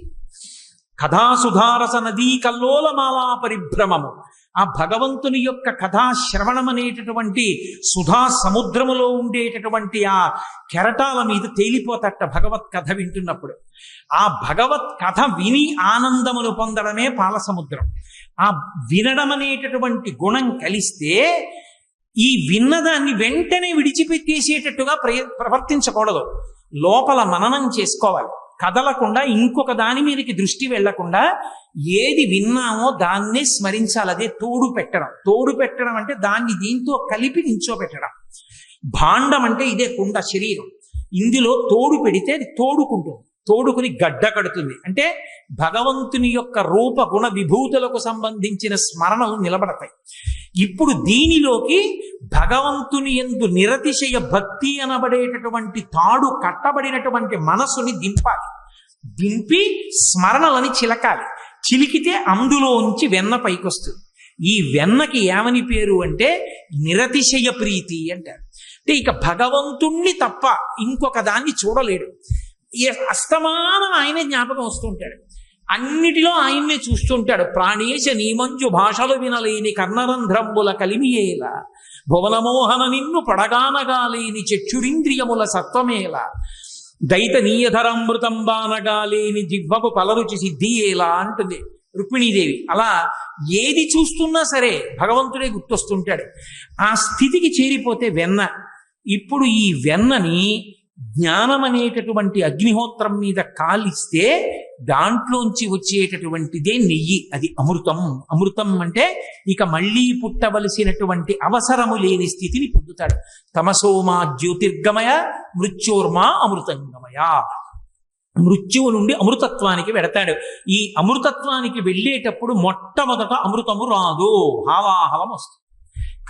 కథాసుధారస నదీ కల్లోల మాలా పరిభ్రమము, ఆ భగవంతుని యొక్క కథా శ్రవణం అనేటటువంటి సుధా సముద్రములో ఉండేటటువంటి ఆ కెరటాల మీద తేలిపోతట భగవత్ కథ వింటున్నప్పుడు. ఆ భగవత్ కథ విని ఆనందమును పొందడమే పాలసముద్రం. ఆ వినడం అనేటటువంటి గుణం కలిస్తే ఈ విన్నదాన్ని వెంటనే విడిచిపెట్టేసేటట్టుగా ప్రవర్తించకూడదు. లోపల మననం చేసుకోవాలి, కదలకుండా ఇంకొక దాని మీదకి దృష్టి వెళ్లకుండా ఏది విన్నామో దాన్నే స్మరించాలి. అదే తోడు పెట్టడం. తోడు పెట్టడం అంటే దాన్ని దీంతో కలిపి నించోబెట్టడం. భాండం అంటే ఇదే కుండ, శరీరం. ఇందులో తోడు పెడితే అది తోడుకుంటుంది, తోడుకుని గడ్డ కడుతుంది. అంటే భగవంతుని యొక్క రూప గుణ విభూతులకు సంబంధించిన స్మరణలు నిలబడతాయి. ఇప్పుడు దీనిలోకి భగవంతుని యందు నిరతిశయ భక్తి అనబడేటటువంటి తాడు కట్టబడినటువంటి మనసుని దింపాలి. దింపి స్మరణలని చిలకాలి. చిలికితే అందులోంచి వెన్న పైకొస్తుంది. ఈ వెన్నకి ఏమని పేరు అంటే నిరతిశయ ప్రీతి అంటారు. అంటే ఇక భగవంతుణ్ణి తప్ప ఇంకొక దాన్ని చూడలేడు. అస్తమానం ఆయనే జ్ఞాపకం వస్తుంటాడు, అన్నిటిలో ఆయన్నే చూస్తుంటాడు. ప్రాణేశ నీమంజు భాషలు వినలేని కర్ణరంధ్రంబుల కలిమియేల భువనమోహన నిన్ను పడగానగాలేని చక్షురింద్రియముల సత్వమేల దైత నీయధరామృతంబానగాలేని జిహ్వకు పలరుచి సిద్ధియేలా అంటుంది రుక్మిణీదేవి. అలా ఏది చూస్తున్నా సరే భగవంతుడే గుర్తొస్తుంటాడు. ఆ స్థితికి చేరిపోతే వెన్న. ఇప్పుడు ఈ వెన్నని జ్ఞానం అనేటటువంటి అగ్నిహోత్రం మీద కాలిస్తే దాంట్లోంచి వచ్చేటటువంటిదే నెయ్యి, అది అమృతం. అమృతం అంటే ఇక మళ్ళీ పుట్టవలసినటువంటి అవసరము లేని స్థితిని పొందుతాడు. తమసోమా జ్యోతిర్గమయ మృత్యోర్మా అమృతంగమయ. మృత్యువు నుండి అమృతత్వానికి వెడతాడు. ఈ అమృతత్వానికి వెళ్ళేటప్పుడు మొట్టమొదట అమృతము రాదు, హాలాహలం వస్తుంది.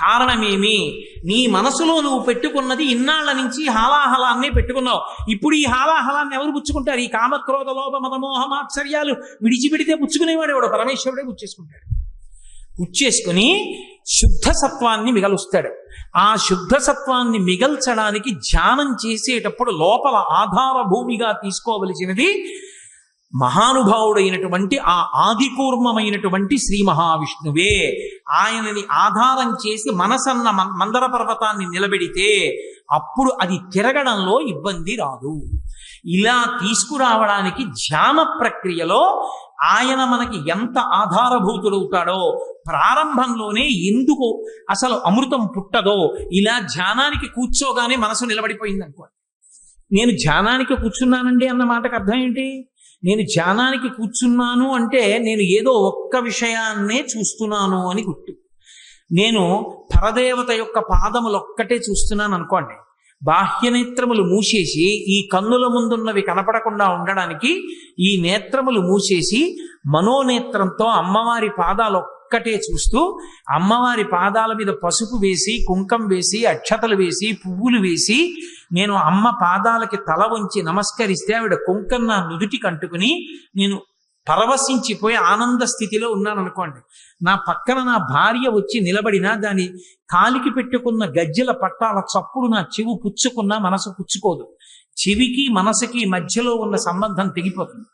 కారణమేమి? నీ మనసులో నువ్వు పెట్టుకున్నది ఇన్నాళ్ల నుంచి హాలాహలాన్నే పెట్టుకున్నావు. ఇప్పుడు ఈ హాలాహలాన్ని ఎవరు పుచ్చుకుంటారు? ఈ కామక్రోధ లోభ మదమోహ మాత్సర్యాలు విడిచిపెడితే పుచ్చుకునేవాడు ఎవడు? పరమేశ్వరుడే పుచ్చేసుకుంటాడు. పుచ్చేసుకుని శుద్ధ సత్వాన్ని మిగలుస్తాడు. ఆ శుద్ధ సత్వాన్ని మిగల్చడానికి ధ్యానం చేసేటప్పుడు లోపల ఆధార భూమిగా తీసుకోవలసినది మహానుభావుడైనటువంటి ఆ ఆదికూర్మమైనటువంటి శ్రీ మహావిష్ణువే. ఆయనని ఆధారం చేసి మనసన్న మందర పర్వతాన్ని నిలబెడితే అప్పుడు అది తిరగడంలో ఇబ్బంది రాదు. ఇలా తీసుకురావడానికి ధ్యాన ప్రక్రియలో ఆయన మనకి ఎంత ఆధారభూతుడవుతాడో, ప్రారంభంలోనే ఎందుకు అసలు అమృతం పుట్టదో, ఇలా ధ్యానానికి కూర్చోగానే మనసు నిలబడిపోయింది అనుకోండి. నేను ధ్యానానికి కూర్చున్నానండి అన్న మాటకు అర్థం ఏంటి? నేను ధ్యానానికి కూర్చున్నాను అంటే నేను ఏదో ఒక్క విషయాన్నే చూస్తున్నాను అని గుర్తు. నేను పరదేవత యొక్క పాదములొక్కటే చూస్తున్నాను అనుకోండి. బాహ్యనేత్రములు మూసేసి ఈ కన్నుల ముందున్నవి కనపడకుండా ఉండడానికి ఈ నేత్రములు మూసేసి మనోనేత్రంతో అమ్మవారి పాదాలు ఒక్కటే చూస్తూ అమ్మవారి పాదాల మీద పసుపు వేసి కుంకం వేసి అక్షతలు వేసి పువ్వులు వేసి నేను అమ్మ పాదాలకి తల వంచి నమస్కరిస్తే ఆవిడ కుంకం నా నుదుటి కంటుకుని నేను పరవశించిపోయి ఆనంద స్థితిలో ఉన్నాను అనుకోండి. నా పక్కన నా భార్య వచ్చి నిలబడినా దాని కాలికి పెట్టుకున్న గజ్జెల పట్టాల చప్పుడు నా చెవు పుచ్చుకున్నా మనసు పుచ్చుకోదు. చెవికి మనసుకి మధ్యలో ఉన్న సంబంధం తెగిపోతుంది.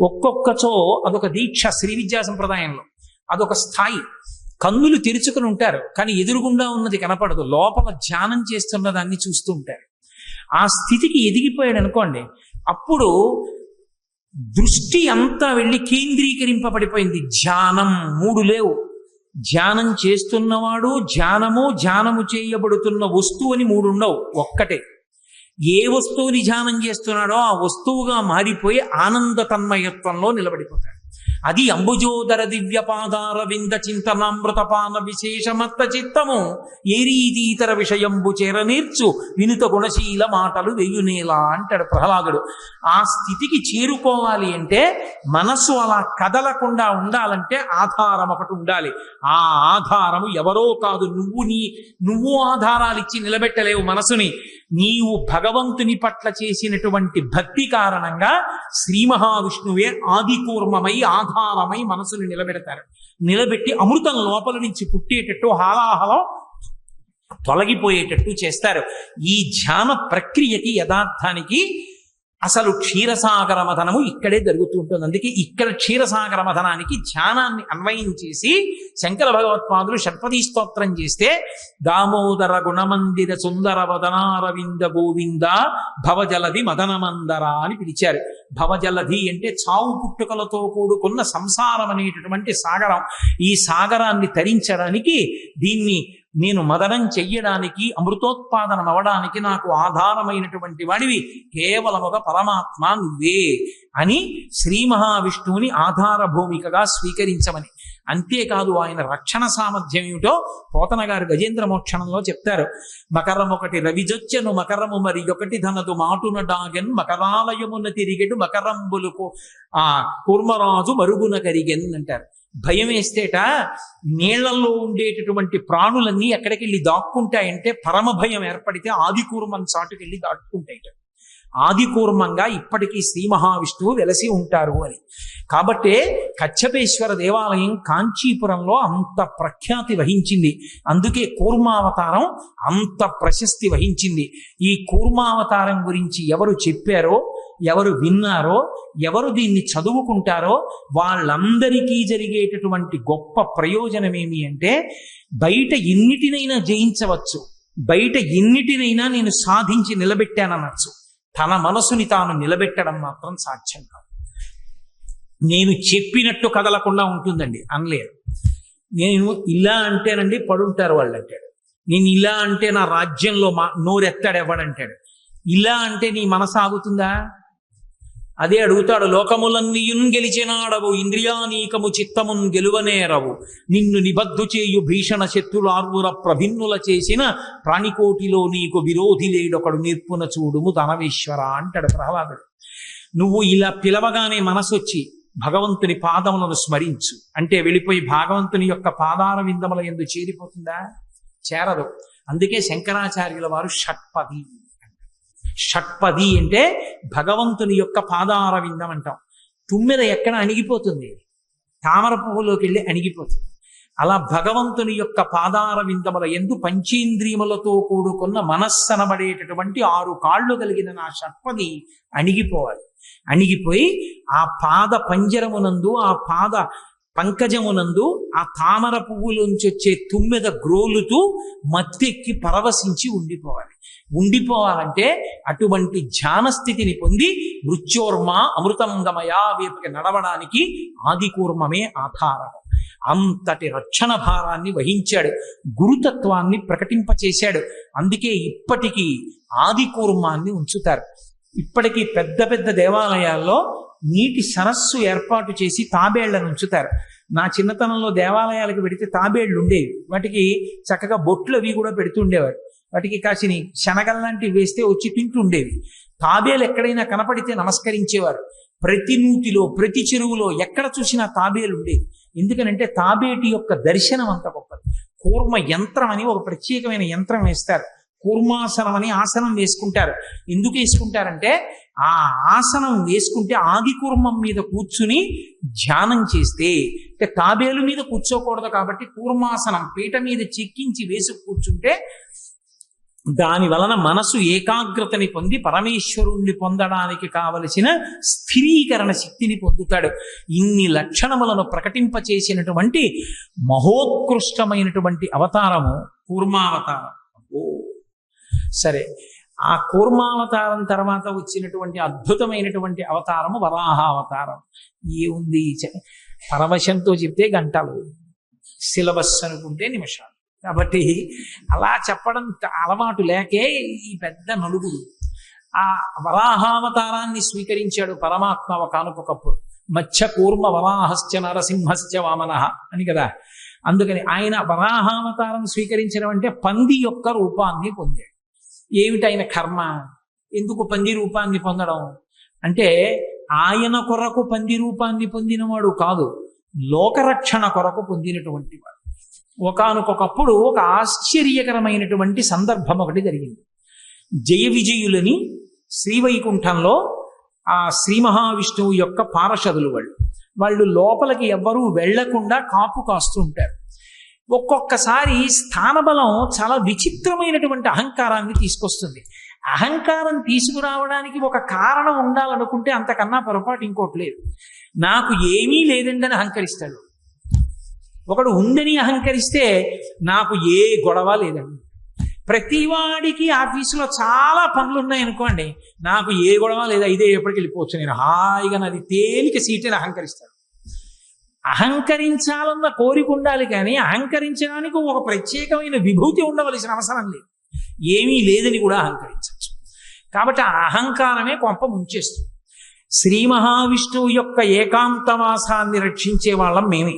ఒక్కొక్కచో అదొక దీక్ష. శ్రీ విద్యా సంప్రదాయంలో అదొక స్థాయి. కన్నులు తెరుచుకుని ఉంటారు కానీ ఎదురుగుండా ఉన్నది కనపడదు. లోపల ధ్యానం చేస్తున్న దాన్ని చూస్తూ ఉంటారు. ఆ స్థితికి ఎదిగిపోయాడు అనుకోండి, అప్పుడు దృష్టి అంతా వెళ్ళి కేంద్రీకరింపబడిపోయింది. ధ్యానం మూడు లేవు. ధ్యానం చేస్తున్నవాడు, ధ్యానము చేయబడుతున్న వస్తువు అని మూడు ఉండవు, ఒక్కటే. ఏ వస్తువుని ధ్యానం చేస్తున్నాడో ఆ వస్తువుగా మారిపోయి ఆనంద తన్మయత్వంలో నిలబడిపోతాడు. అది అంబుజోదర దివ్యపాదార వింద చింతనామృతపాన విశేషమత్త చిత్తము ఏ రీతి ఇతర విషయంబు చేరనీర్చు వినుత గుణశీల మాటలు వెయ్యునేలా అంటాడు ప్రహ్లాదుడు. ఆ స్థితికి చేరుకోవాలి అంటే మనస్సు అలా కదలకుండా ఉండాలంటే ఆధారం ఒకటి ఉండాలి. ఆ ఆధారము ఎవరో కాదు, నువ్వు ఆధారాలు ఇచ్చి నిలబెట్టలేవు మనసుని. నీవు భగవంతుని పట్ల చేసినటువంటి భక్తి కారణంగా శ్రీ మహావిష్ణువే ఆదికూర్మమై ఆధారమై మనసుని నిలబెడతారు. నిలబెట్టి అమృతం లోపల నుంచి పుట్టేటట్టు హాలాహలం తొలగిపోయేటట్టు చేస్తారు. ఈ ధ్యాన ప్రక్రియకి యథార్థానికి అసలు క్షీరసాగర మథనము ఇక్కడే జరుగుతూ ఉంటుంది. అందుకే ఇక్కడ క్షీరసాగర మథనానికి ధ్యానాన్ని అన్వయం చేసి శంకర భగవత్పాదులు షట్పదీ స్తోత్రం చేస్తే దామోదర గుణమందిర సుందర వదనారవింద గోవింద భవజలధి మదనమందర అని పిలిచారు. భవజలధి అంటే చావు పుట్టుకలతో కూడుకున్న సంసారం అనేటటువంటి సాగరం. ఈ సాగరాన్ని తరించడానికి దీన్ని నేను మదనం చెయ్యడానికి అమృతోత్పాదనం అవడానికి నాకు ఆధారమైనటువంటి వాడివి కేవలముగా పరమాత్మ నువ్వే అని శ్రీ మహావిష్ణువుని ఆధార భూమికగా స్వీకరించమని. అంతేకాదు ఆయన రక్షణ సామర్థ్యం ఏమిటో పోతన గారు గజేంద్ర మోక్షణంలో చెప్తారు. మకరం ఒకటి రవిజొచ్చెను మకరము మరి ఒకటి ధనదు మాటున డాగెన్ మకరాలయమున తిరిగెడు మకరంబులకు కూర్మరాజు మరుగున కరిగెన్ అంటారు. భయం వేస్తేట నీళ్లలో ఉండేటటువంటి ప్రాణులన్నీ ఎక్కడికి వెళ్ళి దాక్కుంటాయంటే పరమ భయం ఏర్పడితే ఆదికూర్మం చాటుకెళ్ళి దాక్కుంటాయిట. ఆదికూర్మంగా ఇప్పటికీ శ్రీ మహావిష్ణువు వెలసి ఉంటారు అని. కాబట్టే కచ్చపేశ్వర దేవాలయం కాంచీపురంలో అంత ప్రఖ్యాతి వహించింది. అందుకే కూర్మావతారం అంత ప్రశస్తి వహించింది. ఈ కూర్మావతారం గురించి ఎవరు చెప్పారో, ఎవరు విన్నారో, ఎవరు దీన్ని చదువుకుంటారో వాళ్ళందరికీ జరిగేటటువంటి గొప్ప ప్రయోజనం ఏమి అంటే బయట ఎన్నిటినైనా జయించవచ్చు, బయట ఎన్నిటినైనా నేను సాధించి నిలబెట్టాననొచ్చు. తన మనసుని తాను నిలబెట్టడం మాత్రం సాధ్యం కాదు. నేను చెప్పినట్టు కదలకుండా ఉంటుందండి అనలేరు. నేను ఇలా అంటేనండి పడుంటారు వాళ్ళు అంటాడు. నేను ఇలా అంటే నా రాజ్యంలో నోరెత్తాడు ఎవడంటాడు. ఇలా అంటే నీ మనసు ఆగుతుందా? అదే అడుగుతాడు. లోకములన్నీయున్ గెలిచినాడవు ఇంద్రియానీకము చిత్తమున్ గెలువనేరవు నిన్ను నిబద్ధు చేయు భీషణ శత్రులార్వుర ప్రభిన్నుల చేసిన ప్రాణికోటిలో నీకు విరోధి లేడొకడు నిర్పున చూడుము ధనవేశ్వర అంటాడు ప్రహ్లాదుడు. నువ్వు ఇలా పిలవగానే మనసొచ్చి భగవంతుని పాదములను స్మరించు అంటే వెళ్ళిపోయి భగవంతుని యొక్క పాదార విందముల యందు చేరిపోతుందా? చేరదు. అందుకే శంకరాచార్యుల వారు షట్పది. షట్పది అంటే భగవంతుని యొక్క పాదార విందం అంటాం. తుమ్మెద ఎక్కడ అణిగిపోతుంది? తామర పువ్వులోకి వెళ్ళి అణిగిపోతుంది. అలా భగవంతుని యొక్క పాదార విందముల యందు పంచేంద్రియములతో కూడుకున్న మనస్సనబడేటటువంటి 6 కాళ్ళు కలిగిన నా షట్పది అణిగిపోవాలి. అణిగిపోయి ఆ పాద పంజరమునందు, ఆ పాద పంకజమునందు ఆ తామర పువ్వులోంచి వచ్చే తుమ్మెద గ్రోలుతూ మత్తెక్కి పరవశించి ఉండిపోవాలి. ఉండిపోవాలంటే అటువంటి ధ్యాన స్థితిని పొంది మృత్యోర్మ అమృతంగమయ వైపుకి నడవడానికి ఆదికూర్మమే ఆధారం. అంతటి రక్షణ భారాన్ని వహించాడు, గురుతత్వాన్ని ప్రకటింపచేశాడు. అందుకే ఇప్పటికీ ఆదికూర్మాన్ని ఉంచుతారు. ఇప్పటికీ పెద్ద పెద్ద దేవాలయాల్లో నీటి సరస్సు ఏర్పాటు చేసి తాబేళ్లను ఉంచుతారు. నా చిన్నతనంలో దేవాలయాలకు పెడితే తాబేళ్లు ఉండేవి. వాటికి చక్కగా బొట్లు అవి కూడా పెడుతుండేవారు. వాటికి కాసిని శనగల్లాంటివి వేస్తే వచ్చి తింటుండేవి. తాబేలు ఎక్కడైనా కనపడితే నమస్కరించేవారు. ప్రతి నూతిలో, ప్రతి చెరువులో ఎక్కడ చూసినా తాబేలు ఉండేవి. ఎందుకనంటే తాబేటి యొక్క దర్శనం అంత గొప్పది. కూర్మ యంత్రం అని ఒక ప్రత్యేకమైన యంత్రం వేస్తారు. కూర్మాసనం అని ఆసనం వేసుకుంటారు. ఎందుకు వేసుకుంటారంటే ఆ ఆసనం వేసుకుంటే ఆది కూర్మం మీద కూర్చుని ధ్యానం చేస్తే, అంటే తాబేలు మీద కూర్చోకూడదు కాబట్టి కూర్మాసనం పీట మీద చెక్కించి వేసి కూర్చుంటే దాని వలన మనసు ఏకాగ్రతని పొంది పరమేశ్వరుణ్ణి పొందడానికి కావలసిన స్థిరీకరణ శక్తిని పొందుతాడు. ఇన్ని లక్షణములను ప్రకటింపచేసినటువంటి మహోత్కృష్టమైనటువంటి అవతారము కూర్మావతారం. సరే, ఆ కూర్మావతారం తర్వాత వచ్చినటువంటి అద్భుతమైనటువంటి అవతారము వరాహావతారం. ఏముంది పరవశంతో చెప్తే గంటలు, సిలబస్ అనుకుంటే నిమిషాలు. కాబట్టి అలా చెప్పడం అలవాటు లేకే ఈ పెద్ద నలుగురు. ఆ వరాహావతారాన్ని స్వీకరించాడు పరమాత్మ ఒకనొకప్పుడు. మత్స్య కూర్మ వరాహశ్చ నరసింహశ్చ వామనః అని కదా. అందుకని ఆయన వరాహావతారం స్వీకరించడం అంటే పంది యొక్క రూపాన్ని పొందాడు. ఏమిటి ఆయన కర్మ? ఎందుకు పంది రూపాన్ని పొందడం అంటే, ఆయన కొరకు పంది రూపాన్ని పొందినవాడు కాదు, లోకరక్షణ కొరకు పొందినటువంటి వాడు. ఒకానొకప్పుడు ఒక ఆశ్చర్యకరమైనటువంటి సందర్భం ఒకటి జరిగింది. జయ విజయులని శ్రీవైకుంఠంలో ఆ శ్రీ మహావిష్ణువు యొక్క పార్షదులు వాళ్ళు లోపలికి ఎవ్వరూ వెళ్లకుండా కాపు కాస్తూ ఉంటారు. ఒక్కొక్కసారి స్థానబలం చాలా విచిత్రమైనటువంటి అహంకారాన్ని తీసుకొస్తుంది. అహంకారం తీసుకురావడానికి ఒక కారణం ఉండాలనుకుంటే అంతకన్నా పొరపాటు ఇంకోటి లేదు. నాకు ఏమీ లేదండి అని అహంకరిస్తాడు ఒకడు. ఉందని అహంకరిస్తే నాకు ఏ గొడవ లేదండి. ప్రతివాడికి ఆఫీసులో చాలా పనులు ఉన్నాయనుకోండి, నాకు ఏ గొడవ లేదా, ఇదే ఎప్పటికి వెళ్ళిపోవచ్చు, నేను హాయిగా నాది తేలిక సీటుని అహంకరిస్తాడు. అహంకరించాలన్న కోరిక ఉండాలి, కానీ అహంకరించడానికి ఒక ప్రత్యేకమైన విభూతి ఉండవలసిన అవసరం లేదు. ఏమీ లేదని కూడా అహంకరించవచ్చు. కాబట్టి ఆ అహంకారమే కొంప ముంచేస్తుంది. శ్రీ మహావిష్ణువు యొక్క ఏకాంతవాసాన్ని రక్షించే వాళ్ళం మేమే.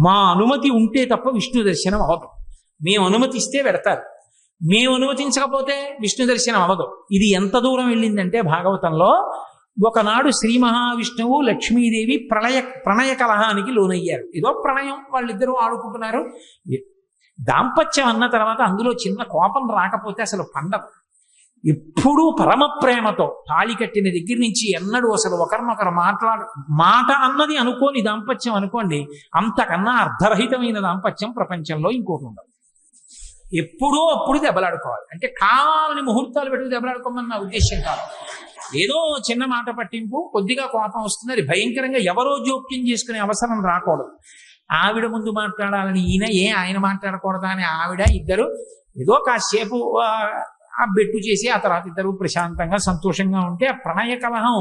మా అనుమతి ఉంటే తప్ప విష్ణు దర్శనం అవ్వదు. మేము అనుమతిస్తే పెడతారు, మేము అనుమతించకపోతే విష్ణు దర్శనం అవ్వదు. ఇది ఎంత దూరం వెళ్ళిందంటే భాగవతంలో ఒకనాడు శ్రీ మహావిష్ణువు లక్ష్మీదేవి ప్రణయ కలహానికి లోనయ్యారు. ఏదో ప్రణయం, వాళ్ళిద్దరూ ఆడుకుంటున్నారు. దాంపత్యం అన్న తర్వాత అందులో చిన్న కోపం రాకపోతే అసలు పండగ. ఎప్పుడూ పరమ ప్రేమతో తాళి కట్టిన దగ్గర నుంచి ఎన్నడూ అసలు ఒకరినొకరు మాట అన్నది అనుకోని దాంపత్యం అనుకోండి, అంతకన్నా అర్ధరహితమైన దాంపత్యం ప్రపంచంలో ఇంకోటి ఉండదు. ఎప్పుడో అప్పుడు దెబ్బలాడుకోవాలి. అంటే కావాలని ముహూర్తాలు పెట్టుకు దెబ్బలాడుకోమని నా ఉద్దేశం కాదు. ఏదో చిన్న మాట పట్టింపు, కొద్దిగా కోపం వస్తుంది, అది భయంకరంగా ఎవరో జోక్యం చేసుకునే అవసరం రాకూడదు. ఆవిడ ముందు మాట్లాడాలని ఆయన మాట్లాడకూడదా అని ఆవిడ, ఇద్దరు ఏదో కాసేపు ఆ బెట్టు చేసి ఆ తర్వాత ఇద్దరు ప్రశాంతంగా సంతోషంగా ఉంటే ఆ ప్రణయ కలహం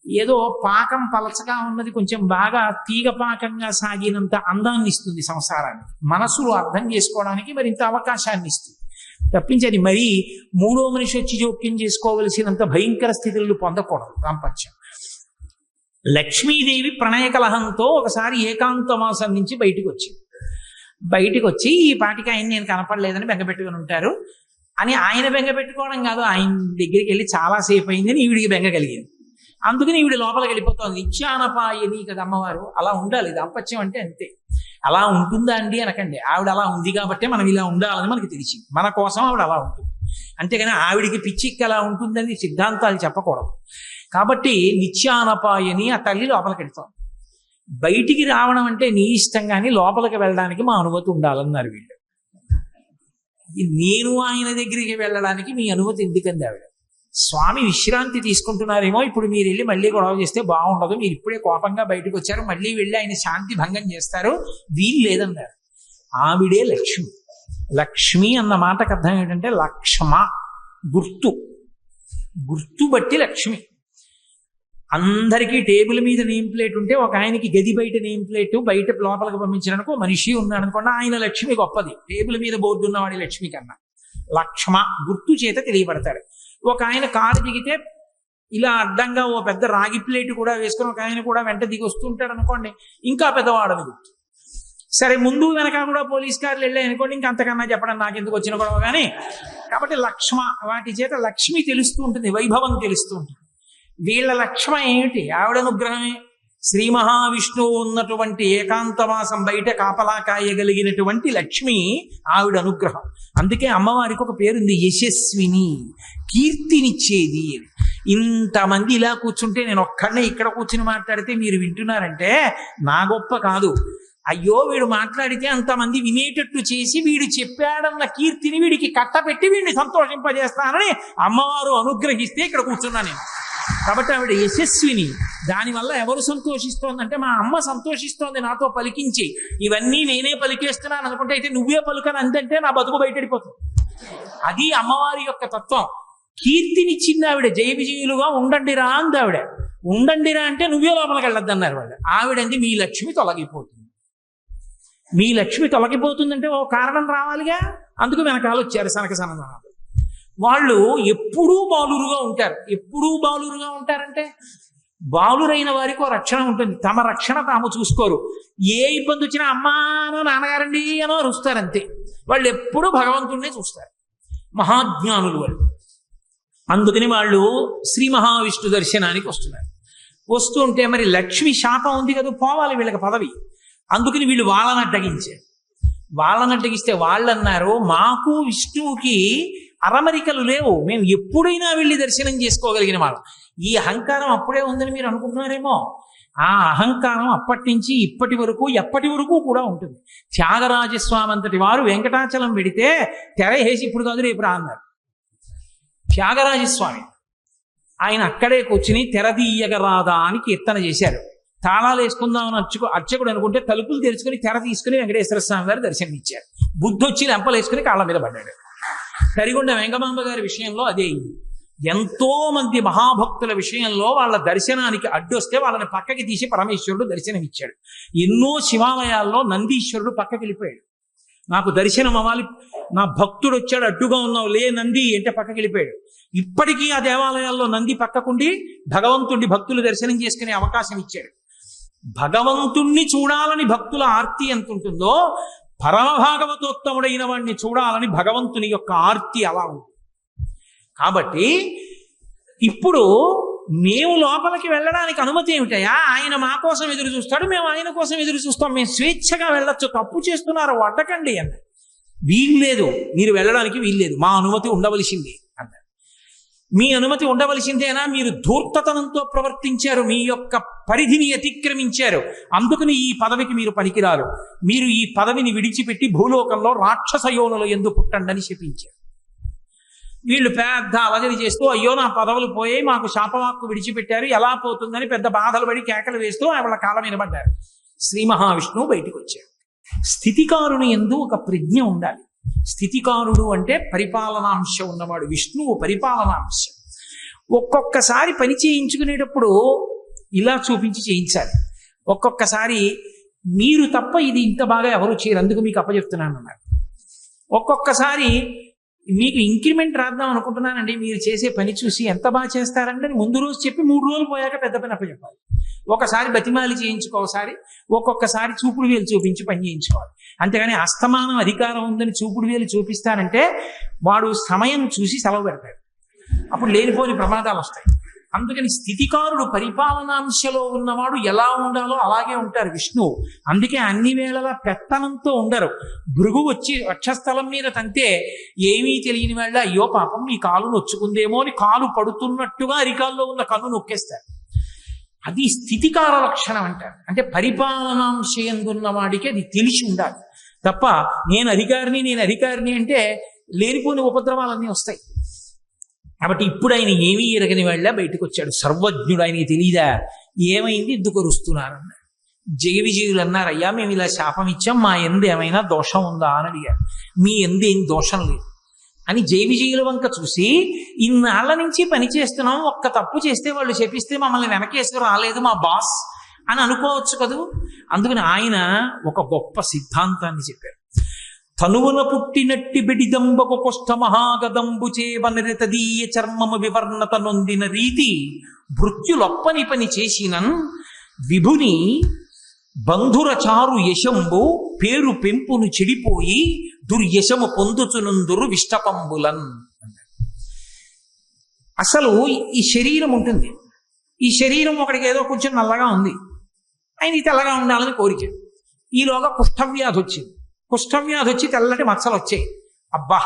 ఏదో పాకం పలచగా ఉన్నది కొంచెం బాగా తీగ పాకంగా సాగినంత అందాన్ని ఇస్తుంది సంసారానికి. మనసులు అర్థం చేసుకోవడానికి మరింత అవకాశాన్ని ఇస్తుంది తప్పించేది మరీ మూడో మనిషి వచ్చి జోక్యం చేసుకోవలసినంత భయంకర స్థితులను పొందకూడదు దాంపత్యం. లక్ష్మీదేవి ప్రణయ కలహంతో ఒకసారి ఏకాంతమాసం నుంచి బయటికి వచ్చి ఈ పాటికి ఆయన నేను కనపడలేదని బెంగపెట్టుకుని ఉంటారు అని ఆయన బెంగ పెట్టుకోవడం కాదు, ఆయన దగ్గరికి వెళ్ళి చాలాసేపు అయిందని ఈవిడికి బెంగ కలిగింది. అందుకని ఈవిడ లోపలికి వెళ్ళిపోతుంది. నిత్యానపాయని కదా అమ్మవారు. అలా ఉండాలి దాంపత్యం అంటే, అంతే. అలా ఉంటుందా అండి అనకండి. ఆవిడ అలా ఉంది కాబట్టి మనం ఇలా ఉండాలని మనకి తెలిసింది. మన కోసం ఆవిడ అలా ఉంటుంది. అంతేగాని ఆవిడికి పిచ్చికి అలా ఉంటుందని సిద్ధాంతాలు చెప్పకూడదు. కాబట్టి నిత్యానపాయని ఆ తల్లి లోపలికి వెళ్తాం. బయటికి రావడం అంటే నీ ఇష్టం, కానీ లోపలికి వెళ్ళడానికి మా అనుమతి ఉండాలన్నారు వీళ్ళు. నేను ఆయన దగ్గరికి వెళ్ళడానికి మీ అనుమతి ఎందుకంది ఆవిడ? స్వామి విశ్రాంతి తీసుకుంటున్నారేమో, ఇప్పుడు మీరు వెళ్ళి మళ్ళీ గొడవ చేస్తే బాగుండదు, మీరు ఇప్పుడే కోపంగా బయటకు వచ్చారు, మళ్ళీ వెళ్ళి ఆయన శాంతి భంగం చేస్తారు, వీలు లేదన్నారు. ఆవిడే లక్ష్మి. లక్ష్మి అన్న మాటకు అర్థం ఏంటంటే లక్ష్మ, గుర్తు బట్టి లక్ష్మి. అందరికీ టేబుల్ మీద నేమ్ ప్లేట్ ఉంటే ఒక ఆయనకి గది బయట నేమ్ ప్లేట్, బయట లోపలికి పంపించడానికి మనిషి ఉన్నాడు అనుకోండి, ఆయన లక్ష్మి గొప్పది టేబుల్ మీద బోర్డు ఉన్నవాడి లక్ష్మి కన్నా. లక్ష్మ గుర్తు చేత తెలియబడతాడు. ఒక ఆయన కారు దిగితే ఇలా అడ్డంగా ఓ పెద్ద రాగి ప్లేట్ కూడా వేసుకొని ఒక ఆయన కూడా వెంట దిగి వస్తుంటాడు అనుకోండి, ఇంకా పెద్దవాడని గుర్తు. సరే ముందు వెనక కూడా పోలీస్ కార్లు వెళ్ళాయి అనుకోండి, ఇంకా అంతకన్నా చెప్పడం నాకెందుకు వచ్చిన గొడవ కానీ. కాబట్టి లక్ష్మ, వాటి చేత లక్ష్మి తెలుస్తూ ఉంటుంది, వైభవం తెలుస్తూ ఉంటుంది. వీళ్ళ లక్ష్మ ఏమిటి? ఆవిడ అనుగ్రహమే. శ్రీ మహావిష్ణువు ఉన్నటువంటి ఏకాంతవాసం బయట కాపలా కాయగలిగినటువంటి లక్ష్మి ఆవిడ అనుగ్రహం. అందుకే అమ్మవారికి ఒక పేరుంది, యశస్విని, కీర్తినిచ్చేది. ఇంతమంది ఇలా కూర్చుంటే నేను ఒక్కడనే ఇక్కడ కూర్చుని మాట్లాడితే మీరు వింటున్నారంటే నా గొప్ప కాదు. అయ్యో వీడు మాట్లాడితే అంతమంది వినేటట్టు చేసి వీడు చెప్పాడన్న కీర్తిని వీడికి కట్టపెట్టి వీడిని సంతోషింపజేస్తానని అమ్మవారు అనుగ్రహిస్తే ఇక్కడ కూర్చున్నా నేను. కాబట్టి ఆవిడ యశస్విని. దానివల్ల ఎవరు సంతోషిస్తోందంటే మా అమ్మ సంతోషిస్తోంది నాతో పలికించి. ఇవన్నీ నేనే పలికేస్తున్నాను అనుకుంటే, అయితే నువ్వే పలుకని అందంటే నా బతుకు బయటడిపోతుంది. అది అమ్మవారి యొక్క తత్వం. కీర్తినిచ్చింది ఆవిడ. జయ విజయులుగా ఉండండిరా అంది ఆవిడ. ఉండండిరా అంటే నువ్వే లోపలికి వెళ్ళొద్దు అన్నారు వాళ్ళు. ఆవిడంది మీ లక్ష్మి తొలగిపోతుంది. మీ లక్ష్మి తొలగిపోతుందంటే ఓ కారణం రావాలిగా. అందుకు వెనకాల వచ్చారు సనక సనందనాలు. వాళ్ళు ఎప్పుడూ బాలురుగా ఉంటారు. ఎప్పుడూ బాలురుగా ఉంటారంటే బాలురైన వారికి రక్షణ ఉంటుంది, తమ రక్షణ తాము చూసుకోరు. ఏ ఇబ్బంది వచ్చినా అమ్మానో నాన్నగారండి అనో అరుస్తారంతే. వాళ్ళు ఎప్పుడూ భగవంతుడినే చూస్తారు, మహాజ్ఞానులు వాళ్ళు. అందుకని వాళ్ళు శ్రీ మహావిష్ణు దర్శనానికి వస్తున్నారు. వస్తుంటే మరి లక్ష్మి శాపం ఉంది కదా, పోవాలి వీళ్ళకి పదవి. అందుకని వీళ్ళు వాళ్ళని అడ్డగించారు. వాళ్ళని అడ్డగిస్తే వాళ్ళు అన్నారు, మాకు విష్ణువుకి అరమరికలు లేవు, మేము ఎప్పుడైనా వెళ్ళి దర్శనం చేసుకోగలిగిన వాళ్ళం. ఈ అహంకారం అప్పుడే ఉందని మీరు అనుకుంటున్నారేమో. ఆ అహంకారం అప్పటి నుంచి ఇప్పటి వరకు ఎప్పటి వరకు కూడా ఉంటుంది. త్యాగరాజస్వామి అంతటి వారు వెంకటాచలం పెడితే తెర వేసి ఇప్పుడు కాదు రేపు రా అన్నారు. త్యాగరాజస్వామి ఆయన అక్కడే కూర్చుని తెరదీయగరాదా అని కీర్తన చేశారు. తాళాలు వేసుకుందామని అర్చకుడు అనుకుంటే తలుపులు తెరుచుకుని తెర తీసుకుని వెంకటేశ్వర స్వామి గారు దర్శనం ఇచ్చారు. బుద్ధి వచ్చి లెంపలు వేసుకుని కాళ్ళ మీద పడ్డాడు. కరిగొండ వెంగమాంబ గారి విషయంలో అదే అయింది. ఎంతో మంది మహాభక్తుల విషయంలో వాళ్ళ దర్శనానికి అడ్డొస్తే వాళ్ళని పక్కకి తీసి పరమేశ్వరుడు దర్శనం ఇచ్చాడు. ఎన్నో శివాలయాల్లో నందీశ్వరుడు పక్కకి వెళ్ళిపోయాడు. నాకు దర్శనం అవ్వాలి, నా భక్తుడు వచ్చాడు అడ్డుగా ఉన్నావు లే నంది అంటే పక్కకి వెళ్ళిపోయాడు. ఇప్పటికీ ఆ దేవాలయాల్లో నంది పక్కకుండి భగవంతుడి భక్తులు దర్శనం చేసుకునే అవకాశం ఇచ్చాడు. భగవంతుణ్ణి చూడాలని భక్తుల ఆర్తి ఎంత ఉంటుందో, పరమభాగవతోత్తముడైన వాడిని చూడాలని భగవంతుని యొక్క ఆర్తి అలా ఉంది. కాబట్టి ఇప్పుడు మేము లోపలికి వెళ్ళడానికి అనుమతి ఏమిటయా? ఆయన మా కోసం ఎదురు చూస్తాడు, మేము ఆయన కోసం ఎదురు చూస్తాం, మేము స్వేచ్ఛగా వెళ్ళొచ్చు, తప్పు చేస్తున్నారు వడ్డకండి అన్న. వీల్లేదు, మీరు వెళ్ళడానికి వీల్లేదు, మా అనుమతి ఉండవలసింది అన్నారు. మీ అనుమతి ఉండవలసిందేనా? మీరు ధూర్తతనంతో ప్రవర్తించారు, మీ యొక్క పరిధిని అతిక్రమించారు, అందుకని ఈ పదవికి మీరు పనికిరారు, మీరు ఈ పదవిని విడిచిపెట్టి భూలోకంలో రాక్షస యోనుల యందు పుట్టండి అని శపించారు. వీళ్ళు పెద్ద అలజడి చేస్తూ అయ్యో నా పదవులు పోయాయి, మాకు శాపవాక్కు విడిచిపెట్టారు, ఎలా పోతుందని పెద్ద బాధలు పడి కేకలు వేస్తూ వాళ్ళ కాలం వినబడ్డారు. శ్రీ మహావిష్ణువు బయటికి వచ్చాడు. స్థితికారుని యందు ఒక ప్రజ్ఞ ఉండాలి. స్థితికారుడు అంటే పరిపాలనాంశ ఉన్నవాడు, విష్ణువు పరిపాలనాంశ. ఒక్కొక్కసారి పని చేయించుకునేటప్పుడు ఇలా చూపించి చేయించాలి, ఒక్కొక్కసారి మీరు తప్ప ఇది ఇంత బాగా ఎవరు చేయరు అందుకు మీకు అప్పచెప్తున్నాను అన్నారు. ఒక్కొక్కసారి మీకు ఇంక్రిమెంట్ రాద్దాం అనుకుంటున్నానండి, మీరు చేసే పని చూసి ఎంత బాగా చేస్తారంటే ముందు రోజు చెప్పి 3 రోజులు పోయాక పెద్ద పని అప్పచెప్పాలి. ఒకసారి బతిమాలి చేయించుకోసారి, ఒక్కొక్కసారి చూపుడు వేలు చూపించి పని చేయించుకోవాలి. అంతేగాని అస్తమానం అధికారం ఉందని చూపుడు వేలు చూపిస్తానంటే వాడు సమయం చూసి సెలవు పెడతాడు, అప్పుడు లేనిపోని ప్రమాదాలు వస్తాయి. అందుకని స్థితికారుడు పరిపాలనాంశలో ఉన్నవాడు ఎలా ఉండాలో అలాగే ఉంటారు విష్ణువు. అందుకే అన్ని వేళలా పెత్తనంతో ఉండరు. భృగు వచ్చి వక్షస్థలం మీద తంతే ఏమీ తెలియని వాళ్ళ అయ్యో పాపం మీ కాలు నొచ్చుకుందేమో అని కాలు పడుతున్నట్టుగా అరికాల్లో ఉన్న కన్ను నొక్కేస్తారు. అది స్థితికార లక్షణం అంటారు. అంటే పరిపాలనాంశయందున్న వాడికి అది తెలిసి ఉండాలి తప్ప నేను అధికారిని అంటే లేనిపోని ఉపద్రవాలన్నీ వస్తాయి. కాబట్టి ఇప్పుడు ఆయన ఏమీ ఎరగని వాళ్ళ బయటకు వచ్చాడు. సర్వజ్ఞుడు, ఆయనకి తెలియదా ఏమైంది, ఎందుకు వరుస్తున్నారన్నారు. జయ విజయులు అన్నారు, అయ్యా మేము ఇలా శాపం ఇచ్చాం, మా ఎందు ఏమైనా దోషం ఉందా అని అడిగారు. మీ ఎందు ఏం దోషం లేదు అని జయ విజయుల వంక చూసి, ఇన్నాళ్ళ నుంచి పని చేస్తున్నాం, ఒక్క తప్పు చేస్తే వాళ్ళు చెప్పిస్తే మమ్మల్ని వెనకేసుకు రాలేదు మా బాస్ అని అనుకోవచ్చు కదూ. అందుకని ఆయన ఒక గొప్ప సిద్ధాంతాన్ని చెప్పారు. తనువున పుట్టినట్టి బెడిదంబకు కొష్ట మహాగదంబు చేవనరితదీయ చర్మము వివర్ణత నొందిన రీతి భృత్యులొప్పని పని చేసినన్ విభుని బంధుర చారు యశంబు పేరు పెంపును చెడిపోయి దుర్యశము పొందుచునందురు విష్టపంబులన్. అసలు ఈ శరీరం ఉంటుంది, ఈ శరీరం ఒకడికి ఏదో కొంచెం నల్లగా ఉంది, ఆయన తెల్లగా ఉండాలని కోరిక. ఈలోగా కుష్ఠవ్యాధి వచ్చింది, కుష్ఠవ్యాధి వచ్చి తెల్లటి మచ్చలు వచ్చాయి. అబ్బా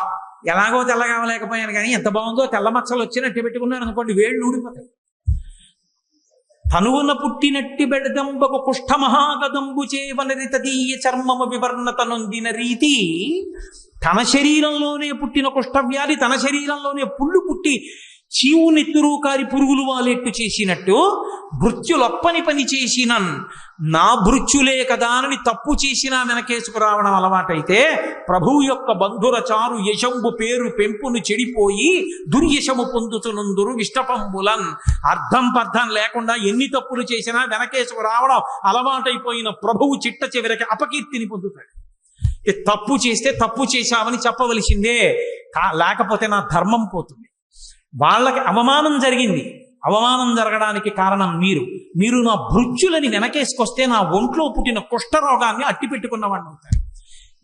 ఎలాగో తెల్లగా అవ్వలేకపోయాను కానీ ఎంత బాగుందో, తెల్ల మచ్చలు వచ్చినట్టు పెట్టుకున్నాను అనుకోండి వేళ్ళు ఊడిపోతాయి. తనువున పుట్టినట్టి బెడదంబకు కుష్ఠ మహాగదంబు చేవనరితదీయ చర్మము వివర్ణత నొందిన రీతి, తన శరీరంలోనే పుట్టిన కుష్ఠవ్యాధి తన శరీరంలోనే పుళ్ళు పుట్టి చీవు నెత్తురు కారి పురుగులు వాలేట్టు చేసినట్టు భృత్యులొప్పని పని చేసినన్ నా భృత్యులే కదా అని తప్పు చేసినా వెనకేసుకు రావడం అలవాటైతే ప్రభువు యొక్క బంధుర చారు యశంబు పేరు పెంపును చెడిపోయి దుర్యశము పొందుతునందురు విష్టపంబులన్. అర్థం పర్థం లేకుండా ఎన్ని తప్పులు చేసినా వెనకేసుకు రావడం అలవాటైపోయిన ప్రభువు చిట్ట చివరికి అపకీర్తిని పొందుతాడు. తప్పు చేస్తే తప్పు చేశామని చెప్పవలసిందే, లేకపోతే నా ధర్మం పోతుంది. వాళ్ళకి అవమానం జరిగింది, అవమానం జరగడానికి కారణం మీరు నా భృత్యులని వెనకేసుకొస్తే నా ఒంట్లో పుట్టిన కుష్ఠరోగాన్ని అట్టి పెట్టుకున్నవాడిని అవుతారు.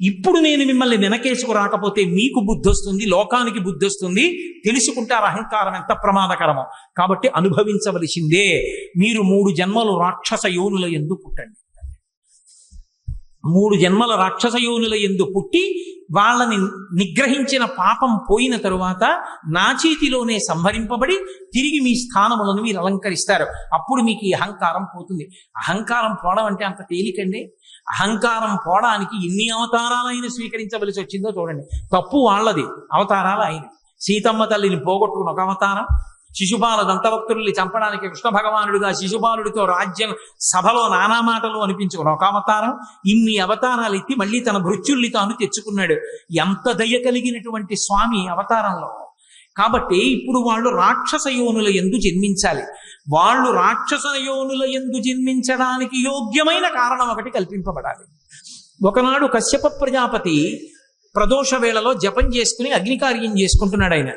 ఇప్పుడు నేను మిమ్మల్ని వెనకేసుకు రాకపోతే మీకు బుద్ధి వస్తుంది, లోకానికి బుద్ధి వస్తుంది, తెలుసుకుంటారు అహంకారం ఎంత ప్రమాదకరమో. కాబట్టి అనుభవించవలసిందే. మీరు 3 జన్మలు రాక్షస యోనుల యందు పుట్టండి. 3 జన్మల రాక్షస యోనుల యందు పుట్టి వాళ్ళని నిగ్రహించిన పాపం పోయిన తరువాత నా చేతిలోనే సంహరింపబడి తిరిగి మీ స్థానములను మీరు అలంకరిస్తారు. అప్పుడు మీకు ఈ అహంకారం పోతుంది. అహంకారం పోవడం అంటే అంత తేలికండి. అహంకారం పోవడానికి ఎన్ని అవతారాలైనా స్వీకరించవలసి వచ్చిందో చూడండి. తప్పు వాళ్ళది, అవతారాలు ఆయన. సీతమ్మ తల్లిని పోగొట్టుకుని ఒక అవతారం, శిశుపాల దంతభక్తుల్ని చంపడానికి కృష్ణ భగవానుడిగా శిశుపాలుడితో రాజ్యం సభలో నానా మాటలు అనిపించుకున్న ఒక అవతారం. ఇన్ని అవతారాలు ఎత్తి మళ్ళీ తన భృత్యుల్ని తాను తెచ్చుకున్నాడు. ఎంత దయ కలిగినటువంటి స్వామి అవతారంలో. కాబట్టి ఇప్పుడు వాళ్ళు రాక్షస యోనుల యందు జన్మించాలి. వాళ్ళు రాక్షస యోనుల యందు జన్మించడానికి యోగ్యమైన కారణం ఒకటి కల్పింపబడాలి. ఒకనాడు కశ్యప ప్రజాపతి ప్రదోష వేళలో జపం చేసుకుని అగ్నికార్యం చేసుకుంటున్నాడు.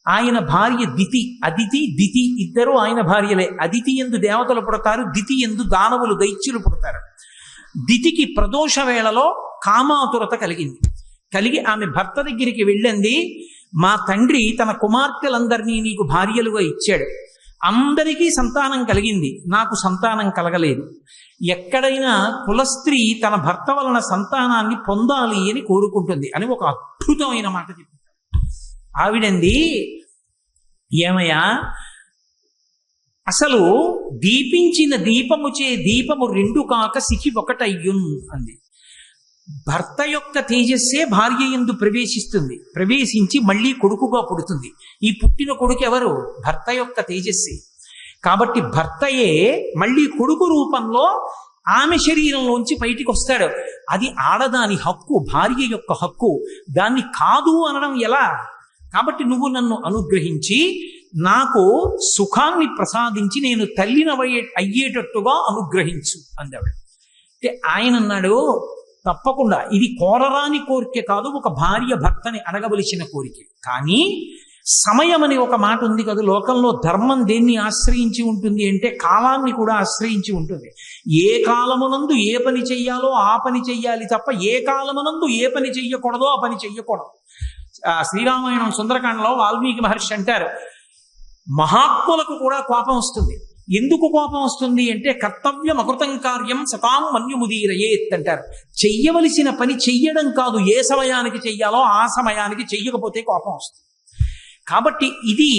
ఆయన భార్య దితి, అదితి దితి ఇద్దరు ఆయన భార్యలే. అదితి యందు దేవతలు పుడతారు, దితి యందు దానవులు దైత్యులు పుడతారు. దితికి ప్రదోష వేళలో కామాతురత కలిగి ఆమె భర్త దగ్గరికి వెళ్ళింది. మా తండ్రి తన కుమార్తెలందరినీ నీకు భార్యలుగా ఇచ్చాడు, అందరికీ సంతానం కలిగింది, నాకు సంతానం కలగలేదు. ఎక్కడైనా కులస్త్రీ తన భర్త వలన సంతానాన్ని పొందాలి అని కోరుకుంటుంది అని ఒక అద్భుతమైన మాట చెప్పింది. ఆవిడంది, ఏమయ్యా, అసలు దీపించిన దీపముచే దీపము 2 కాక సిఖి 1 అయ్యున్ అంది. భర్త యొక్క తేజస్సే భార్య యందు ప్రవేశించి మళ్ళీ కొడుకుగా పుడుతుంది. ఈ పుట్టిన కొడుకు ఎవరు? భర్త యొక్క తేజస్సే. కాబట్టి భర్తయే మళ్ళీ కొడుకు రూపంలో ఆమె శరీరంలోంచి బయటికి వస్తాడు. అది ఆడదాని హక్కు, భార్య యొక్క హక్కు. దాన్ని కాదు అనడం ఎలా? కాబట్టి నువ్వు నన్ను అనుగ్రహించి నాకు సుఖాన్ని ప్రసాదించి నేను తల్లిని అయ్యేటట్టుగా అనుగ్రహించు అందాడు. అంటే ఆయన అన్నాడు, తప్పకుండా ఇది కోరరాని కోరిక కాదు, ఒక భార్య భర్తని అడగవలసిన కోరిక. కానీ సమయం అని ఒక మాట ఉంది కదా లోకంలో. ధర్మం దేన్ని ఆశ్రయించి ఉంటుంది అంటే కాలాన్ని కూడా ఆశ్రయించి ఉంటుంది. ఏ కాలమునందు ఏ పని చెయ్యాలో ఆ పని చెయ్యాలి తప్ప ఏ కాలమునందు ఏ పని చెయ్యకూడదో ఆ పని చెయ్యకూడదు. శ్రీరామాయణం సుందరకాండలో వాల్మీకి మహర్షి అంటారు, మహాత్ములకు కూడా కోపం వస్తుంది. ఎందుకు కోపం వస్తుంది అంటే కర్తవ్యం అకృతం కార్యం సతాం మన్యుముదీరయేత్ అంటారు. చెయ్యవలసిన పని చెయ్యడం కాదు, ఏ సమయానికి చెయ్యాలో ఆ సమయానికి చెయ్యకపోతే కోపం వస్తుంది. కాబట్టి ఇది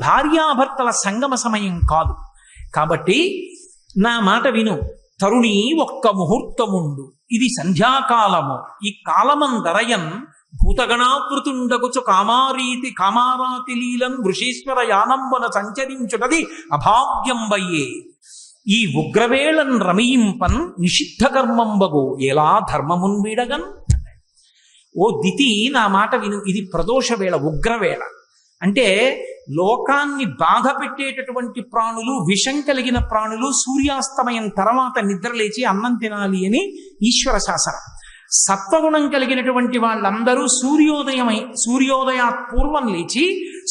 భార్యాభర్తల సంగమ సమయం కాదు. కాబట్టి నా మాట విను, తరుణి ఒక్క ముహూర్తముండు, ఇది సంధ్యాకాలము, ఈ కాలమందరయన్ భూతగణావృతుండగుచు కామారాతి లీలన్ వృషీశ్వర యానంబన సంచరించుటది అభాగ్యంబయ్యే. ఈ ఉగ్రవేళన్ రమయింపన్ నిషిద్ధ కర్మంబగు ఎలా ధర్మమున్ వీడగన్. ఓ దితి, నా మాట విను, ఇది ప్రదోష వేళ, ఉగ్రవేళ. అంటే లోకాన్ని బాధ పెట్టేటటువంటి ప్రాణులు, విషం కలిగిన ప్రాణులు సూర్యాస్తమయం తర్వాత నిద్రలేచి అన్నం తినాలి అని ఈశ్వర శాసనం. సత్వగుణం కలిగినటువంటి వాళ్ళందరూ సూర్యోదయాత్ పూర్వం లేచి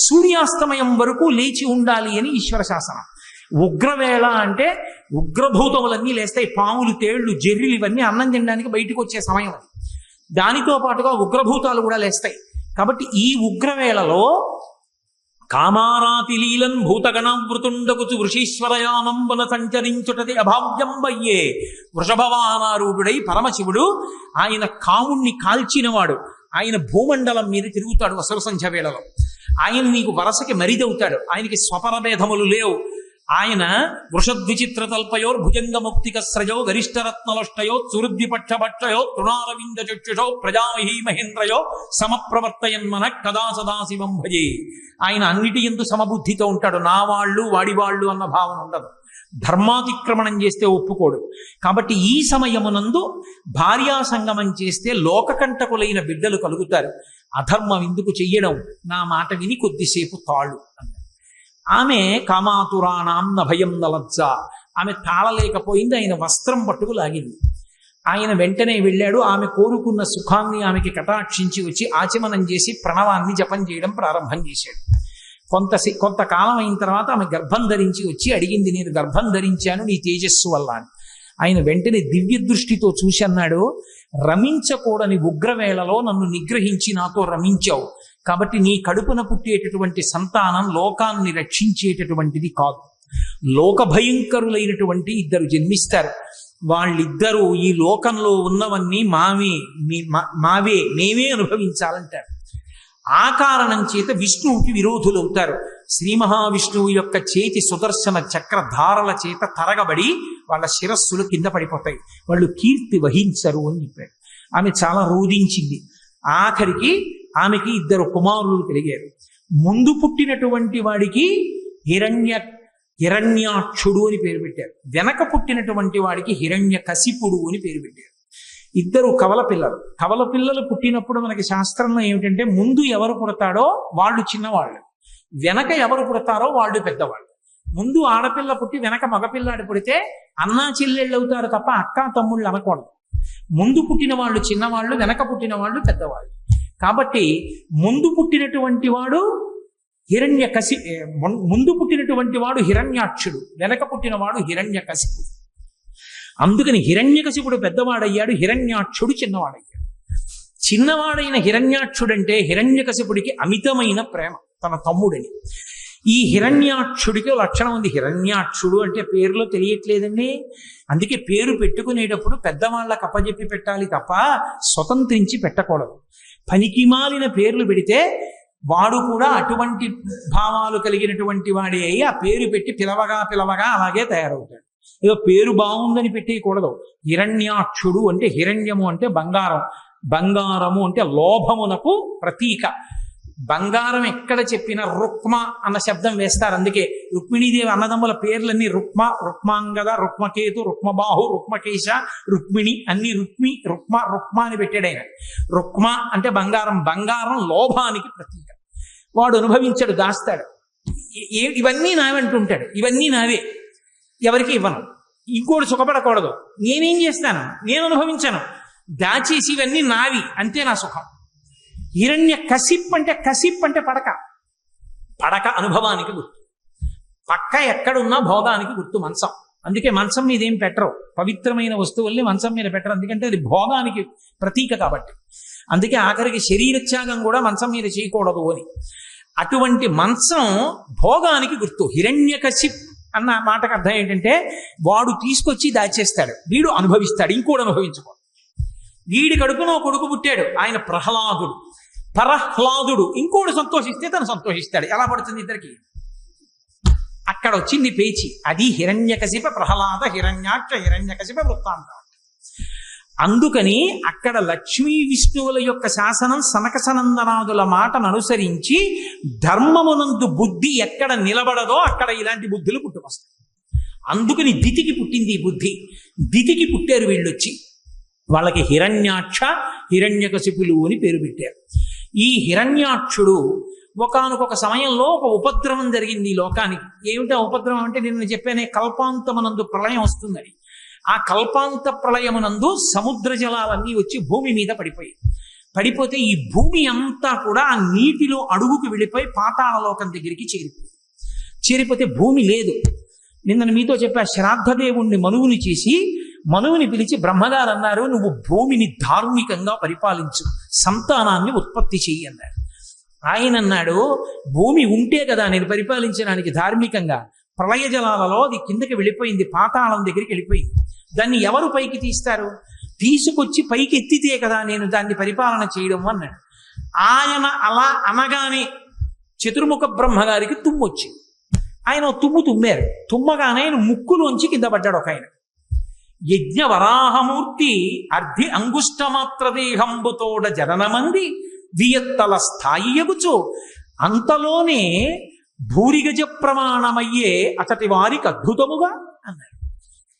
సూర్యాస్తమయం వరకు లేచి ఉండాలి అని ఈశ్వర శాసనం. ఉగ్రవేళ అంటే ఉగ్రభూతములన్నీ లేస్తాయి. పాములు, తేళ్లు, జెర్రిలు ఇవన్నీ అన్నం తినడానికి బయటకు వచ్చే సమయం అది. దానితో పాటుగా ఉగ్రభూతాలు కూడా లేస్తాయి. కాబట్టి ఈ ఉగ్రవేళలో కామారాతి లీలన్ భూతగణావృతుండగుచు వృషీశ్వరయానంబన సంచరించుటది అభావ్యంబయ్యే. వృషభవానారూఢుడై పరమశివుడు, ఆయన కాముణ్ణి కాల్చినవాడు, ఆయన భూమండలం మీద తిరుగుతాడు అసుర సంధ్య వేళలో. ఆయన నీకు వరసకి మరిదవుతాడు. ఆయనకి స్వపరభేదములు లేవు. ఆయన వృషద్విచిత్ర తల్పయో భుజంగముక్తిక స్రజో గరిష్టరత్నలష్టయో సురుద్ధిపక్షభక్షయో తృణారవింద చక్షుషో ప్రజామహీ మహేంద్రయో సమప్రవర్తయన్మన కదా సదాశివం భజే. ఆయన అన్నిటి యందు సమబుద్ధితో ఉంటాడు. నా వాళ్ళు వాడి వాళ్ళు అన్న భావన ఉండదు. ధర్మాతిక్రమణం చేస్తే ఒప్పుకోడు. కాబట్టి ఈ సమయమునందు భార్యా సంగమం చేస్తే లోకకంటకులైన బిడ్డలు కలుగుతారు. అధర్మం ఎందుకు చెయ్యడం, నా మాట విని కొద్దిసేపు తాళ్ళు అన్నారు. ఆమె కామాతురాణం నభయం నలజ్జ, ఆమె తాళలేకపోయింది. ఆయన వస్త్రం పట్టుకు లాగింది. ఆయన వెంటనే వెళ్ళాడు. ఆమె కోరుకున్న సుఖాన్ని ఆమెకి కటాక్షించి వచ్చి ఆచమనం చేసి ప్రణవాన్ని జపం చేయడం ప్రారంభం చేశాడు. కొంతకాలం అయిన తర్వాత ఆమె గర్భం ధరించి వచ్చి అడిగింది, నేను గర్భం ధరించాను నీ తేజస్సు వల్ల అని. ఆయన వెంటనే దివ్య దృష్టితో చూసి అన్నాడు, రమించకూడని ఉగ్రవేళలో నన్ను నిగ్రహించి నాతో రమించావు, కాబట్టి నీ కడుపున పుట్టేటటువంటి సంతానం లోకాన్ని రక్షించేటటువంటిది కాదు. లోక భయంకరులైనటువంటి ఇద్దరు జన్మిస్తారు. వాళ్ళిద్దరూ ఈ లోకంలో ఉన్నవన్నీ మావే మేమే అనుభవించాలంటారు. ఆ కారణం చేత విష్ణువుకి విరోధులవుతారు. శ్రీ మహావిష్ణువు యొక్క చేతి సుదర్శన చక్రధారల చేత తరగబడి వాళ్ళ శిరస్సులు కింద పడిపోతాయి, వాళ్ళు కీర్తి వహించరు అని చెప్పాడు. ఆమె చాలా రోధించింది. ఆఖరికి ఆమెకి ఇద్దరు కుమారులు కలిగారు. ముందు పుట్టినటువంటి వాడికి హిరణ్యాక్షుడు అని పేరు పెట్టారు, వెనక పుట్టినటువంటి వాడికి హిరణ్యకశిపుడు అని పేరు పెట్టారు. ఇద్దరు కవల పిల్లలు పుట్టినప్పుడు మనకి శాస్త్రంలో ఏమిటంటే, ముందు ఎవరు పుడతాడో వాళ్ళు చిన్నవాళ్ళు, వెనక ఎవరు పుడతారో వాళ్ళు పెద్దవాళ్ళు. ముందు ఆడపిల్ల పుట్టి వెనక మగపిల్లాడు పుడితే అన్నా చెల్లెళ్ళు అవుతారు తప్ప అక్క తమ్ముళ్ళు అనకూడదు. ముందు పుట్టిన వాళ్ళు చిన్నవాళ్ళు, వెనక పుట్టిన వాళ్ళు పెద్దవాళ్ళు. కాబట్టి ముందు పుట్టినటువంటి వాడు హిరణ్యాక్షుడు, వెనక పుట్టినవాడు హిరణ్యకశిపుడు. అందుకని హిరణ్యకశిపుడు పెద్దవాడయ్యాడు, హిరణ్యాక్షుడు చిన్నవాడయ్యాడు. చిన్నవాడైన హిరణ్యాక్షుడంటే హిరణ్యకశిపుడికి అమితమైన ప్రేమ తన తమ్ముడని. ఈ హిరణ్యాక్షుడికి లక్షణం ఉంది. హిరణ్యాక్షుడు అంటే పేరులో తెలియట్లేదండి. అందుకే పేరు పెట్టుకునేటప్పుడు పెద్దవాళ్ళకి అప్పజెప్పి పెట్టాలి తప్ప స్వతంత్రించి పెట్టకూడదు. పనికిమాలిన పేర్లు పెడితే వాడు కూడా అటువంటి భావాలు కలిగినటువంటి వాడే అయి ఆ పేరు పెట్టి పిలవగా అలాగే తయారవుతాడు. ఏదో పేరు బాగుందని పెట్టేయకూడదు. హిరణ్యాక్షుడు అంటే హిరణ్యము అంటే బంగారం, బంగారము అంటే లోభమునకు ప్రతీక. బంగారం ఎక్కడ చెప్పినా రుక్మ అన్న శబ్దం వేస్తారు. అందుకే రుక్మిణీదేవి అన్నదమ్ముల పేర్లన్నీ రుక్మాంగద, రుక్మకేతు, రుక్మబాహు, రుక్మకేశ, రుక్మిణి అన్ని రుక్మ అని పెట్టాడు ఆయన. రుక్మ అంటే బంగారం, బంగారం లోభానికి ప్రతీక. వాడు అనుభవించాడు, దాస్తాడు. ఇవన్నీ నావంటుంటాడు, ఇవన్నీ నావే, ఎవరికి ఇవ్వను, ఇంకోటి సుఖపడకూడదు, నేనేం చేస్తాను, నేను అనుభవించాను, దాచేసి ఇవన్నీ నావి, అంతే నా సుఖం. హిరణ్యకశిప్ అంటే పడక అనుభవానికి గుర్తు. పక్క ఎక్కడున్నా భోగానికి గుర్తు మంచం. అందుకే మంచం మీద ఏం పెట్టరు, పవిత్రమైన వస్తువుల్ని మంచం మీద పెట్టరు, ఎందుకంటే అది భోగానికి ప్రతీక కాబట్టి. అందుకే ఆఖరికి శరీరత్యాగం కూడా మంచం మీద చేయకూడదు అని. అటువంటి మంచం భోగానికి గుర్తు. హిరణ్యకశిప్ అన్న మాటకు అర్థం ఏంటంటే, వాడు తీసుకొచ్చి దాచేస్తాడు, వీడు అనుభవిస్తాడు, ఇంకోడు అనుభవించుకో. వీడి కడుపునో కొడుకు పుట్టాడు, ఆయన పరహ్లాదుడు, ఇంకోడు సంతోషిస్తే తను సంతోషిస్తాడు. ఎలా పడుతుంది ఇద్దరికి? అక్కడ వచ్చింది పేచి. అది హిరణ్యకశిప ప్రహ్లాద హిరణ్యాక్ష హిరణ్యకశిప వృత్తాంతం. అందుకని అక్కడ లక్ష్మీ విష్ణువుల యొక్క శాసనం సనక సనందనాదుల మాటను అనుసరించి ధర్మమునందు బుద్ధి ఎక్కడ నిలబడదో అక్కడ ఇలాంటి బుద్ధులు పుట్టుకొస్తాయి. అందుకని దితికి పుట్టింది ఈ బుద్ధి. దితికి పుట్టారు వీళ్ళొచ్చి. వాళ్ళకి హిరణ్యాక్ష హిరణ్యకశిపులు అని పేరు పెట్టారు. ఈ హిరణ్యాక్షుడు ఒకానొక సమయంలో ఒక ఉపద్రవం జరిగింది ఈ లోకానికి. ఏమిటా ఉపద్రవం అంటే, నేను చెప్పానే కల్పాంతమునందు ప్రళయం వస్తుందని. ఆ కల్పాంత ప్రళయమునందు సముద్ర జలాలన్నీ వచ్చి భూమి మీద పడిపోతే ఈ భూమి అంతా కూడా ఆ నీటిలో అడుగుకు వెళ్ళిపోయి పాతాళలోకం దగ్గరికి చేరిపోతే భూమి లేదు. నిన్న మీతో చెప్పా, శ్రాద్ధదేవుణ్ణి మనువుని చేసి మనువుని పిలిచి బ్రహ్మగారు అన్నారు, నువ్వు భూమిని ధార్మికంగా పరిపాలించు, సంతానాన్ని ఉత్పత్తి చెయ్యి అన్నారు. ఆయన అన్నాడు, భూమి ఉంటే కదా నేను పరిపాలించడానికి ధార్మికంగా. ప్రళయ జలాలలో అది కిందకి వెళ్ళిపోయింది, పాతాళం దగ్గరికి వెళ్ళిపోయింది. దాన్ని ఎవరు పైకి తీస్తారు? తీసుకొచ్చి పైకి ఎత్తితే కదా నేను దాన్ని పరిపాలన చేయడం అన్నాడు. ఆయన అలా అనగానే చతుర్ముఖ బ్రహ్మగారికి తుమ్మొచ్చింది. ఆయన తుమ్మారు. తుమ్మగానే ఆయన ముక్కులోంచి కింద పడ్డాడు ఒక ఆయన. యజ్ఞ వరాహమూర్తి అర్ధి అంగుష్టమాత్ర దేహంబుతోడ జననమంది వియత్తల స్థాయి ఎగుచు అంతలోనే భూరిగజ ప్రమాణమయ్యే అతటి వారికి అద్భుతముగా అన్నాడు.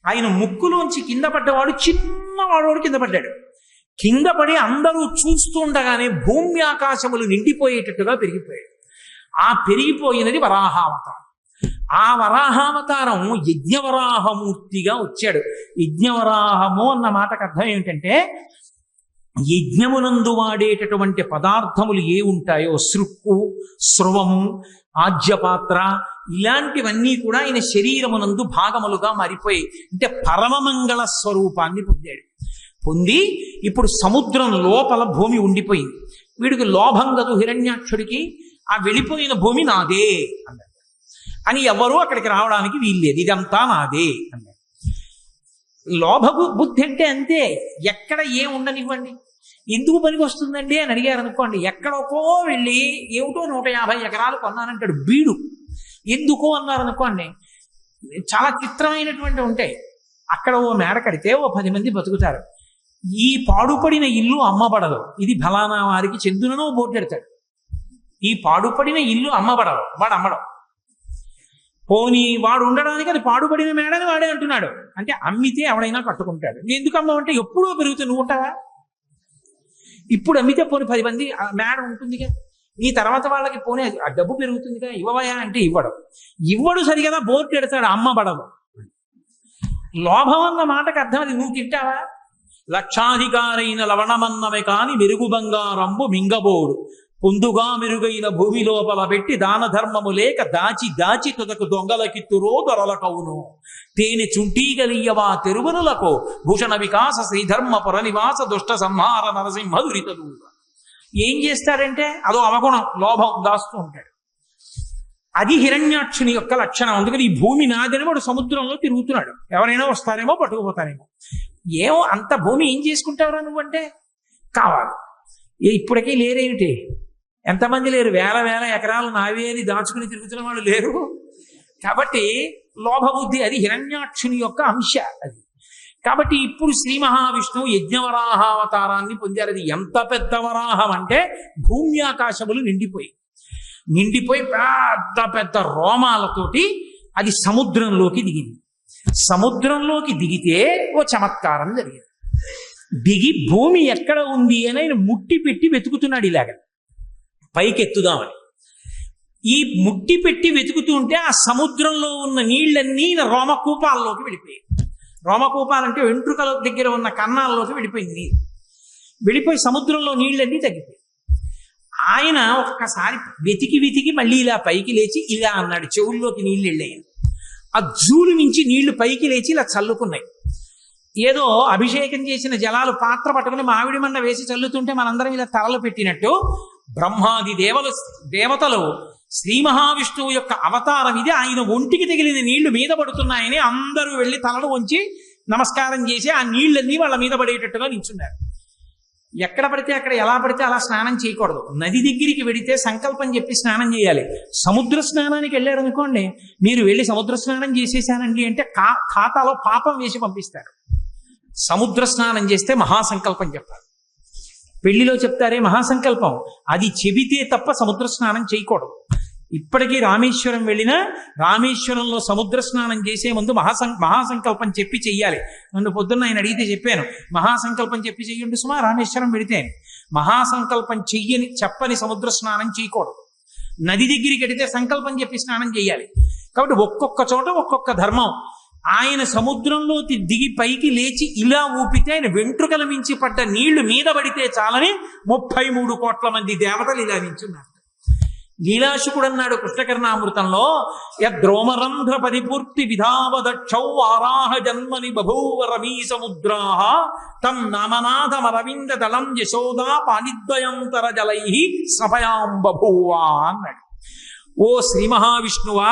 ఆయన ముక్కులోంచి కింద పడ్డవాడు చిన్నవాడు కింద పడ్డాడు. కింద పడి అందరూ చూస్తుండగానే భూమి ఆకాశములు నిండిపోయేటట్టుగా పెరిగిపోయాడు. ఆ పెరిగిపోయినది వరాహావతారం. ఆ వరాహావతారం యజ్ఞవరాహమూర్తిగా వచ్చాడు. యజ్ఞవరాహము అన్న మాటకు అర్థం ఏమిటంటే, యజ్ఞమునందు వాడేటటువంటి పదార్థములు ఏ ఉంటాయో, సృక్కు, స్రవము, ఆజ్యపాత్ర, ఇలాంటివన్నీ కూడా ఆయన శరీరమునందు భాగములుగా మారిపోయి, అంటే పరమమంగళ స్వరూపాన్ని పొందాడు. పొంది ఇప్పుడు సముద్రం లోపల భూమి ఉండిపోయింది. వీడికి లోభం కదు హిరణ్యాక్షుడికి, ఆ వెళ్ళిపోయిన భూమి నాదే అన్నాడు. అని ఎవరూ అక్కడికి రావడానికి వీల్లేదు, ఇదంతా నాదే అన్నాడు. లోభ బుద్ధి అంటే అంతే, ఎక్కడ ఏం ఉండనివ్వండి. ఎందుకు పనికి వస్తుందండి అని అడిగారు అనుకోండి, ఎక్కడికో వెళ్ళి ఏమిటో 150 ఎకరాలు కొన్నానంటాడు బీడు. ఎందుకు అన్నారు అనుకోండి, చాలా చిత్రమైనటువంటి ఉంటాయి. అక్కడ ఓ మేడ కడితే ఓ 10 మంది బతుకుతారు. ఈ పాడుపడిన ఇల్లు అమ్మబడదు, ఇది ఫలానా వారికి చెందునో బోర్డు పెడతాడు. ఈ పాడుపడిన ఇల్లు అమ్మబడదు, వాడు అమ్మడం. పోనీ వాడు ఉండడానికి అది పాడుపడిన మేడని వాడే అంటున్నాడు, అంటే అమ్మితే ఎవడైనా కట్టుకుంటాడు. ఎందుకు అమ్మవంటే ఎప్పుడో పెరుగుతుంది, నువ్వు ఉంటావా? ఇప్పుడు అమ్మితే పోనీ 10 మంది మేడ ఉంటుందిగా, నీ తర్వాత వాళ్ళకి పోనీ ఆ డబ్బు పెరుగుతుందిగా, ఇవ్వవయా అంటే ఇవ్వడు సరిగదా బోర్డు పెడతాడు, అమ్మబడదు. లోభం అన్న మాటకు అర్థం అది. నువ్వు తింటావా? లక్షాధికారైన లవణమన్నవే కాని మెరుగు బంగారంబు మింగబోడు, పొందుగా మెరుగైన భూమి లోపల పెట్టి దాన ధర్మము లేక దాచి దాచి తుదకు దొంగలకిత్తురో దొరలకవును, తేనె చుంటీగలియవా తెరువునులకు భూషణ వికాస శ్రీధర్మ పురనివాస దుష్ట సంహార నరసింహ దురితలు. ఏం చేస్తాడంటే అదో అవగుణం, లోభం దాస్తూ ఉంటాడు. అది హిరణ్యాక్షుని యొక్క లక్షణం. అందుకని ఈ భూమి నాదని వాడు సముద్రంలో తిరుగుతున్నాడు. ఎవరైనా వస్తారేమో పట్టుకుపోతారేమో. ఏమో అంత భూమి ఏం చేసుకుంటావురా నువ్వంటే కావాలి. ఇప్పటికీ లేరేమిటి, ఎంతమంది లేరు, వేల వేల ఎకరాలు నావే అని దాచుకుని తిరుగుతున్న వాళ్ళు లేరు. కాబట్టి లోభబుద్ధి అది హిరణ్యాక్షుని యొక్క అంశ అది. కాబట్టి ఇప్పుడు శ్రీ మహావిష్ణువు యజ్ఞవరాహావతారాన్ని పొందారు. అది ఎంత పెద్ద వరాహం అంటే భూమి ఆకాశములు నిండిపోయి పెద్ద పెద్ద రోమాలతోటి అది సముద్రంలోకి దిగింది. సముద్రంలోకి దిగితే ఓ చమత్కారం జరిగింది. దిగి భూమి ఎక్కడ ఉంది అని ఆయన ముట్టి పెట్టి వెతుకుతున్నాడు, ఇలాగ పైకెత్తుదామని. ఈ ముట్టి పెట్టి వెతుకుతూ ఉంటే ఆ సముద్రంలో ఉన్న నీళ్ళన్నీ రోమకూపాల్లోకి వెళ్ళిపోయాయి. రోమకూపాలంటే వెంట్రుకల దగ్గర ఉన్న కన్నాల్లోకి వెళ్ళిపోయింది. వెళ్ళిపోయి సముద్రంలో నీళ్ళన్నీ తగ్గిపోయి. ఆయన ఒక్కసారి వెతికి మళ్ళీ ఇలా పైకి లేచి ఇలా అన్నాడు, చెవుల్లోకి నీళ్ళు వెళ్ళాయని. ఆ జూలు నుంచి నీళ్లు పైకి లేచి ఇలా చల్లుకున్నాయి. ఏదో అభిషేకం చేసిన జలాలు పాత్ర పట్టుకుని మామిడి మండ వేసి చల్లుతుంటే మనందరం ఇలా తలలు పెట్టినట్టు బ్రహ్మాది దేవతలు శ్రీ మహావిష్ణువు యొక్క అవతారం ఇది, ఆయన ఒంటికి తగిలిన నీళ్లు మీద పడుతున్నాయని అందరూ వెళ్ళి తలలు వంచి నమస్కారం చేసి ఆ నీళ్ళన్నీ వాళ్ళ మీద పడేటట్టుగా నిల్చున్నారు. ఎక్కడ పడితే అక్కడ ఎలా పడితే అలా స్నానం చేయకూడదు. నది దగ్గరికి వెడితే సంకల్పం చెప్పి స్నానం చేయాలి. సముద్ర స్నానానికి వెళ్ళారు అనుకోండి, మీరు వెళ్ళి సముద్ర స్నానం చేసేసానండి అంటే ఖాతాలో పాపం వేసి పంపిస్తారు. సముద్ర స్నానం చేస్తే మహాసంకల్పం చెప్పాలి. పెళ్లిలో చెప్తారే మహాసంకల్పం, అది చెబితే తప్ప సముద్ర స్నానం చేయకూడదు. ఇప్పటికీ రామేశ్వరం వెళ్ళినా రామేశ్వరంలో సముద్ర స్నానం చేసే ముందు మహాసంకల్పం చెప్పి చెయ్యాలి. నన్ను పొద్దున్న ఆయన అడిగితే చెప్పాను, మహాసంకల్పం చెప్పి చెయ్యండి సుమా రామేశ్వరం వెళితే. మహాసంకల్పం చెప్పని సముద్ర స్నానం చేయకూడదు. నది దగ్గరికి వెడితే సంకల్పం చెప్పి స్నానం చేయాలి. కాబట్టి ఒక్కొక్క చోట ఒక్కొక్క ధర్మం. ఆయన సముద్రంలో దిగి పైకి లేచి ఇలా ఊపితే ఆయన వెంట్రుకల మించి పడ్డ నీళ్లు మీద పడితే చాలని 33 కోట్ల మంది దేవతలు ఇలా నించున్నారు. లీలాశుకుడు అన్నాడు కృష్ణకర్ణామృతంలో, యద్రోమరంధ్ర పరిపూర్తి విధావదక్షౌ ఆరాహ జన్మని బభూవ రమీ సముద్రాః తం నామనాథమరవింద దళం యశోదా పాణిద్వయంతర జలై సభయాం బభూవా అన్నాడు. ఓ శ్రీ మహావిష్ణువా,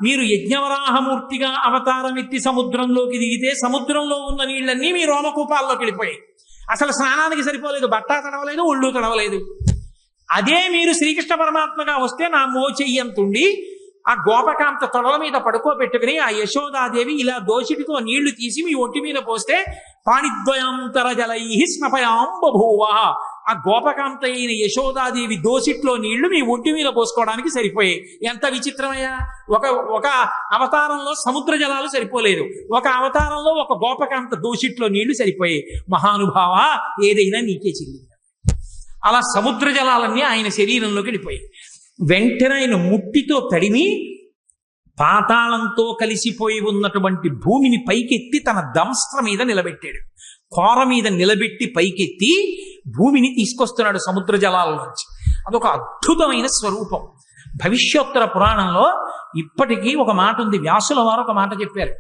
మీరు యజ్ఞవరాహమూర్తిగా అవతారం ఎత్తి సముద్రంలోకి దిగితే సముద్రంలో ఉన్న నీళ్ళన్నీ మీ రోమకూపాల్లోకి వెళ్ళిపోయాయి. అసలు స్నానానికి సరిపోలేదు, బట్టా తడవలేదు, ఒళ్ళు తడవలేదు. అదే మీరు శ్రీకృష్ణ పరమాత్మగా వస్తే నా మోచెయ్యంతుండి ఆ గోపకాంత తొడల మీద పడుకోబెట్టుకుని ఆ యశోదాదేవి ఇలా దోషిటితో నీళ్లు తీసి మీ ఒంటి మీద పోస్తే పాణిద్వయాంతర జలై స్నపయాం బభూవ. ఆ గోపకాంత అయిన యశోదాదేవి దోసిట్లో నీళ్లు మీ ఒంటి మీద పోసుకోవడానికి సరిపోయాయి. ఎంత విచిత్రమయ్యా! ఒక అవతారంలో సముద్ర జలాలు సరిపోలేదు, ఒక అవతారంలో ఒక గోపకాంత దోసిట్లో నీళ్లు సరిపోయాయి. మహానుభావ, ఏదైనా నీకే చెల్లింది. అలా సముద్ర జలాలన్నీ ఆయన శరీరంలోకి వెళ్ళిపోయాయి. వెంటనే ఆయన ముట్టితో తడిమి పాతాళంతో కలిసిపోయి ఉన్నటువంటి భూమిని పైకెత్తి తన దంస్త్ర మీద నిలబెట్టాడు. కోర మీద నిలబెట్టి పైకెత్తి భూమిని తీసుకొస్తున్నాడు సముద్ర జలాల నుంచి. అదొక అద్భుతమైన స్వరూపం. భవిష్యోత్తర పురాణంలో ఇప్పటికీ ఒక మాట ఉంది, వ్యాసుల వారు ఒక మాట చెప్పారు.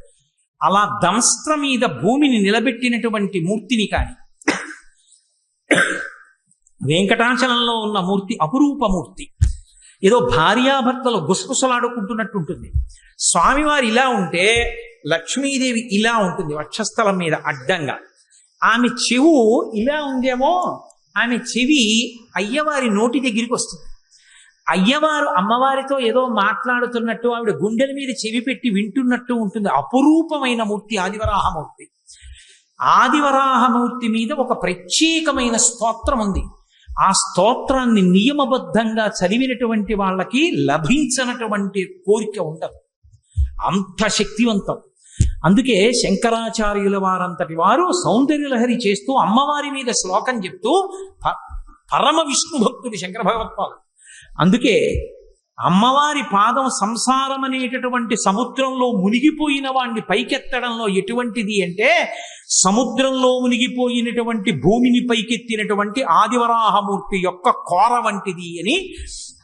అలా దంస్ట్ర మీద భూమిని నిలబెట్టినటువంటి మూర్తిని కాని, వెంకటాచలంలో ఉన్న మూర్తి అపురూపమూర్తి, ఏదో భార్యాభర్తలు గుసగుసలాడుకుంటున్నట్టు ఉంటుంది. స్వామివారు ఇలా ఉంటే లక్ష్మీదేవి ఇలా ఉంటుంది వక్షస్థలం మీద అడ్డంగా. ఆమె చెవు ఇలా ఉందేమో, ఆమె చెవి అయ్యవారి నోటి దగ్గరికి వస్తుంది. అయ్యవారు అమ్మవారితో ఏదో మాట్లాడుతున్నట్టు, ఆవిడ గుండెల మీద చెవి పెట్టి వింటున్నట్టు ఉంటుంది. అపురూపమైన మూర్తి ఆదివరాహమూర్తి. ఆదివరాహమూర్తి మీద ఒక ప్రత్యేకమైన స్తోత్రం ఉంది. ఆ స్తోత్రాన్ని నియమబద్ధంగా చదివినటువంటి వాళ్ళకి లభించినటువంటి కోరిక ఉండదు, అంత శక్తివంతం. అందుకే శంకరాచార్యుల వారంతటి వారు సౌందర్యలహరి చేస్తూ అమ్మవారి మీద శ్లోకం చెప్తూ పరమ విష్ణు భక్తుడు శంకర భగవత్పాదుడు. అందుకే అమ్మవారి పాదం సంసారం అనేటటువంటి సముద్రంలో మునిగిపోయిన వాడిని పైకెత్తడంలో ఎటువంటిది అంటే, సముద్రంలో మునిగిపోయినటువంటి భూమిని పైకెత్తినటువంటి ఆదివరాహమూర్తి యొక్క కోర వంటిది అని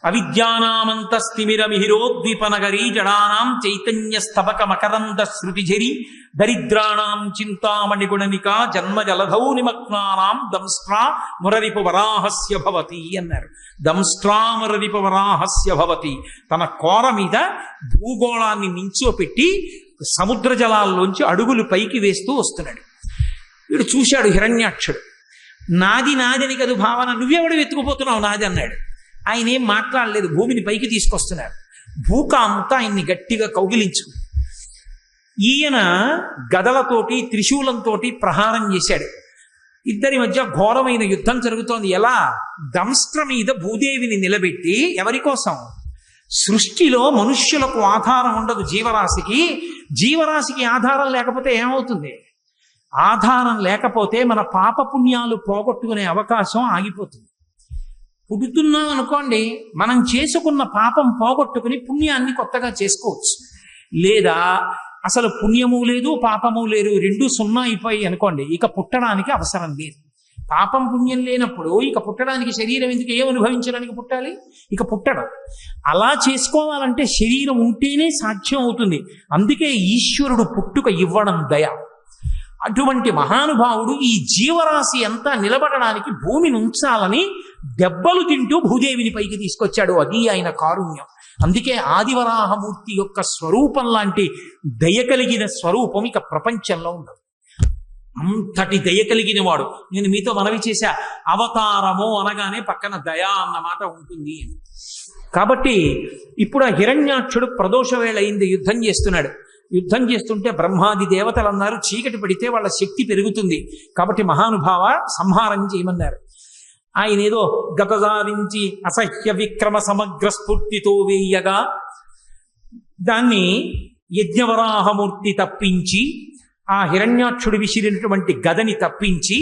అవిద్యానామంతస్తిమిరమిహిరోద్వీపనగరీ జడానాం చైతన్య స్తబక మకరంద శృతిఝరి దరిద్రాణాం చింతామణిగుణనిక జన్మ జలధౌ నిమగ్నానాం దంస్ట్రా మురరిపు వరాహస్య భవతి అన్నారు. దంస్ట్రా మురరిపు వరాహస్య భవతి. తన కోర మీద భూగోళాన్ని నించోపెట్టి సముద్ర జలాల్లోంచి అడుగులు పైకి వేస్తూ వస్తున్నాడు. వీడు చూశాడు హిరణ్యాక్షుడు. నాది నాదని కదు భావన, నువ్వెవడు వెతుకుపోతున్నావు నాది అన్నాడు. ఆయన ఏం మాట్లాడలేదు, భూమిని పైకి తీసుకొస్తున్నారు. భూకాంత ఆయన్ని గట్టిగా కౌగిలించు. ఈయన గదలతోటి త్రిశూలంతోటి ప్రహారం చేశాడు. ఇద్దరి మధ్య ఘోరమైన యుద్ధం జరుగుతోంది. ఎలా? దంస్ట్ర మీద భూదేవిని నిలబెట్టి, ఎవరి కోసం? సృష్టిలో మనుష్యులకు ఆధారం ఉండదు జీవరాశికి. జీవరాశికి ఆధారం లేకపోతే ఏమవుతుంది? ఆధారం లేకపోతే మన పాపపుణ్యాలు పోగొట్టుకునే అవకాశం ఆగిపోతుంది. పుడుతున్నాం అనుకోండి, మనం చేసుకున్న పాపం పోగొట్టుకుని పుణ్యాన్ని కొత్తగా చేసుకోవచ్చు. లేదా అసలు పుణ్యము లేదు పాపము లేదు, రెండు సున్నా అయిపోయి అనుకోండి, ఇక పుట్టడానికి అవసరం లేదు. పాపం పుణ్యం లేనప్పుడు ఇక పుట్టడానికి శరీరం ఎందుకు? ఏం అనుభవించడానికి పుట్టాలి? ఇక పుట్టడం. అలా చేసుకోవాలంటే శరీరం ఉంటేనే సాధ్యం అవుతుంది. అందుకే ఈశ్వరుడు పుట్టుక ఇవ్వడం దయ. అటువంటి మహానుభావుడు ఈ జీవరాశి అంతా నిలబడడానికి భూమిని ఉంచాలని దెబ్బలు తింటూ భూదేవిని పైకి తీసుకొచ్చాడు. అది ఆయన కారుణ్యం. అందుకే ఆదివరాహమూర్తి యొక్క స్వరూపం లాంటి దయ కలిగిన స్వరూపం ఇక ప్రపంచంలో ఉండదు. అంతటి దయ కలిగిన వాడు. నేను మీతో మనవి చేశా, అవతారము అనగానే పక్కన దయా అన్న మాట ఉంటుంది అని. కాబట్టి ఇప్పుడు ఆ హిరణ్యాక్షుడు ప్రదోష వేళ అయింది, యుద్ధం చేస్తున్నాడు. యుద్ధం చేస్తుంటే బ్రహ్మాది దేవతలు అన్నారు, చీకటి పడితే వాళ్ళ శక్తి పెరుగుతుంది, కాబట్టి మహానుభావ సంహారం చేయమన్నారు. ఆయన ఏదో గతదారించి అసహ్య విక్రమ సమగ్ర స్ఫూర్తితో వేయగా దాన్ని యజ్ఞవరాహమూర్తి తప్పించి, ఆ హిరణ్యాక్షుడు విసిరినటువంటి గదని తప్పించి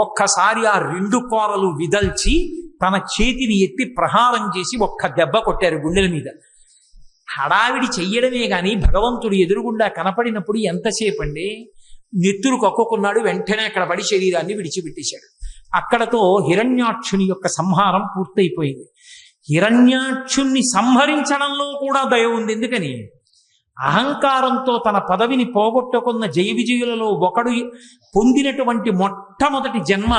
ఒక్కసారి ఆ రెండు కోరలు విదల్చి తన చేతిని ఎత్తి ప్రహారం చేసి ఒక్క దెబ్బ కొట్టారు గుండెల మీద. హడావిడి చెయ్యడమే గాని భగవంతుడు ఎదురుగుండా కనపడినప్పుడు ఎంతసేపు అండి? నెత్తురు కక్కుకున్నాడు, వెంటనే అక్కడ పడి శరీరాన్ని విడిచిపెట్టేశాడు. అక్కడతో హిరణ్యాక్షుని యొక్క సంహారం పూర్తయిపోయింది. హిరణ్యాక్షుణ్ణి సంహరించడంలో కూడా దయ ఉంది. ఎందుకని? అహంకారంతో తన పదవిని పోగొట్టుకున్న జయ విజయులలో ఒకడు పొందినటువంటి మొట్టమొదటి జన్మ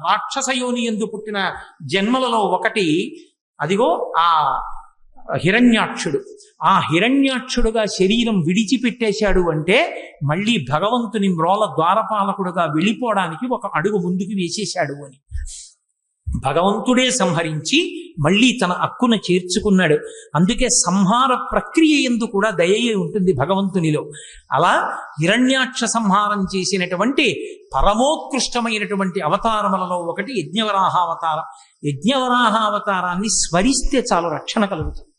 రాక్షసయోని యందు పుట్టిన జన్మలలో ఒకటి అదిగో ఆ హిరణ్యాక్షుడు. ఆ హిరణ్యాక్షుడుగా శరీరం విడిచిపెట్టేశాడు అంటే మళ్ళీ భగవంతుని మ్రోల ద్వారపాలకుడుగా వెళ్ళిపోవడానికి ఒక అడుగు ముందుకు వేసేశాడు అని. భగవంతుడే సంహరించి మళ్ళీ తన హక్కున చేర్చుకున్నాడు. అందుకే సంహార ప్రక్రియ యందు కూడా దయయే ఉంటుంది భగవంతునిలో. అలా హిరణ్యాక్ష సంహారం చేసినటువంటి పరమోత్కృష్టమైనటువంటి అవతారములలో ఒకటి యజ్ఞవరాహావతారం. యజ్ఞవరాహావతారాన్ని స్మరిస్తే చాలు రక్షణ కలుగుతుంది.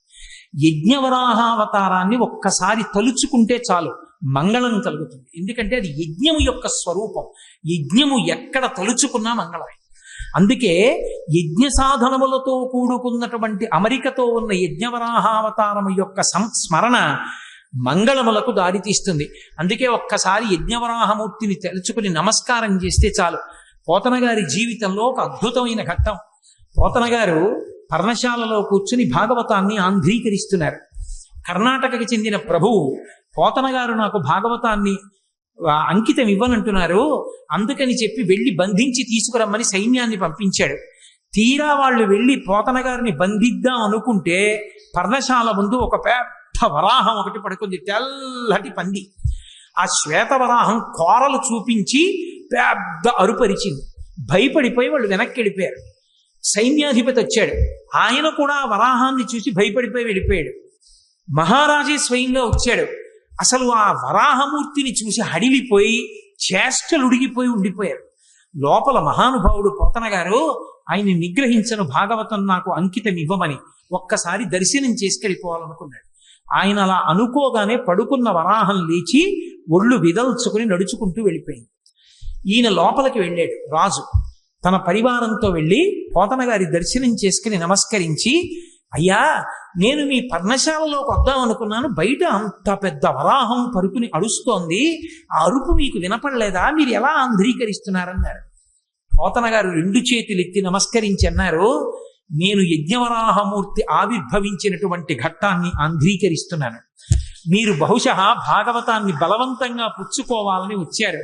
యజ్ఞవరాహావతారాన్ని ఒక్కసారి తలుచుకుంటే చాలు మంగళం కలుగుతుంది. ఎందుకంటే అది యజ్ఞము యొక్క స్వరూపం. యజ్ఞము ఎక్కడ తలుచుకున్నా మంగళమే. అందుకే యజ్ఞ సాధనములతో కూడుకున్నటువంటి అమరికతో ఉన్న యజ్ఞవరాహావతారము యొక్క సంస్మరణ మంగళములకు దారితీస్తుంది. అందుకే ఒక్కసారి యజ్ఞవరాహమూర్తిని తెలుసుకుని నమస్కారం చేస్తే చాలు. పోతన గారి జీవితంలో ఒక అద్భుతమైన ఘట్టం. పోతన గారు పర్ణశాలలో కూర్చుని భాగవతాన్ని ఆంధ్రీకరిస్తున్నారు. కర్ణాటకకి చెందిన ప్రభువు పోతన గారు నాకు భాగవతాన్ని అంకితం ఇవ్వనంటున్నారు, అందుకని చెప్పి వెళ్ళి బంధించి తీసుకురమ్మని సైన్యాన్ని పంపించాడు. తీరా వాళ్ళు వెళ్ళి పోతన గారిని బంధిద్దాం అనుకుంటే పర్ణశాల ముందు ఒక పెద్ద వరాహం ఒకటి పడుకుంది, తెల్లటి పంది. ఆ శ్వేతవరాహం కోరలు చూపించి పెద్ద అరుపరిచింది. భయపడిపోయి వాళ్ళు వెనక్కి వెళ్ళిపోయారు. సైన్యాధిపతి వచ్చాడు, ఆయన కూడా వరాహాన్ని చూసి భయపడిపోయి వెళ్ళిపోయాడు. మహారాజే స్వయంగా వచ్చాడు. అసలు ఆ వరాహమూర్తిని చూసి హడిలిపోయి చేష్టలు ఉడిగిపోయి ఉండిపోయారు. లోపల మహానుభావుడు పోతన గారు ఆయన్ని నిగ్రహించను, భాగవతం నాకు అంకితం ఇవ్వమని ఒక్కసారి దర్శనం చేసుకెళ్ళిపోవాలనుకున్నాడు. ఆయన అలా అనుకోగానే పడుకున్న వరాహం లేచి ఒళ్ళు విదల్చుకుని నడుచుకుంటూ వెళ్ళిపోయింది. ఈయన లోపలికి వెళ్ళాడు. రాజు తన పరివారంతో వెళ్ళి పోతన గారి దర్శనం చేసుకుని నమస్కరించి, అయ్యా నేను మీ పర్ణశాలలోకి వద్దాం అనుకున్నాను, బయట అంత పెద్ద వరాహం పరుపుని అడుస్తోంది, ఆ అరుపు మీకు వినపడలేదా, మీరు ఎలా ఆంధ్రీకరిస్తున్నారన్నారు. పోతన గారు 2 చేతులు ఎత్తి నమస్కరించి అన్నారు, నేను యజ్ఞవరాహమూర్తి ఆవిర్భవించినటువంటి ఘట్టాన్ని ఆంధ్రీకరిస్తున్నాను. మీరు బహుశः భాగవతాన్ని బలవంతంగా పుచ్చుకోవాలని వచ్చారు.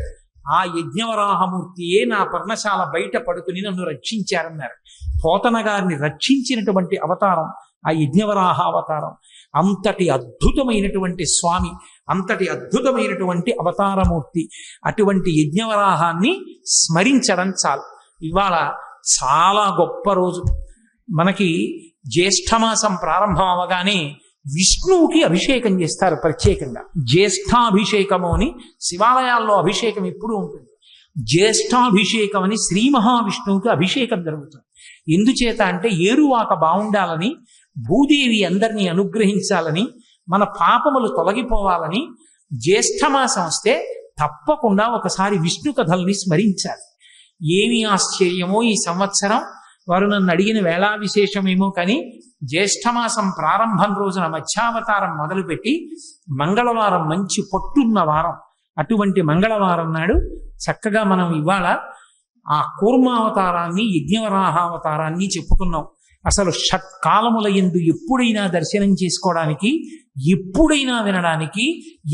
ఆ యజ్ఞవరాహమూర్తియే నా పర్ణశాల బయట పడుకుని నన్ను రక్షించారన్నారు. పోతన గారిని రక్షించినటువంటి అవతారం ఆ యజ్ఞవరాహ అవతారం. అంతటి అద్భుతమైనటువంటి స్వామి, అంతటి అద్భుతమైనటువంటి అవతారమూర్తి. అటువంటి యజ్ఞవరాహాన్ని స్మరించడం చాలు. ఇవాళ చాలా గొప్ప రోజు. మనకి జ్యేష్ఠమాసం ప్రారంభం అవగానే విష్ణువుకి అభిషేకం చేస్తారు ప్రత్యేకంగా. జ్యేష్ఠాభిషేకము అని శివాలయాల్లో అభిషేకం ఎప్పుడూ ఉంటుంది. జ్యేష్ఠాభిషేకం అని శ్రీ మహావిష్ణువుకి అభిషేకం జరుగుతుంది. ఎందుచేత అంటే ఏరువాక బాగుండాలని, భూదేవి అందరినీ అనుగ్రహించాలని, మన పాపములు తొలగిపోవాలని. జ్యేష్ఠమాసం వస్తే తప్పకుండా ఒకసారి విష్ణు కథల్ని స్మరించాలి. ఏమి ఆశ్చర్యమో ఈ సంవత్సరం, వారు నన్ను అడిగిన వేళా విశేషమేమో కానీ జ్యేష్ఠమాసం ప్రారంభం రోజున మధ్యావతారం మొదలుపెట్టి మంగళవారం మంచి పట్టున్న వారం, అటువంటి మంగళవారం నాడు చక్కగా మనం ఇవాళ ఆ కూర్మావతారాన్ని యజ్ఞవరాహావతారాన్ని చెప్పుకున్నాం. అసలు షట్కాలముల యందు ఎప్పుడైనా దర్శనం చేసుకోవడానికి, ఎప్పుడైనా వినడానికి,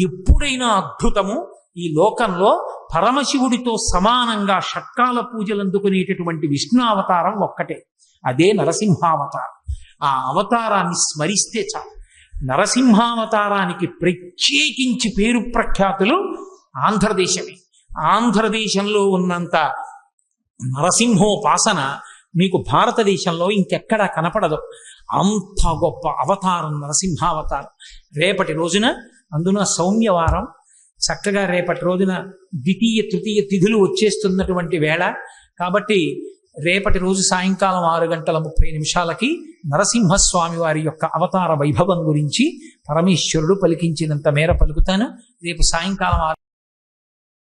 ఎప్పుడైనా అద్భుతము ఈ లోకంలో పరమశివుడితో సమానంగా షట్కాల పూజలు అందుకునేటటువంటి విష్ణు అవతారం ఒక్కటే, అదే నరసింహావతారం. ఆ అవతారాన్ని స్మరిస్తే చాలు. నరసింహావతారానికి ప్రత్యేకించి పేరు ప్రఖ్యాతులు ఆంధ్రదేశమే. ఆంధ్రదేశంలో ఉన్నంత నరసింహోపాసన మీకు భారతదేశంలో ఇంకెక్కడా కనపడదు. అంత గొప్ప అవతారం నరసింహావతారం. రేపటి రోజున, అందున సౌమ్యవారం, చక్కగా రేపటి రోజున ద్వితీయ తృతీయ తిథులు వచ్చేస్తున్నటువంటి వేళ కాబట్టి రేపటి రోజు సాయంకాలం 6:30 నరసింహస్వామి వారి యొక్క అవతార వైభవం గురించి పరమేశ్వరుడు పలికించినంత మేర పలుకుతాను. రేపు సాయంకాలం